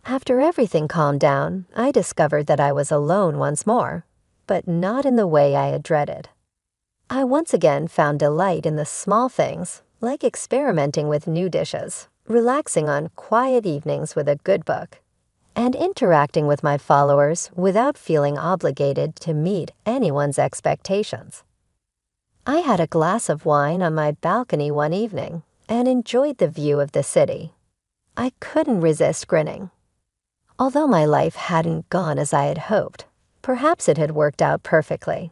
After everything calmed down, I discovered that I was alone once more, but not in the way I had dreaded. I once again found delight in the small things, like experimenting with new dishes, relaxing on quiet evenings with a good book, and interacting with my followers without feeling obligated to meet anyone's expectations. I had a glass of wine on my balcony one evening and enjoyed the view of the city. I couldn't resist grinning. Although my life hadn't gone as I had hoped, perhaps it had worked out perfectly.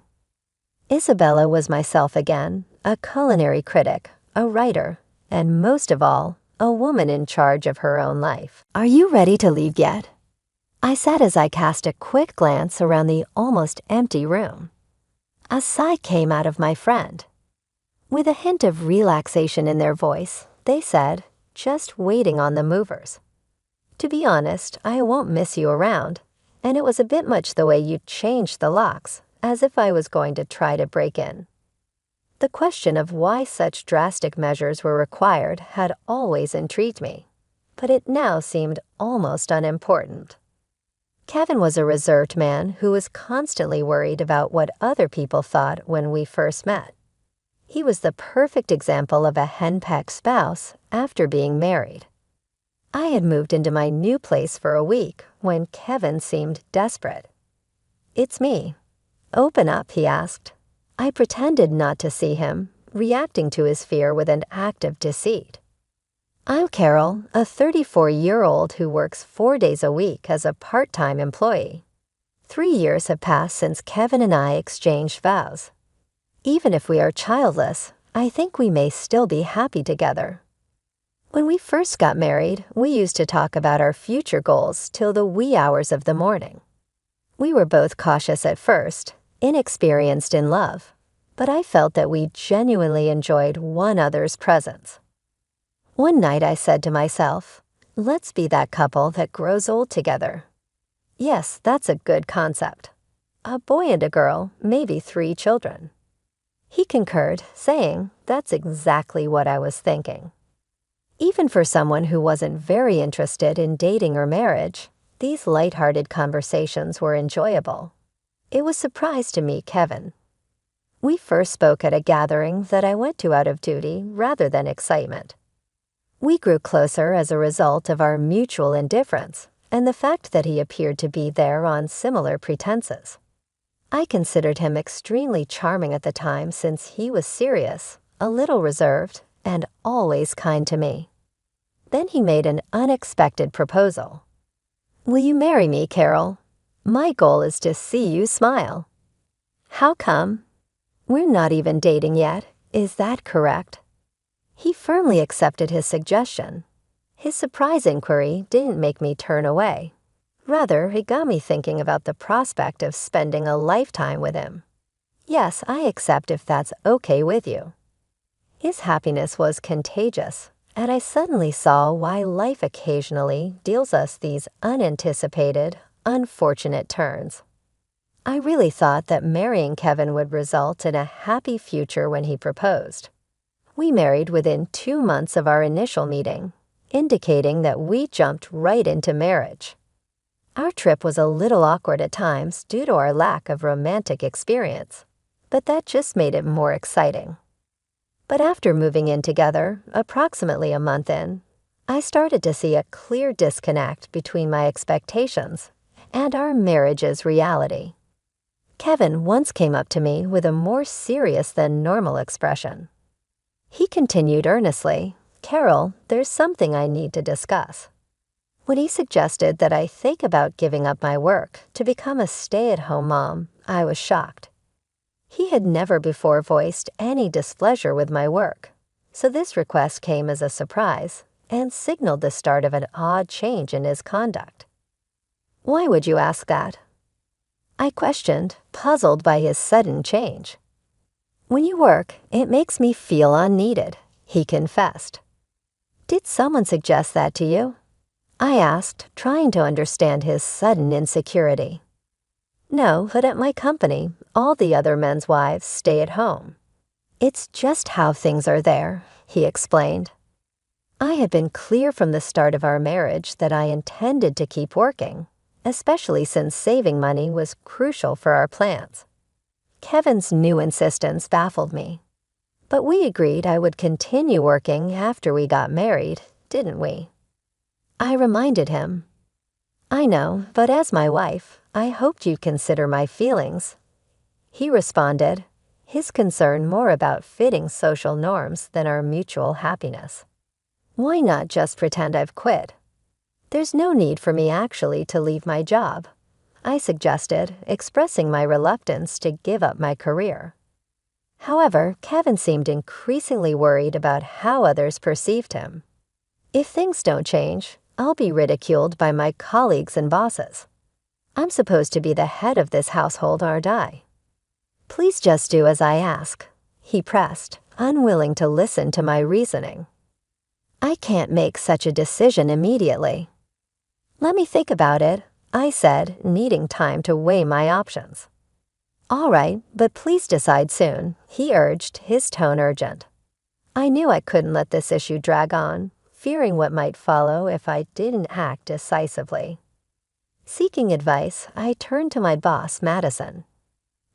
Isabella was myself again, a culinary critic, a writer, and most of all, a woman in charge of her own life. "Are you ready to leave yet?" I said as I cast a quick glance around the almost empty room. A sigh came out of my friend. With a hint of relaxation in their voice, they said, "Just waiting on the movers. To be honest, I won't miss you around, and it was a bit much the way you changed the locks, as if I was going to try to break in." The question of why such drastic measures were required had always intrigued me, but it now seemed almost unimportant. Kevin was a reserved man who was constantly worried about what other people thought when we first met. He was the perfect example of a henpecked spouse after being married. I had moved into my new place for a week when Kevin seemed desperate. "It's me. Open up," he asked. I pretended not to see him, reacting to his fear with an act of deceit. "I'm Carol, a 34-year-old who works 4 days a week as a part-time employee. 3 years have passed since Kevin and I exchanged vows. Even if we are childless, I think we may still be happy together. When we first got married, we used to talk about our future goals till the wee hours of the morning. We were both cautious at first, inexperienced in love, but I felt that we genuinely enjoyed one another's presence. One night I said to myself, let's be that couple that grows old together. Yes, that's a good concept. A boy and a girl, maybe 3 children." He concurred, saying, "That's exactly what I was thinking." Even for someone who wasn't very interested in dating or marriage, these light-hearted conversations were enjoyable. It was a surprise to meet Kevin. We first spoke at a gathering that I went to out of duty rather than excitement. We grew closer as a result of our mutual indifference and the fact that he appeared to be there on similar pretenses. I considered him extremely charming at the time since he was serious, a little reserved, and always kind to me. Then he made an unexpected proposal. "Will you marry me, Carol? My goal is to see you smile." "How come? We're not even dating yet. Is that correct?" He firmly accepted his suggestion. His surprise inquiry didn't make me turn away. Rather, it got me thinking about the prospect of spending a lifetime with him. "Yes, I accept if that's okay with you." His happiness was contagious, and I suddenly saw why life occasionally deals us these unanticipated, unfortunate turns. I really thought that marrying Kevin would result in a happy future when he proposed. We married within 2 months of our initial meeting, indicating that we jumped right into marriage. Our trip was a little awkward at times due to our lack of romantic experience, but that just made it more exciting. But after moving in together, approximately a month in, I started to see a clear disconnect between my expectations and our marriage's reality. Kevin once came up to me with a more serious than normal expression. He continued earnestly, "Carol, there's something I need to discuss." When he suggested that I think about giving up my work to become a stay-at-home mom, I was shocked. He had never before voiced any displeasure with my work, so this request came as a surprise and signaled the start of an odd change in his conduct. "Why would you ask that?" I questioned, puzzled by his sudden change. "When you work, it makes me feel unneeded," he confessed. "Did someone suggest that to you?" I asked, trying to understand his sudden insecurity. "No, but at my company, all the other men's wives stay at home. It's just how things are there," he explained. I had been clear from the start of our marriage that I intended to keep working, especially since saving money was crucial for our plans. Kevin's new insistence baffled me. But we agreed I would continue working after we got married, didn't we? I reminded him. "I know, but as my wife, I hoped you'd consider my feelings." He responded, his concern more about fitting social norms than our mutual happiness. "Why not just pretend I've quit? There's no need for me actually to leave my job," I suggested, expressing my reluctance to give up my career. However, Kevin seemed increasingly worried about how others perceived him. "If things don't change, I'll be ridiculed by my colleagues and bosses. I'm supposed to be the head of this household, aren't I? Please just do as I ask," he pressed, unwilling to listen to my reasoning. "I can't make such a decision immediately." "Let me think about it," I said, needing time to weigh my options. All right, but please decide soon, he urged, his tone urgent. I knew I couldn't let this issue drag on, fearing what might follow if I didn't act decisively. Seeking advice, I turned to my boss, Madison.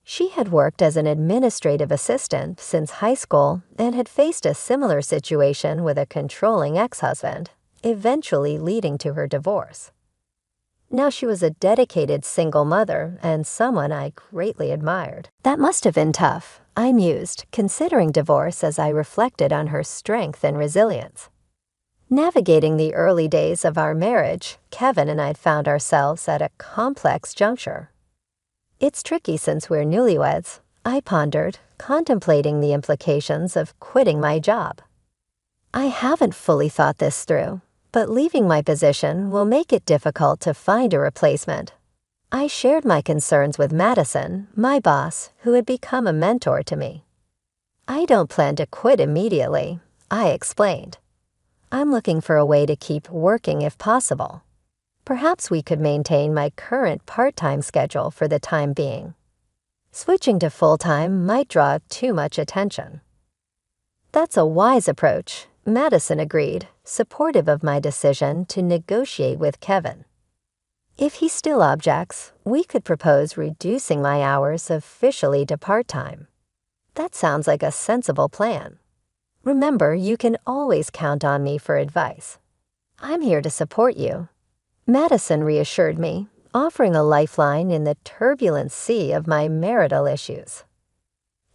She had worked as an administrative assistant since high school and had faced a similar situation with a controlling ex-husband, eventually leading to her divorce. Now she was a dedicated single mother and someone I greatly admired. That must have been tough, I mused, considering divorce as I reflected on her strength and resilience. Navigating the early days of our marriage, Kevin and I found ourselves at a complex juncture. It's tricky since we're newlyweds, I pondered, contemplating the implications of quitting my job. I haven't fully thought this through, but leaving my position will make it difficult to find a replacement. I shared my concerns with Madison, my boss, who had become a mentor to me. I don't plan to quit immediately, I explained. I'm looking for a way to keep working if possible. Perhaps we could maintain my current part-time schedule for the time being. Switching to full-time might draw too much attention. That's a wise approach, Madison agreed, supportive of my decision to negotiate with Kevin. If he still objects, we could propose reducing my hours officially to part-time. That sounds like a sensible plan. Remember, you can always count on me for advice. I'm here to support you. Madison reassured me, offering a lifeline in the turbulent sea of my marital issues.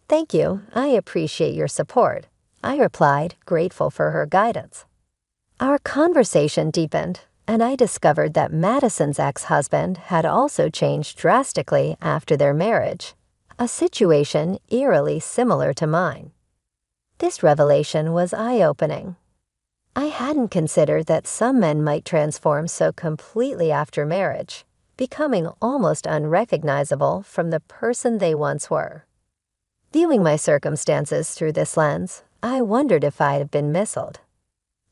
Thank you, I appreciate your support, I replied, grateful for her guidance. Our conversation deepened, and I discovered that Madison's ex-husband had also changed drastically after their marriage, a situation eerily similar to mine. This revelation was eye-opening. I hadn't considered that some men might transform so completely after marriage, becoming almost unrecognizable from the person they once were. Viewing my circumstances through this lens, I wondered if I had been misled.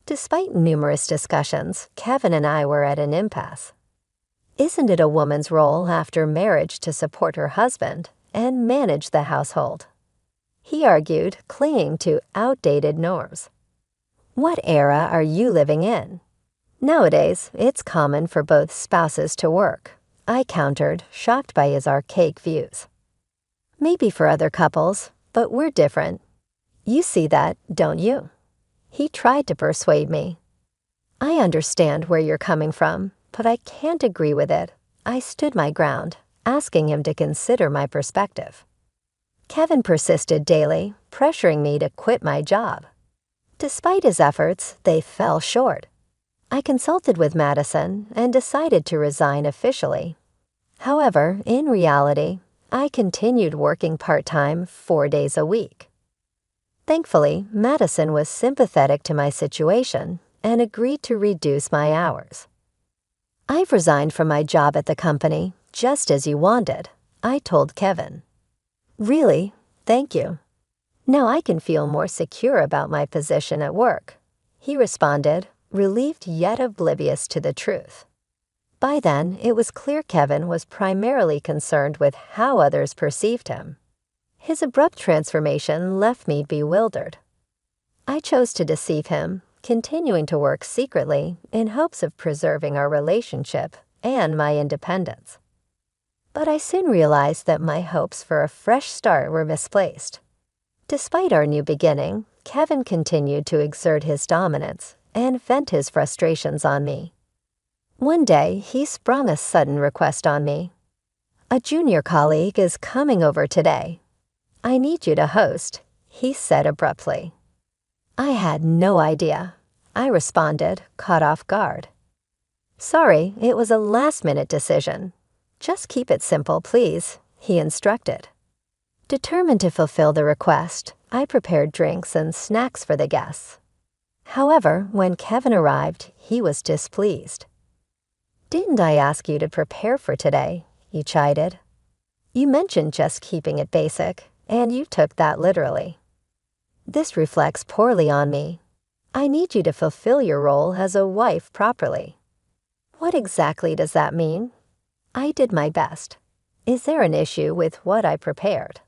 Despite numerous discussions, Kevin and I were at an impasse. Isn't it a woman's role after marriage to support her husband and manage the household? He argued, clinging to outdated norms. What era are you living in? Nowadays, it's common for both spouses to work, I countered, shocked by his archaic views. Maybe for other couples, but we're different. You see that, don't you? He tried to persuade me. I understand where you're coming from, but I can't agree with it. I stood my ground, asking him to consider my perspective. Kevin persisted daily, pressuring me to quit my job. Despite his efforts, they fell short. I consulted with Madison and decided to resign officially. However, in reality, I continued working part-time 4 days a week. Thankfully, Madison was sympathetic to my situation and agreed to reduce my hours. I've resigned from my job at the company, just as you wanted, I told Kevin. Really? Thank you. Now I can feel more secure about my position at work, he responded, relieved yet oblivious to the truth. By then, it was clear Kevin was primarily concerned with how others perceived him. His abrupt transformation left me bewildered. I chose to deceive him, continuing to work secretly in hopes of preserving our relationship and my independence. But I soon realized that my hopes for a fresh start were misplaced. Despite our new beginning, Kevin continued to exert his dominance and vent his frustrations on me. One day, he sprung a sudden request on me. A junior colleague is coming over today. I need you to host, he said abruptly. I had no idea, I responded, caught off guard. Sorry, it was a last-minute decision. Just keep it simple, please, he instructed. Determined to fulfill the request, I prepared drinks and snacks for the guests. However, when Kevin arrived, he was displeased. Didn't I ask you to prepare for today? He chided. You mentioned just keeping it basic, and you took that literally. This reflects poorly on me. I need you to fulfill your role as a wife properly. What exactly does that mean? I did my best. Is there an issue with what I prepared?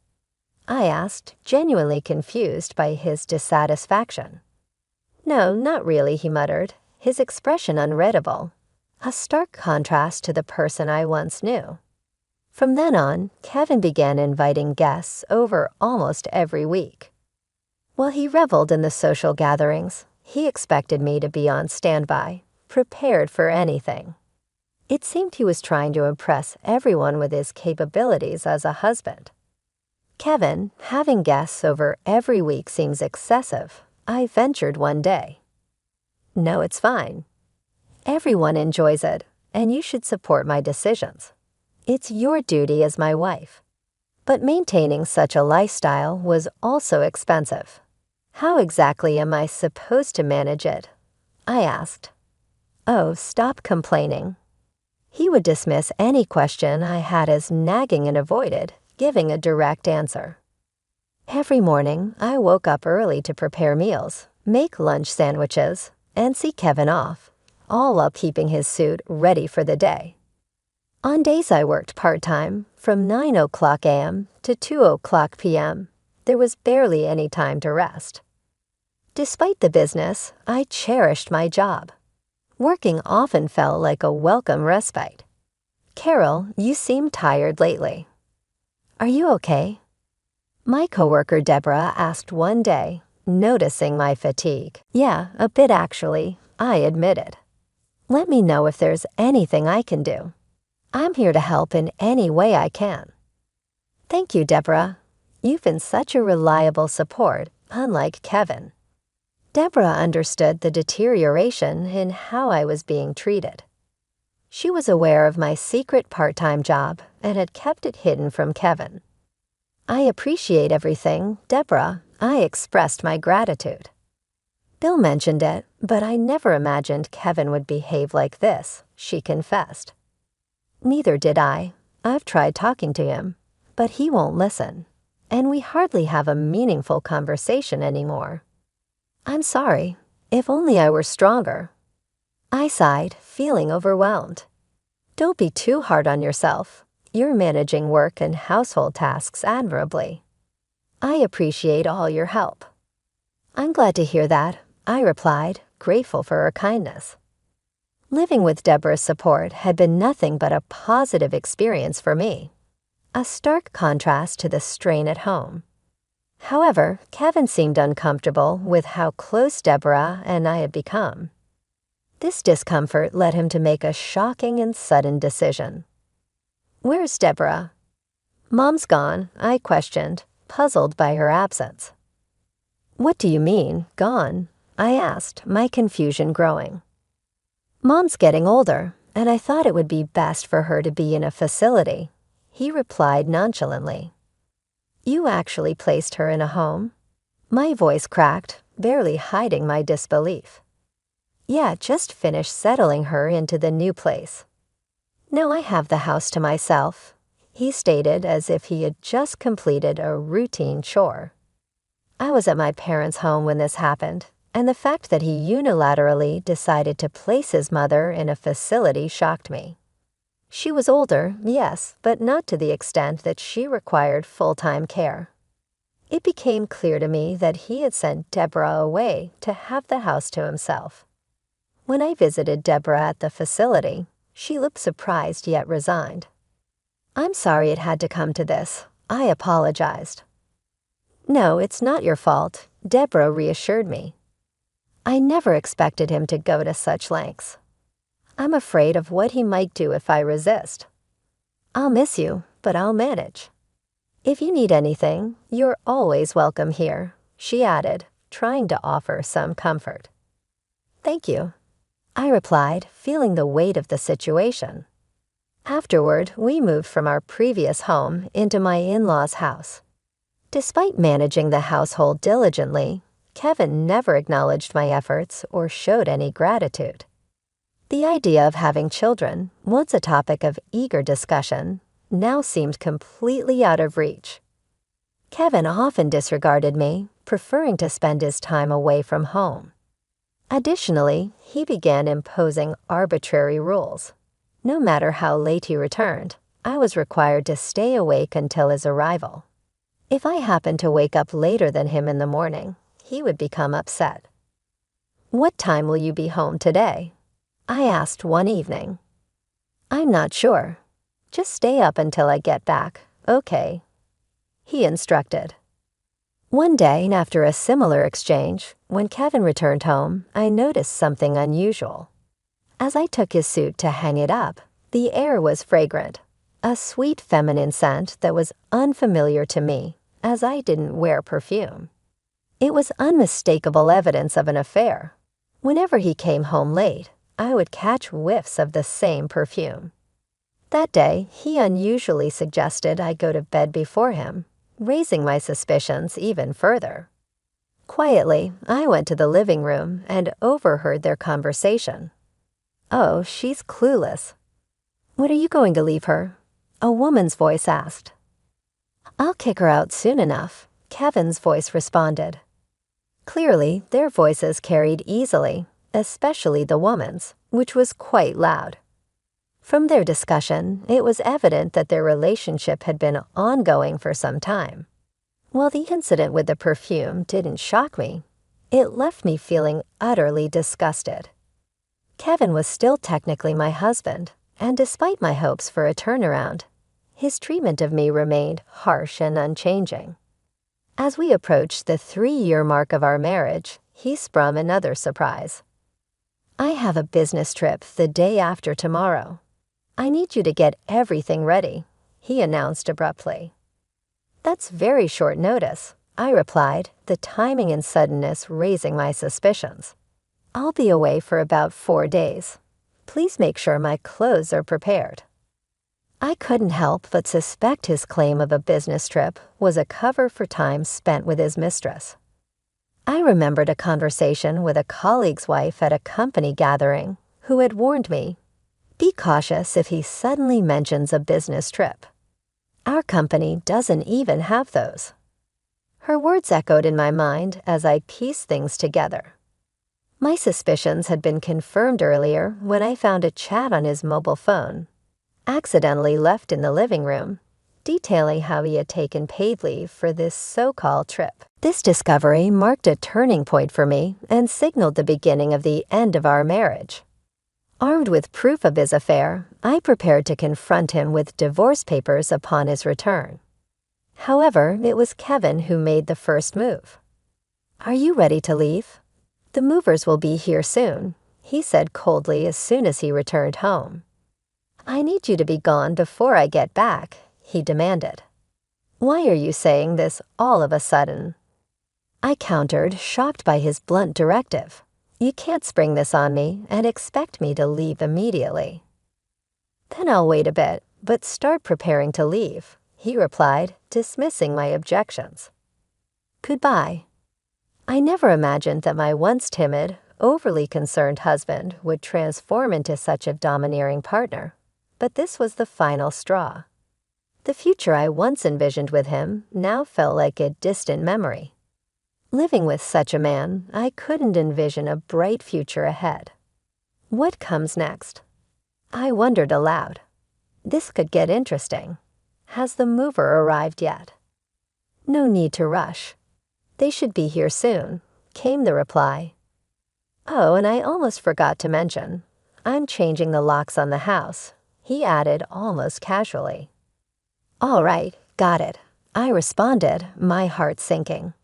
I asked, genuinely confused by his dissatisfaction. No, not really, he muttered, his expression unreadable, a stark contrast to the person I once knew. From then on, Kevin began inviting guests over almost every week. While he reveled in the social gatherings, he expected me to be on standby, prepared for anything. It seemed he was trying to impress everyone with his capabilities as a husband. Kevin, having guests over every week seems excessive, I ventured one day. No, it's fine. Everyone enjoys it, and you should support my decisions. It's your duty as my wife. But maintaining such a lifestyle was also expensive. How exactly am I supposed to manage it? I asked. Oh, stop complaining. He would dismiss any question I had as nagging and avoided giving a direct answer. Every morning, I woke up early to prepare meals, make lunch sandwiches, and see Kevin off, all while keeping his suit ready for the day. On days I worked part-time, from 9 o'clock a.m. to 2 o'clock p.m., there was barely any time to rest. Despite the business, I cherished my job. Working often felt like a welcome respite. Carol, you seem tired lately. Are you okay? My coworker Deborah asked one day, noticing my fatigue. Yeah, a bit actually, I admitted. Let me know if there's anything I can do. I'm here to help in any way I can. Thank you, Deborah. You've been such a reliable support, unlike Kevin. Deborah understood the deterioration in how I was being treated. She was aware of my secret part-time job and had kept it hidden from Kevin. I appreciate everything, Deborah. I expressed my gratitude. Bill mentioned it, but I never imagined Kevin would behave like this, she confessed. Neither did I. I've tried talking to him, but he won't listen, and we hardly have a meaningful conversation anymore. I'm sorry. If only I were stronger. I sighed, feeling overwhelmed. Don't be too hard on yourself. You're managing work and household tasks admirably. I appreciate all your help. I'm glad to hear that, I replied, grateful for her kindness. Living with Deborah's support had been nothing but a positive experience for me, a stark contrast to the strain at home. However, Kevin seemed uncomfortable with how close Deborah and I had become. This discomfort led him to make a shocking and sudden decision. Where's Deborah? Mom's gone, I questioned, puzzled by her absence. What do you mean, gone? I asked, my confusion growing. Mom's getting older, and I thought it would be best for her to be in a facility, he replied nonchalantly. You actually placed her in a home? My voice cracked, barely hiding my disbelief. Yeah, just finished settling her into the new place. No, I have the house to myself, he stated as if he had just completed a routine chore. I was at my parents' home when this happened, and the fact that he unilaterally decided to place his mother in a facility shocked me. She was older, yes, but not to the extent that she required full-time care. It became clear to me that he had sent Deborah away to have the house to himself. When I visited Deborah at the facility, she looked surprised yet resigned. I'm sorry it had to come to this, I apologized. No, it's not your fault, Deborah reassured me. I never expected him to go to such lengths. I'm afraid of what he might do if I resist. I'll miss you, but I'll manage. If you need anything, you're always welcome here, she added, trying to offer some comfort. Thank you, I replied, feeling the weight of the situation. Afterward, we moved from our previous home into my in-laws' house. Despite managing the household diligently, Kevin never acknowledged my efforts or showed any gratitude. The idea of having children, once a topic of eager discussion, now seemed completely out of reach. Kevin often disregarded me, preferring to spend his time away from home. Additionally, he began imposing arbitrary rules. No matter how late he returned, I was required to stay awake until his arrival. If I happened to wake up later than him in the morning, he would become upset. "What time will you be home today?" I asked one evening. "I'm not sure. Just stay up until I get back, okay?" he instructed. One day, after a similar exchange, when Kevin returned home, I noticed something unusual. As I took his suit to hang it up, the air was fragrant, a sweet feminine scent that was unfamiliar to me, as I didn't wear perfume. It was unmistakable evidence of an affair. Whenever he came home late, I would catch whiffs of the same perfume. That day, he unusually suggested I go to bed before him, raising my suspicions even further. Quietly, I went to the living room and overheard their conversation. "Oh, she's clueless." "When are you going to leave her?" a woman's voice asked. "I'll kick her out soon enough," Kevin's voice responded. Clearly, their voices carried easily, especially the woman's, which was quite loud. From their discussion, it was evident that their relationship had been ongoing for some time. While the incident with the perfume didn't shock me, it left me feeling utterly disgusted. Kevin was still technically my husband, and despite my hopes for a turnaround, his treatment of me remained harsh and unchanging. As we approached the 3-year mark of our marriage, he sprung another surprise. "I have a business trip the day after tomorrow. I need you to get everything ready," he announced abruptly. "That's very short notice," I replied, the timing and suddenness raising my suspicions. "I'll be away for about 4 days. Please make sure my clothes are prepared." I couldn't help but suspect his claim of a business trip was a cover for time spent with his mistress. I remembered a conversation with a colleague's wife at a company gathering who had warned me, "Be cautious if he suddenly mentions a business trip. Our company doesn't even have those." Her words echoed in my mind as I pieced things together. My suspicions had been confirmed earlier when I found a chat on his mobile phone, accidentally left in the living room, detailing how he had taken paid leave for this so-called trip. This discovery marked a turning point for me and signaled the beginning of the end of our marriage. Armed with proof of his affair, I prepared to confront him with divorce papers upon his return. However, it was Kevin who made the first move. "Are you ready to leave? The movers will be here soon," he said coldly as soon as he returned home. "I need you to be gone before I get back," he demanded. "Why are you saying this all of a sudden?" I countered, shocked by his blunt directive. "You can't spring this on me and expect me to leave immediately." "Then I'll wait a bit, but start preparing to leave," he replied, dismissing my objections. "Goodbye." I never imagined that my once timid, overly concerned husband would transform into such a domineering partner, but this was the final straw. The future I once envisioned with him now felt like a distant memory. Living with such a man, I couldn't envision a bright future ahead. What comes next? I wondered aloud. This could get interesting. Has the mover arrived yet? "No need to rush. They should be here soon," came the reply. "Oh, and I almost forgot to mention, I'm changing the locks on the house," he added almost casually. "All right, got it," I responded, my heart sinking.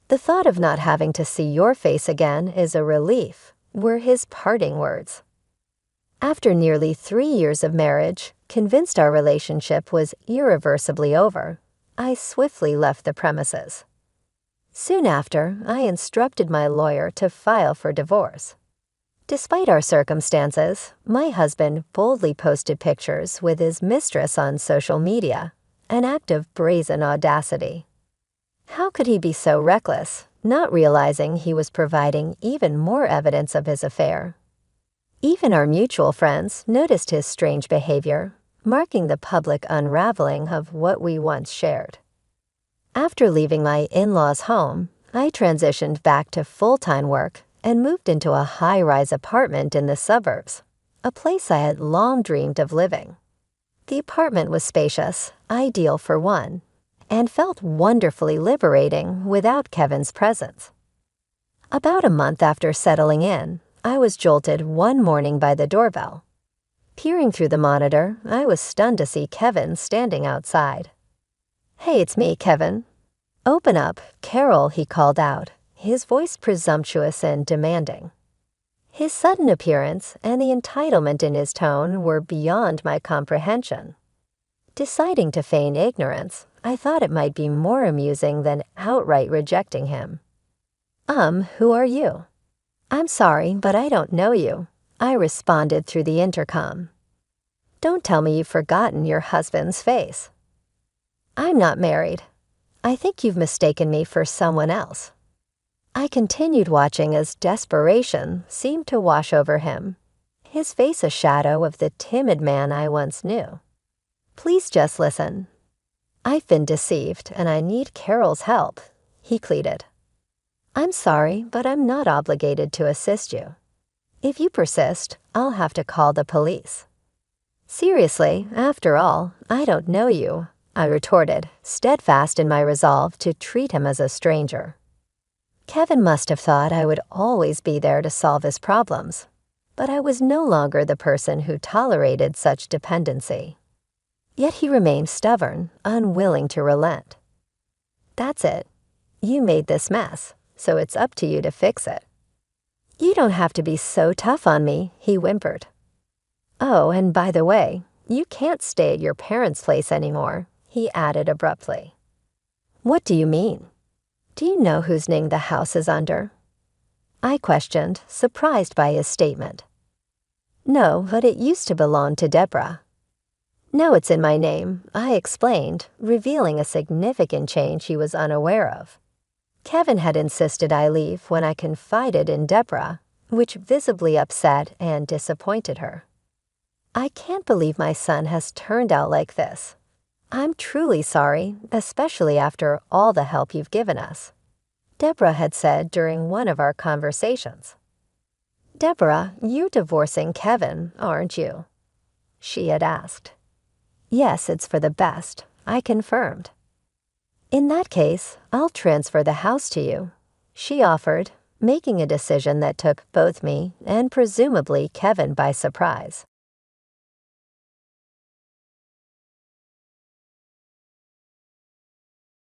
"The thought of not having to see your face again is a relief," were his parting words. After nearly 3 years of marriage, convinced our relationship was irreversibly over, I swiftly left the premises. Soon after, I instructed my lawyer to file for divorce. Despite our circumstances, my husband boldly posted pictures with his mistress on social media, an act of brazen audacity. How could he be so reckless, not realizing he was providing even more evidence of his affair? Even our mutual friends noticed his strange behavior, marking the public unraveling of what we once shared. After leaving my in-laws' home, I transitioned back to full-time work and moved into a high-rise apartment in the suburbs, a place I had long dreamed of living. The apartment was spacious, ideal for one, and felt wonderfully liberating without Kevin's presence. About a month after settling in, I was jolted one morning by the doorbell. Peering through the monitor, I was stunned to see Kevin standing outside. "Hey, it's me, Kevin." "Open up, Carol," he called out, his voice presumptuous and demanding. His sudden appearance and the entitlement in his tone were beyond my comprehension. Deciding to feign ignorance, I thought it might be more amusing than outright rejecting him. Who are you?" "I'm sorry, but I don't know you," I responded through the intercom. "Don't tell me you've forgotten your husband's face." "I'm not married. I think you've mistaken me for someone else." I continued watching as desperation seemed to wash over him, his face a shadow of the timid man I once knew. "Please just listen. I've been deceived and I need Carol's help," he pleaded. "I'm sorry, but I'm not obligated to assist you. If you persist, I'll have to call the police." "Seriously, after all, I don't know you," I retorted, steadfast in my resolve to treat him as a stranger. Kevin must have thought I would always be there to solve his problems, but I was no longer the person who tolerated such dependency. Yet he remained stubborn, unwilling to relent. "That's it. You made this mess, so it's up to you to fix it." "You don't have to be so tough on me," he whimpered. "Oh, and by the way, you can't stay at your parents' place anymore," he added abruptly. "What do you mean? Do you know whose name the house is under?" I questioned, surprised by his statement. "No, but it used to belong to Deborah." "No, it's in my name," I explained, revealing a significant change he was unaware of. Kevin had insisted I leave when I confided in Deborah, which visibly upset and disappointed her. "I can't believe my son has turned out like this. I'm truly sorry, especially after all the help you've given us," Deborah had said during one of our conversations. "Deborah, you're divorcing Kevin, aren't you?" she had asked. "Yes, it's for the best," I confirmed. "In that case, I'll transfer the house to you," she offered, making a decision that took both me and presumably Kevin by surprise.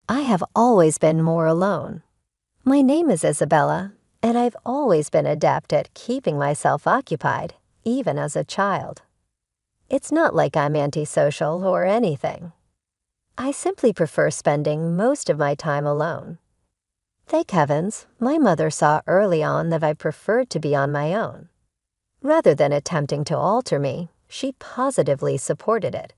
I have always been more alone. My name is Isabella, and I've always been adept at keeping myself occupied, even as a child. It's not like I'm antisocial or anything. I simply prefer spending most of my time alone. Thank heavens, my mother saw early on that I preferred to be on my own. Rather than attempting to alter me, she positively supported it.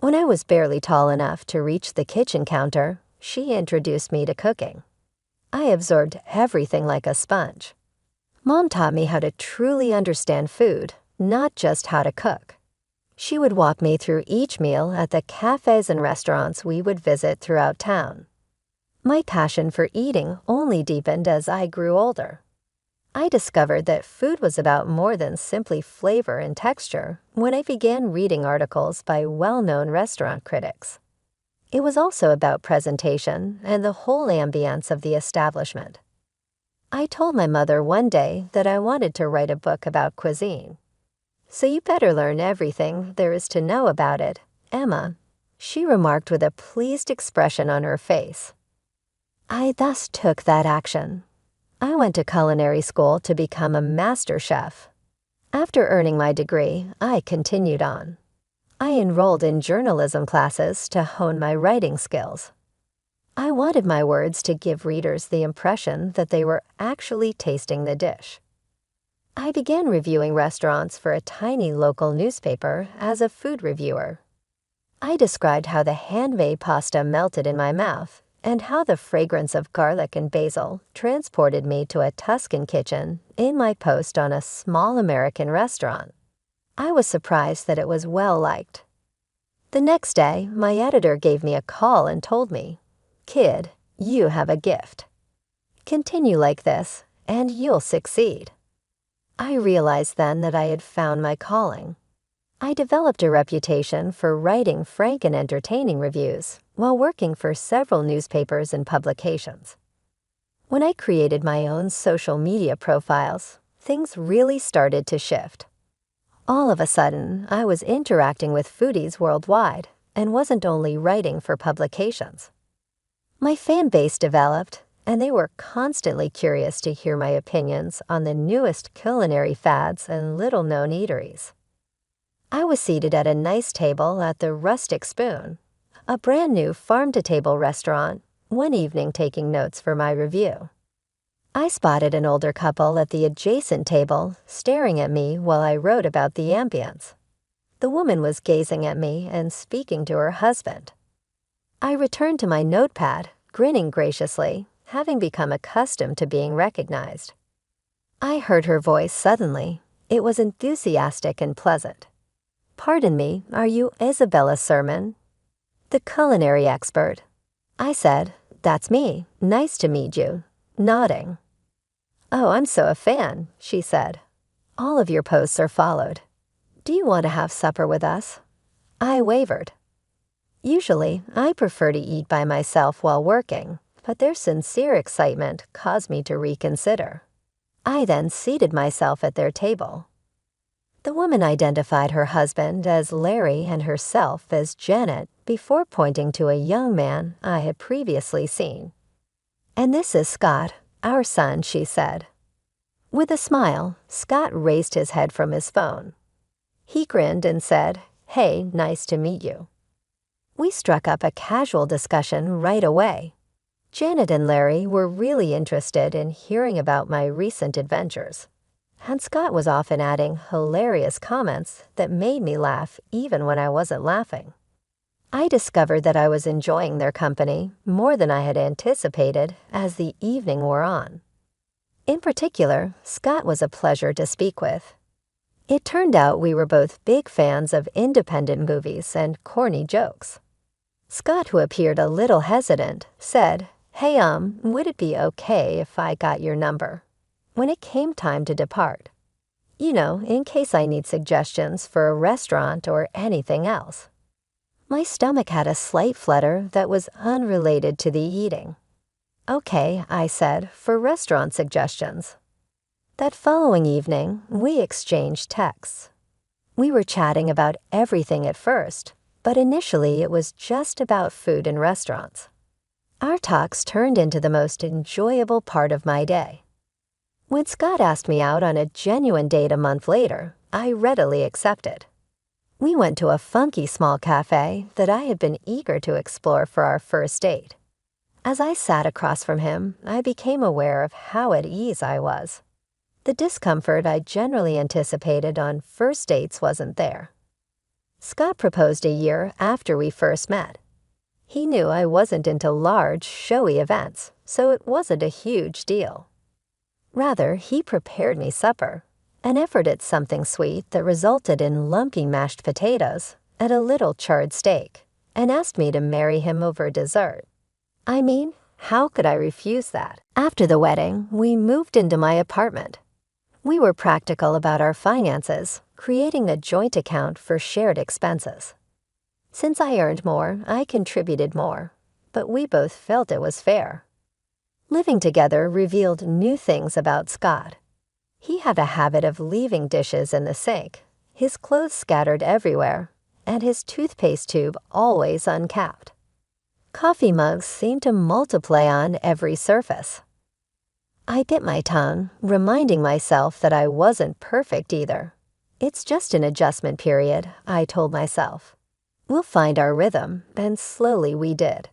When I was barely tall enough to reach the kitchen counter, she introduced me to cooking. I absorbed everything like a sponge. Mom taught me how to truly understand food, not just how to cook. She would walk me through each meal at the cafes and restaurants we would visit throughout town. My passion for eating only deepened as I grew older. I discovered that food was about more than simply flavor and texture when I began reading articles by well-known restaurant critics. It was also about presentation and the whole ambience of the establishment. I told my mother one day that I wanted to write a book about cuisine. "So you better learn everything there is to know about it, Emma," she remarked with a pleased expression on her face. I thus took that action. I went to culinary school to become a master chef. After earning my degree, I continued on. I enrolled in journalism classes to hone my writing skills. I wanted my words to give readers the impression that they were actually tasting the dish. I began reviewing restaurants for a tiny local newspaper as a food reviewer. I described how the handmade pasta melted in my mouth and how the fragrance of garlic and basil transported me to a Tuscan kitchen in my post on a small American restaurant. I was surprised that it was well-liked. The next day, my editor gave me a call and told me, "Kid, you have a gift. Continue like this, and you'll succeed." I realized then that I had found my calling. I developed a reputation for writing frank and entertaining reviews while working for several newspapers and publications. When I created my own social media profiles, things really started to shift. All of a sudden, I was interacting with foodies worldwide and wasn't only writing for publications. My fan base developed, and they were constantly curious to hear my opinions on the newest culinary fads and little-known eateries. I was seated at a nice table at the Rustic Spoon, a brand-new farm-to-table restaurant, one evening taking notes for my review. I spotted an older couple at the adjacent table staring at me while I wrote about the ambience. The woman was gazing at me and speaking to her husband. I returned to my notepad, grinning graciously, having become accustomed to being recognized. I heard her voice suddenly. It was enthusiastic and pleasant. "Pardon me, are you Isabella Sermon?" "The culinary expert." I said, "That's me. Nice to meet you," nodding. "Oh, I'm so a fan," she said. "All of your posts are followed. Do you want to have supper with us?" I wavered. Usually, I prefer to eat by myself while working, but their sincere excitement caused me to reconsider. I then seated myself at their table. The woman identified her husband as Larry and herself as Janet before pointing to a young man I had previously seen. "And this is Scott, our son," she said. With a smile, Scott raised his head from his phone. He grinned and said, "Hey, nice to meet you." We struck up a casual discussion right away. Janet and Larry were really interested in hearing about my recent adventures, and Scott was often adding hilarious comments that made me laugh even when I wasn't laughing. I discovered that I was enjoying their company more than I had anticipated as the evening wore on. In particular, Scott was a pleasure to speak with. It turned out we were both big fans of independent movies and corny jokes. Scott, who appeared a little hesitant, said, "Hey, would it be okay if I got your number?" when it came time to depart. You know, in case I need suggestions for a restaurant or anything else. My stomach had a slight flutter that was unrelated to the eating. "Okay," I said, "for restaurant suggestions." That following evening, we exchanged texts. We were chatting about everything at first, but initially it was just about food and restaurants. Our talks turned into the most enjoyable part of my day. When Scott asked me out on a genuine date a month later, I readily accepted. We went to a funky small cafe that I had been eager to explore for our first date. As I sat across from him, I became aware of how at ease I was. The discomfort I generally anticipated on first dates wasn't there. Scott proposed a year after we first met. He knew I wasn't into large, showy events, so it wasn't a huge deal. Rather, he prepared me supper, an effort at something sweet that resulted in lumpy mashed potatoes and a little charred steak, and asked me to marry him over dessert. I mean, how could I refuse that? After the wedding, we moved into my apartment. We were practical about our finances, creating a joint account for shared expenses. Since I earned more, I contributed more, but we both felt it was fair. Living together revealed new things about Scott. He had a habit of leaving dishes in the sink, his clothes scattered everywhere, and his toothpaste tube always uncapped. Coffee mugs seemed to multiply on every surface. I bit my tongue, reminding myself that I wasn't perfect either. It's just an adjustment period, I told myself. We'll find our rhythm, and slowly we did.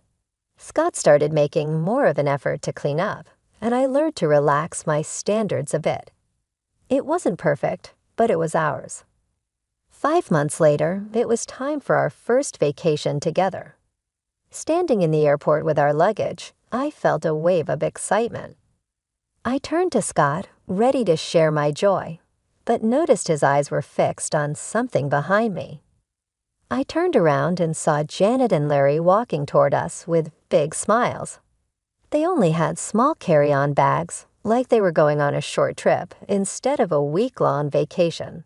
Scott started making more of an effort to clean up, and I learned to relax my standards a bit. It wasn't perfect, but it was ours. 5 months later, it was time for our first vacation together. Standing in the airport with our luggage, I felt a wave of excitement. I turned to Scott, ready to share my joy, but noticed his eyes were fixed on something behind me. I turned around and saw Janet and Larry walking toward us with big smiles. They only had small carry-on bags, like they were going on a short trip instead of a week-long vacation.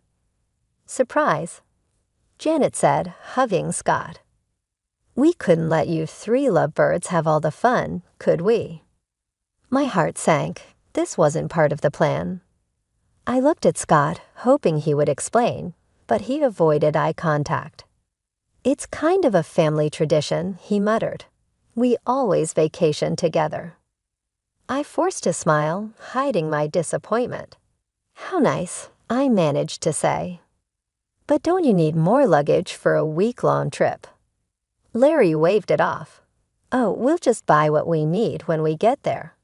Surprise! Janet said, hugging Scott. We couldn't let you three lovebirds have all the fun, could we? My heart sank. This wasn't part of the plan. I looked at Scott, hoping he would explain, but he avoided eye contact. It's kind of a family tradition, he muttered. We always vacation together. I forced a smile, hiding my disappointment. How nice, I managed to say. But don't you need more luggage for a week-long trip? Larry waved it off. Oh, we'll just buy what we need when we get there.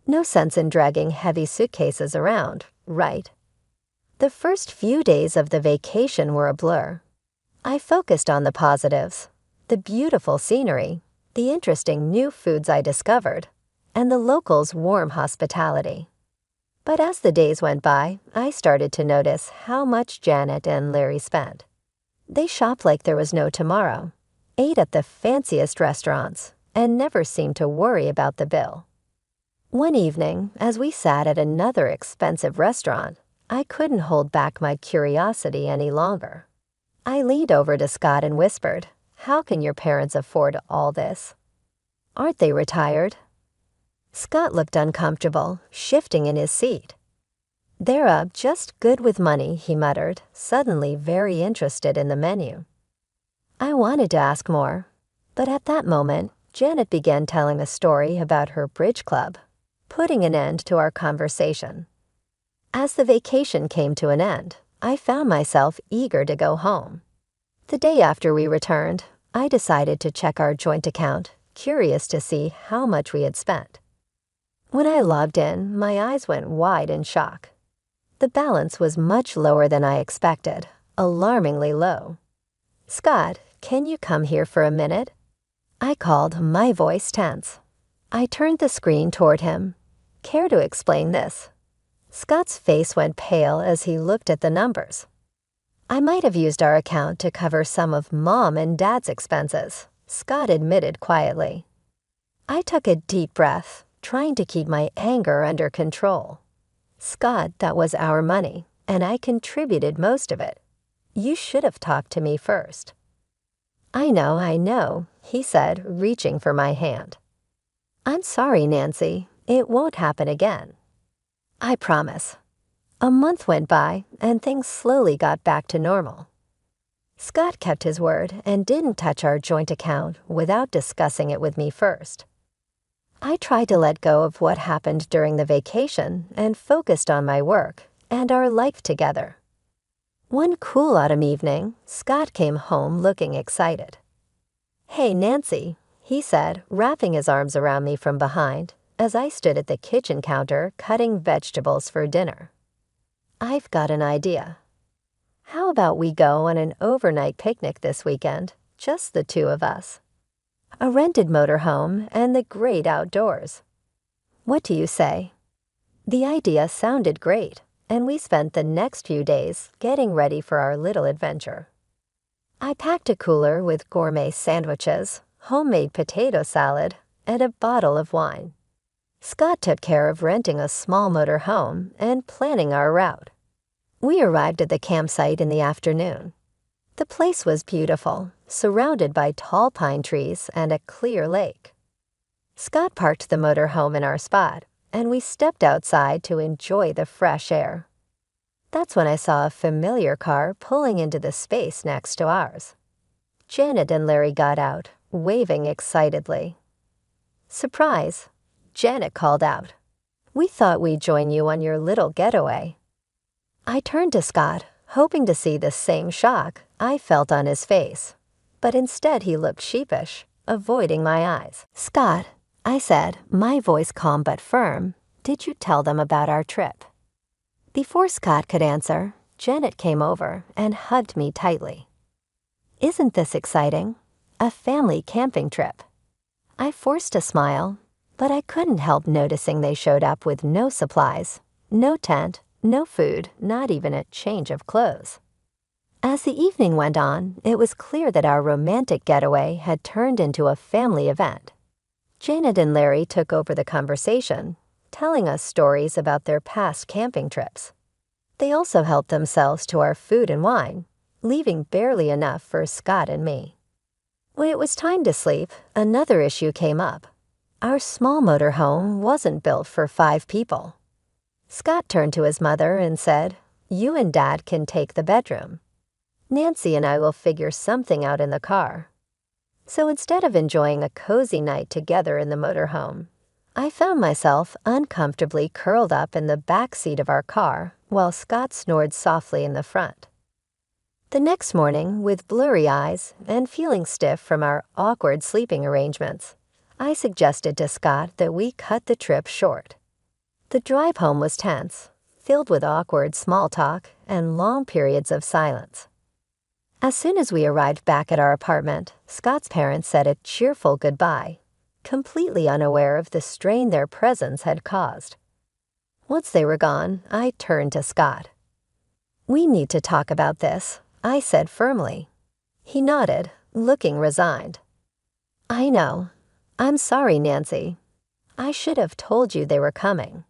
No sense in dragging heavy suitcases around, right? The first few days of the vacation were a blur. I focused on the positives, the beautiful scenery, the interesting new foods I discovered, and the locals' warm hospitality. But as the days went by, I started to notice how much Janet and Larry spent. They shopped like there was no tomorrow, ate at the fanciest restaurants, and never seemed to worry about the bill. One evening, as we sat at another expensive restaurant, I couldn't hold back my curiosity any longer. I leaned over to Scott and whispered, "How can your parents afford all this? Aren't they retired?" Scott looked uncomfortable, shifting in his seat. "They're just good with money," he muttered, suddenly very interested in the menu. I wanted to ask more, but at that moment, Janet began telling a story about her bridge club, putting an end to our conversation. As the vacation came to an end, I found myself eager to go home. The day after we returned, I decided to check our joint account, curious to see how much we had spent. When I logged in, my eyes went wide in shock. The balance was much lower than I expected, alarmingly low. "Scott, can you come here for a minute?" I called, my voice tense. I turned the screen toward him. "Care to explain this?" Scott's face went pale as he looked at the numbers. "I might have used our account to cover some of Mom and Dad's expenses," Scott admitted quietly. I took a deep breath, trying to keep my anger under control. "Scott, that was our money, and I contributed most of it. You should have talked to me first." I know, he said, reaching for my hand. "I'm sorry, Nancy. It won't happen again. I promise." A month went by, and things slowly got back to normal. Scott kept his word and didn't touch our joint account without discussing it with me first. I tried to let go of what happened during the vacation and focused on my work and our life together. One cool autumn evening, Scott came home looking excited. "Hey, Nancy," he said, wrapping his arms around me from behind as I stood at the kitchen counter cutting vegetables for dinner. "I've got an idea. How about we go on an overnight picnic this weekend, just the two of us? A rented motorhome and the great outdoors. What do you say?" The idea sounded great, and we spent the next few days getting ready for our little adventure. I packed a cooler with gourmet sandwiches, homemade potato salad, and a bottle of wine. Scott took care of renting a small motorhome and planning our route. We arrived at the campsite in the afternoon. The place was beautiful, surrounded by tall pine trees and a clear lake. Scott parked the motorhome in our spot, and we stepped outside to enjoy the fresh air. That's when I saw a familiar car pulling into the space next to ours. Janet and Larry got out, waving excitedly. "Surprise!" Janet called out. "We thought we'd join you on your little getaway." I turned to Scott, hoping to see the same shock I felt on his face, but instead he looked sheepish, avoiding my eyes. "Scott," I said, my voice calm but firm, "did you tell them about our trip?" Before Scott could answer, Janet came over and hugged me tightly. "Isn't this exciting? A family camping trip." I forced a smile, but I couldn't help noticing they showed up with no supplies, no tent, no food, not even a change of clothes. As the evening went on, it was clear that our romantic getaway had turned into a family event. Janet and Larry took over the conversation, telling us stories about their past camping trips. They also helped themselves to our food and wine, leaving barely enough for Scott and me. When it was time to sleep, another issue came up. Our small motorhome wasn't built for 5 people. Scott turned to his mother and said, "You and Dad can take the bedroom. Nancy and I will figure something out in the car." So instead of enjoying a cozy night together in the motorhome, I found myself uncomfortably curled up in the back seat of our car while Scott snored softly in the front. The next morning, with blurry eyes and feeling stiff from our awkward sleeping arrangements, I suggested to Scott that we cut the trip short. The drive home was tense, filled with awkward small talk and long periods of silence. As soon as we arrived back at our apartment, Scott's parents said a cheerful goodbye, completely unaware of the strain their presence had caused. Once they were gone, I turned to Scott. "We need to talk about this," I said firmly. He nodded, looking resigned. "I know. I'm sorry, Nancy. I should have told you they were coming."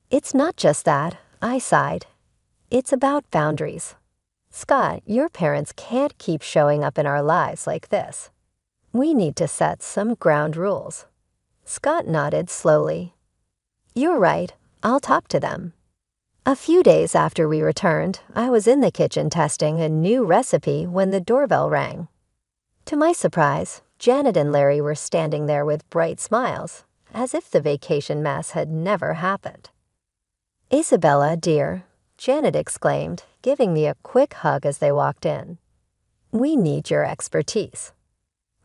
"It's not just that," I sighed. "It's about boundaries. Scott, your parents can't keep showing up in our lives like this. We need to set some ground rules." Scott nodded slowly. "You're right. I'll talk to them." A few days after we returned, I was in the kitchen testing a new recipe when the doorbell rang. To my surprise, Janet and Larry were standing there with bright smiles, as if the vacation mess had never happened. "Isabella, dear," Janet exclaimed, giving me a quick hug as they walked in. "We need your expertise.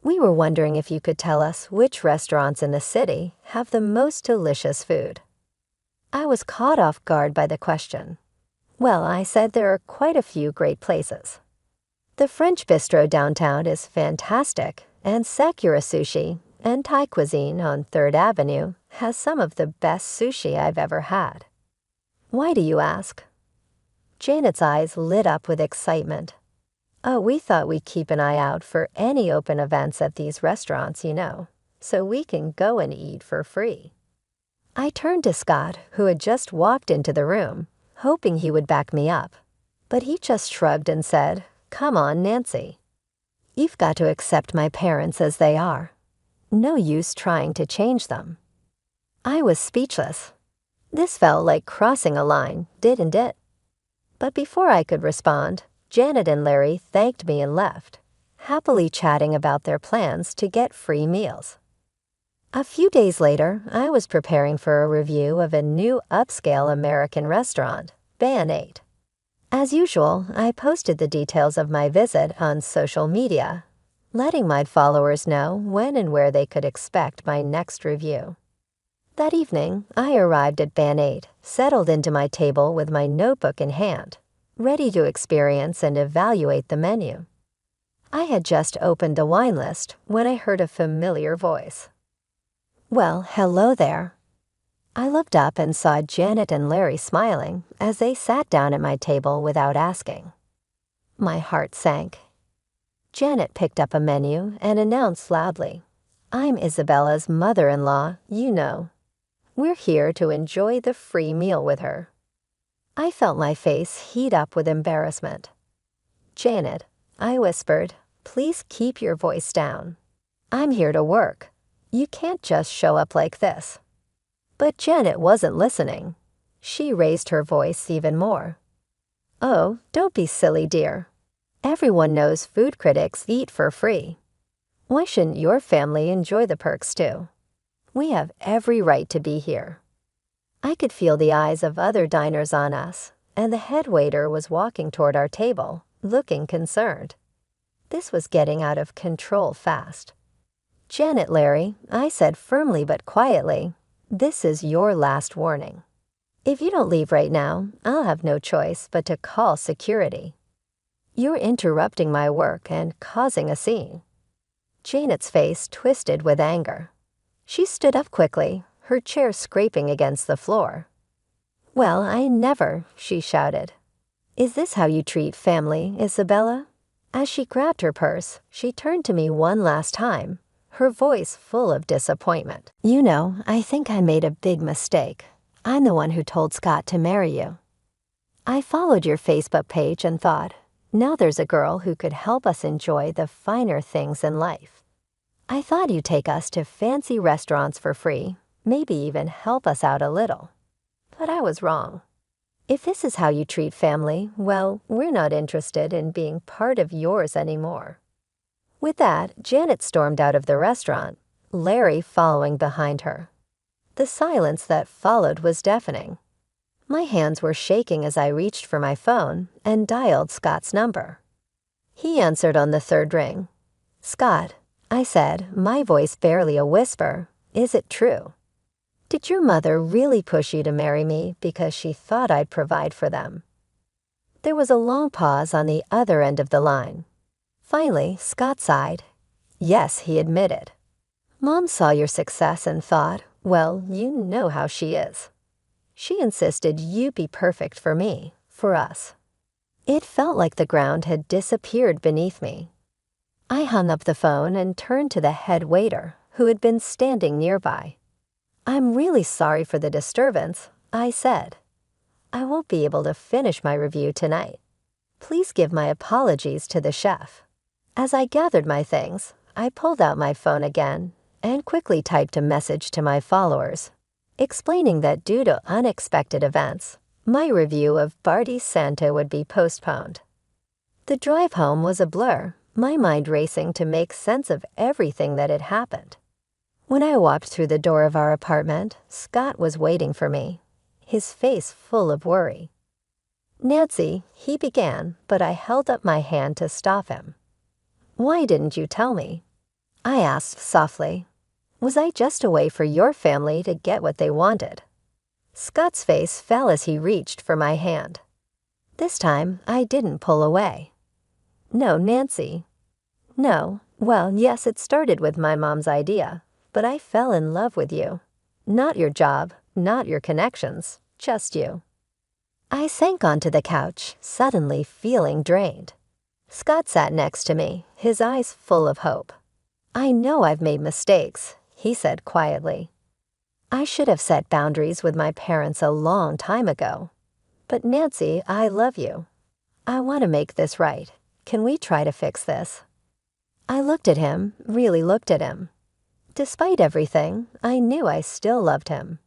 We were wondering if you could tell us which restaurants in the city have the most delicious food." I was caught off guard by the question. "Well," I said, "there are quite a few great places. The French bistro downtown is fantastic, and Sakura Sushi and Thai cuisine on 3rd Avenue has some of the best sushi I've ever had." "Why do you ask?" Janet's eyes lit up with excitement. "Oh, we thought we'd keep an eye out for any open events at these restaurants, so we can go and eat for free." I turned to Scott, who had just walked into the room, hoping he would back me up. But he just shrugged and said, "Come on, Nancy. You've got to accept my parents as they are. No use trying to change them." I was speechless. This felt like crossing a line, didn't it? But before I could respond, Janet and Larry thanked me and left, happily chatting about their plans to get free meals. A few days later, I was preparing for a review of a new upscale American restaurant, Ban 8. As usual, I posted the details of my visit on social media, letting my followers know when and where they could expect my next review. That evening, I arrived at Ban 8, settled into my table with my notebook in hand, ready to experience and evaluate the menu. I had just opened the wine list when I heard a familiar voice. "Well, hello there." I looked up and saw Janet and Larry smiling as they sat down at my table without asking. My heart sank. Janet picked up a menu and announced loudly, "I'm Isabella's mother-in-law, We're here to enjoy the free meal with her." I felt my face heat up with embarrassment. "Janet," I whispered, "please keep your voice down. I'm here to work. You can't just show up like this." But Janet wasn't listening. She raised her voice even more. "Oh, don't be silly, dear. Everyone knows food critics eat for free. Why shouldn't your family enjoy the perks too? We have every right to be here." I could feel the eyes of other diners on us, and the head waiter was walking toward our table, looking concerned. This was getting out of control fast. "Janet, Larry," I said firmly but quietly, "this is your last warning. If you don't leave right now, I'll have no choice but to call security. You're interrupting my work and causing a scene." Janet's face twisted with anger. She stood up quickly, her chair scraping against the floor. "Well, I never," she shouted. "Is this how you treat family, Isabella?" As she grabbed her purse, she turned to me one last time, her voice full of disappointment. "I think I made a big mistake. I'm the one who told Scott to marry you. I followed your Facebook page and thought, Now there's a girl who could help us enjoy the finer things in life. I thought you'd take us to fancy restaurants for free, maybe even help us out a little. But I was wrong. If this is how you treat family, well, we're not interested in being part of yours anymore." With that, Janet stormed out of the restaurant, Larry following behind her. The silence that followed was deafening. My hands were shaking as I reached for my phone and dialed Scott's number. He answered on the third ring. "Scott," I said, my voice barely a whisper, "is it true? Did your mother really push you to marry me because she thought I'd provide for them?" There was a long pause on the other end of the line. Finally, Scott sighed. "Yes," he admitted. "Mom saw your success and thought, well, you know how she is. She insisted you be perfect for me, for us." It felt like the ground had disappeared beneath me. I hung up the phone and turned to the head waiter, who had been standing nearby. "I'm really sorry for the disturbance," I said. "I won't be able to finish my review tonight. Please give my apologies to the chef." As I gathered my things, I pulled out my phone again and quickly typed a message to my followers, explaining that due to unexpected events, my review of Barty's Santa would be postponed. The drive home was a blur, my mind racing to make sense of everything that had happened. When I walked through the door of our apartment, Scott was waiting for me, his face full of worry. "Nancy," he began, but I held up my hand to stop him. "Why didn't you tell me?" I asked softly. "Was I just a way for your family to get what they wanted?" Scott's face fell as he reached for my hand. This time, I didn't pull away. "No, Nancy. No, well, yes, it started with my mom's idea, but I fell in love with you. Not your job, not your connections, just you." I sank onto the couch, suddenly feeling drained. Scott sat next to me, his eyes full of hope. "I know I've made mistakes," he said quietly. "I should have set boundaries with my parents a long time ago. But Nancy, I love you. I want to make this right. Can we try to fix this?" I looked at him, really looked at him. Despite everything, I knew I still loved him.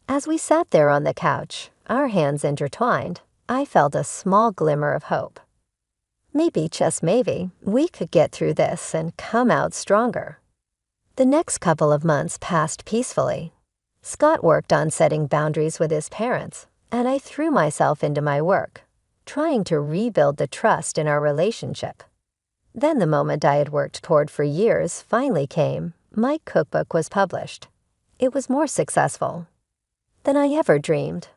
As we sat there on the couch, our hands intertwined, I felt a small glimmer of hope. Maybe, just maybe, we could get through this and come out stronger. The next couple of months passed peacefully. Scott worked on setting boundaries with his parents, and I threw myself into my work, trying to rebuild the trust in our relationship. Then the moment I had worked toward for years finally came. My cookbook was published. It was more successful than I ever dreamed.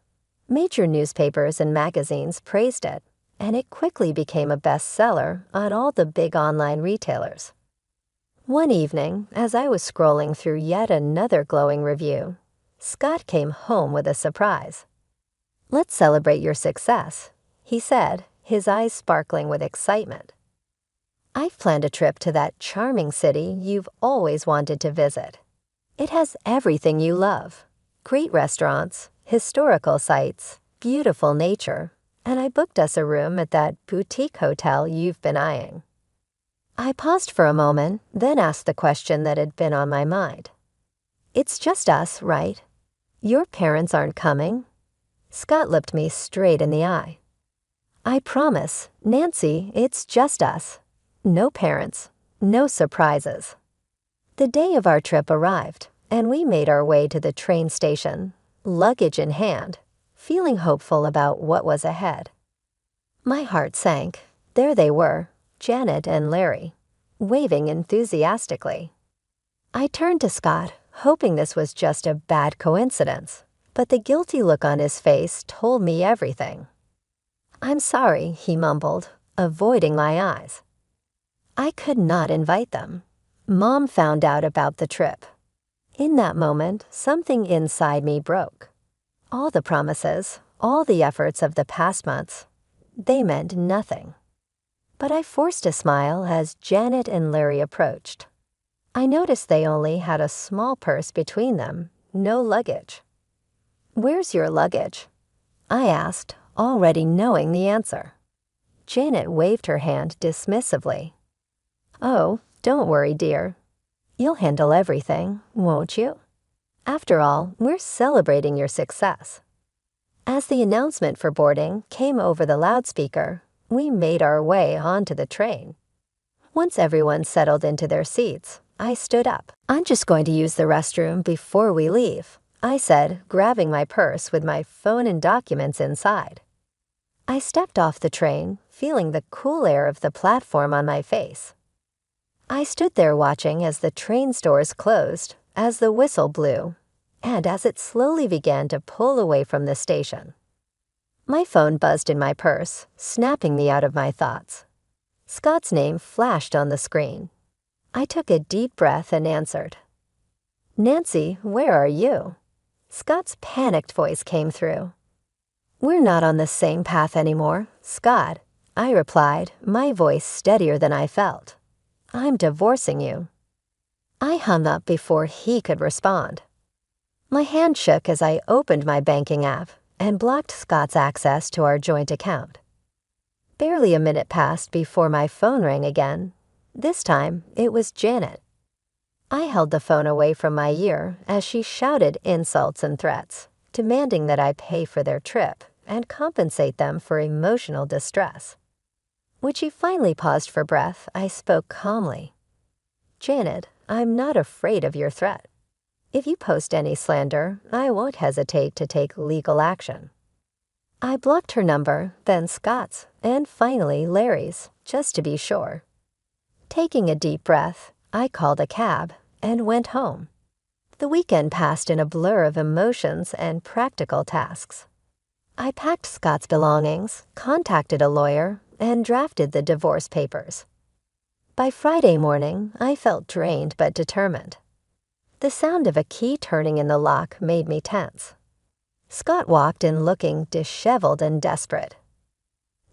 Major newspapers and magazines praised it, and it quickly became a bestseller on all the big online retailers. One evening, as I was scrolling through yet another glowing review, Scott came home with a surprise. "Let's celebrate your success," he said, his eyes sparkling with excitement. "I've planned a trip to that charming city you've always wanted to visit. It has everything you love: great restaurants, historical sites, beautiful nature, and I booked us a room at that boutique hotel you've been eyeing." I paused for a moment, then asked the question that had been on my mind. "It's just us, right? Your parents aren't coming?" Scott looked me straight in the eye. "I promise, Nancy, it's just us. No parents, no surprises." The day of our trip arrived, and we made our way to the train station, luggage in hand, feeling hopeful about what was ahead. My heart sank. There they were, Janet and Larry, waving enthusiastically. I turned to Scott, hoping this was just a bad coincidence, but the guilty look on his face told me everything. "I'm sorry," he mumbled, avoiding my eyes. I could not invite them. Mom found out about the trip. In that moment, something inside me broke. All the promises, all the efforts of the past months, they meant nothing. But I forced a smile as Janet and Larry approached. I noticed they only had a small purse between them, no luggage. "Where's your luggage?" I asked, already knowing the answer. Janet waved her hand dismissively. "Oh, don't worry, dear. You'll handle everything, won't you? After all, we're celebrating your success." As the announcement for boarding came over the loudspeaker, we made our way onto the train. Once everyone settled into their seats, I stood up. "I'm just going to use the restroom before we leave," I said, grabbing my purse with my phone and documents inside. I stepped off the train, feeling the cool air of the platform on my face. I stood there watching as the train doors closed, as the whistle blew, and as it slowly began to pull away from the station. My phone buzzed in my purse, snapping me out of my thoughts. Scott's name flashed on the screen. I took a deep breath and answered. "Nancy, where are you?" Scott's panicked voice came through. "We're not on the same path anymore, Scott," I replied, my voice steadier than I felt. "I'm divorcing you." I hung up before he could respond. My hand shook as I opened my banking app and blocked Scott's access to our joint account. Barely a minute passed before my phone rang again. This time, it was Janet. I held the phone away from my ear as she shouted insults and threats, demanding that I pay for their trip and compensate them for emotional distress. When she finally paused for breath, I spoke calmly. "Janet, I'm not afraid of your threat. If you post any slander, I won't hesitate to take legal action." I blocked her number, then Scott's, and finally Larry's, just to be sure. Taking a deep breath, I called a cab and went home. The weekend passed in a blur of emotions and practical tasks. I packed Scott's belongings, contacted a lawyer, and drafted the divorce papers. By Friday morning, I felt drained but determined. The sound of a key turning in the lock made me tense. Scott walked in looking disheveled and desperate.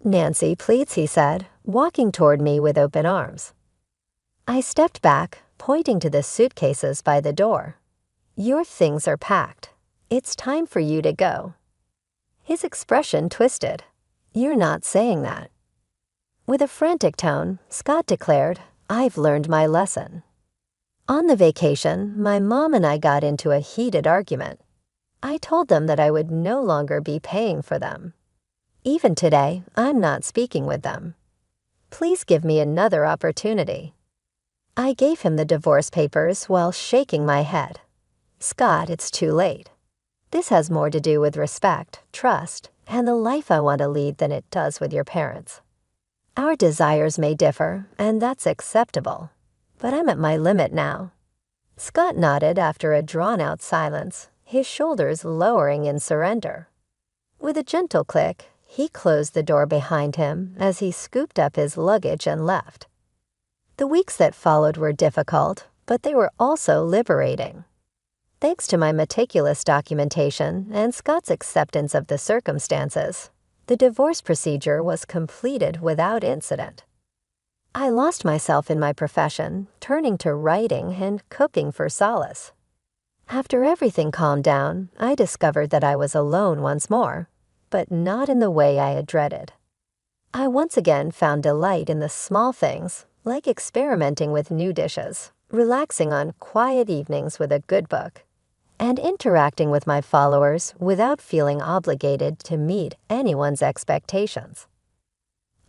"Nancy, please," he said, walking toward me with open arms. I stepped back, pointing to the suitcases by the door. "Your things are packed. It's time for you to go." His expression twisted. "You're not saying that." With a frantic tone, Scott declared, "I've learned my lesson." On the vacation, my mom and I got into a heated argument. I told them that I would no longer be paying for them. Even today, I'm not speaking with them. Please give me another opportunity. I gave him the divorce papers while shaking my head. "Scott, it's too late. This has more to do with respect, trust, and the life I want to lead than it does with your parents. Our desires may differ, and that's acceptable, but I'm at my limit now." Scott nodded after a drawn-out silence, his shoulders lowering in surrender. With a gentle click, he closed the door behind him as he scooped up his luggage and left. The weeks that followed were difficult, but they were also liberating. Thanks to my meticulous documentation and Scott's acceptance of the circumstances, the divorce procedure was completed without incident. I lost myself in my profession, turning to writing and cooking for solace. After everything calmed down, I discovered that I was alone once more, but not in the way I had dreaded. I once again found delight in the small things, like experimenting with new dishes, relaxing on quiet evenings with a good book, and interacting with my followers without feeling obligated to meet anyone's expectations.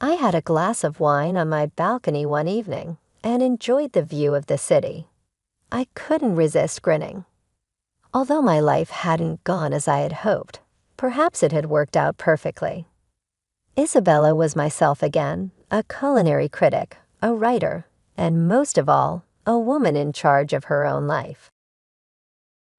I had a glass of wine on my balcony one evening and enjoyed the view of the city. I couldn't resist grinning. Although my life hadn't gone as I had hoped, perhaps it had worked out perfectly. Isabella was myself again, a culinary critic, a writer, and most of all, a woman in charge of her own life.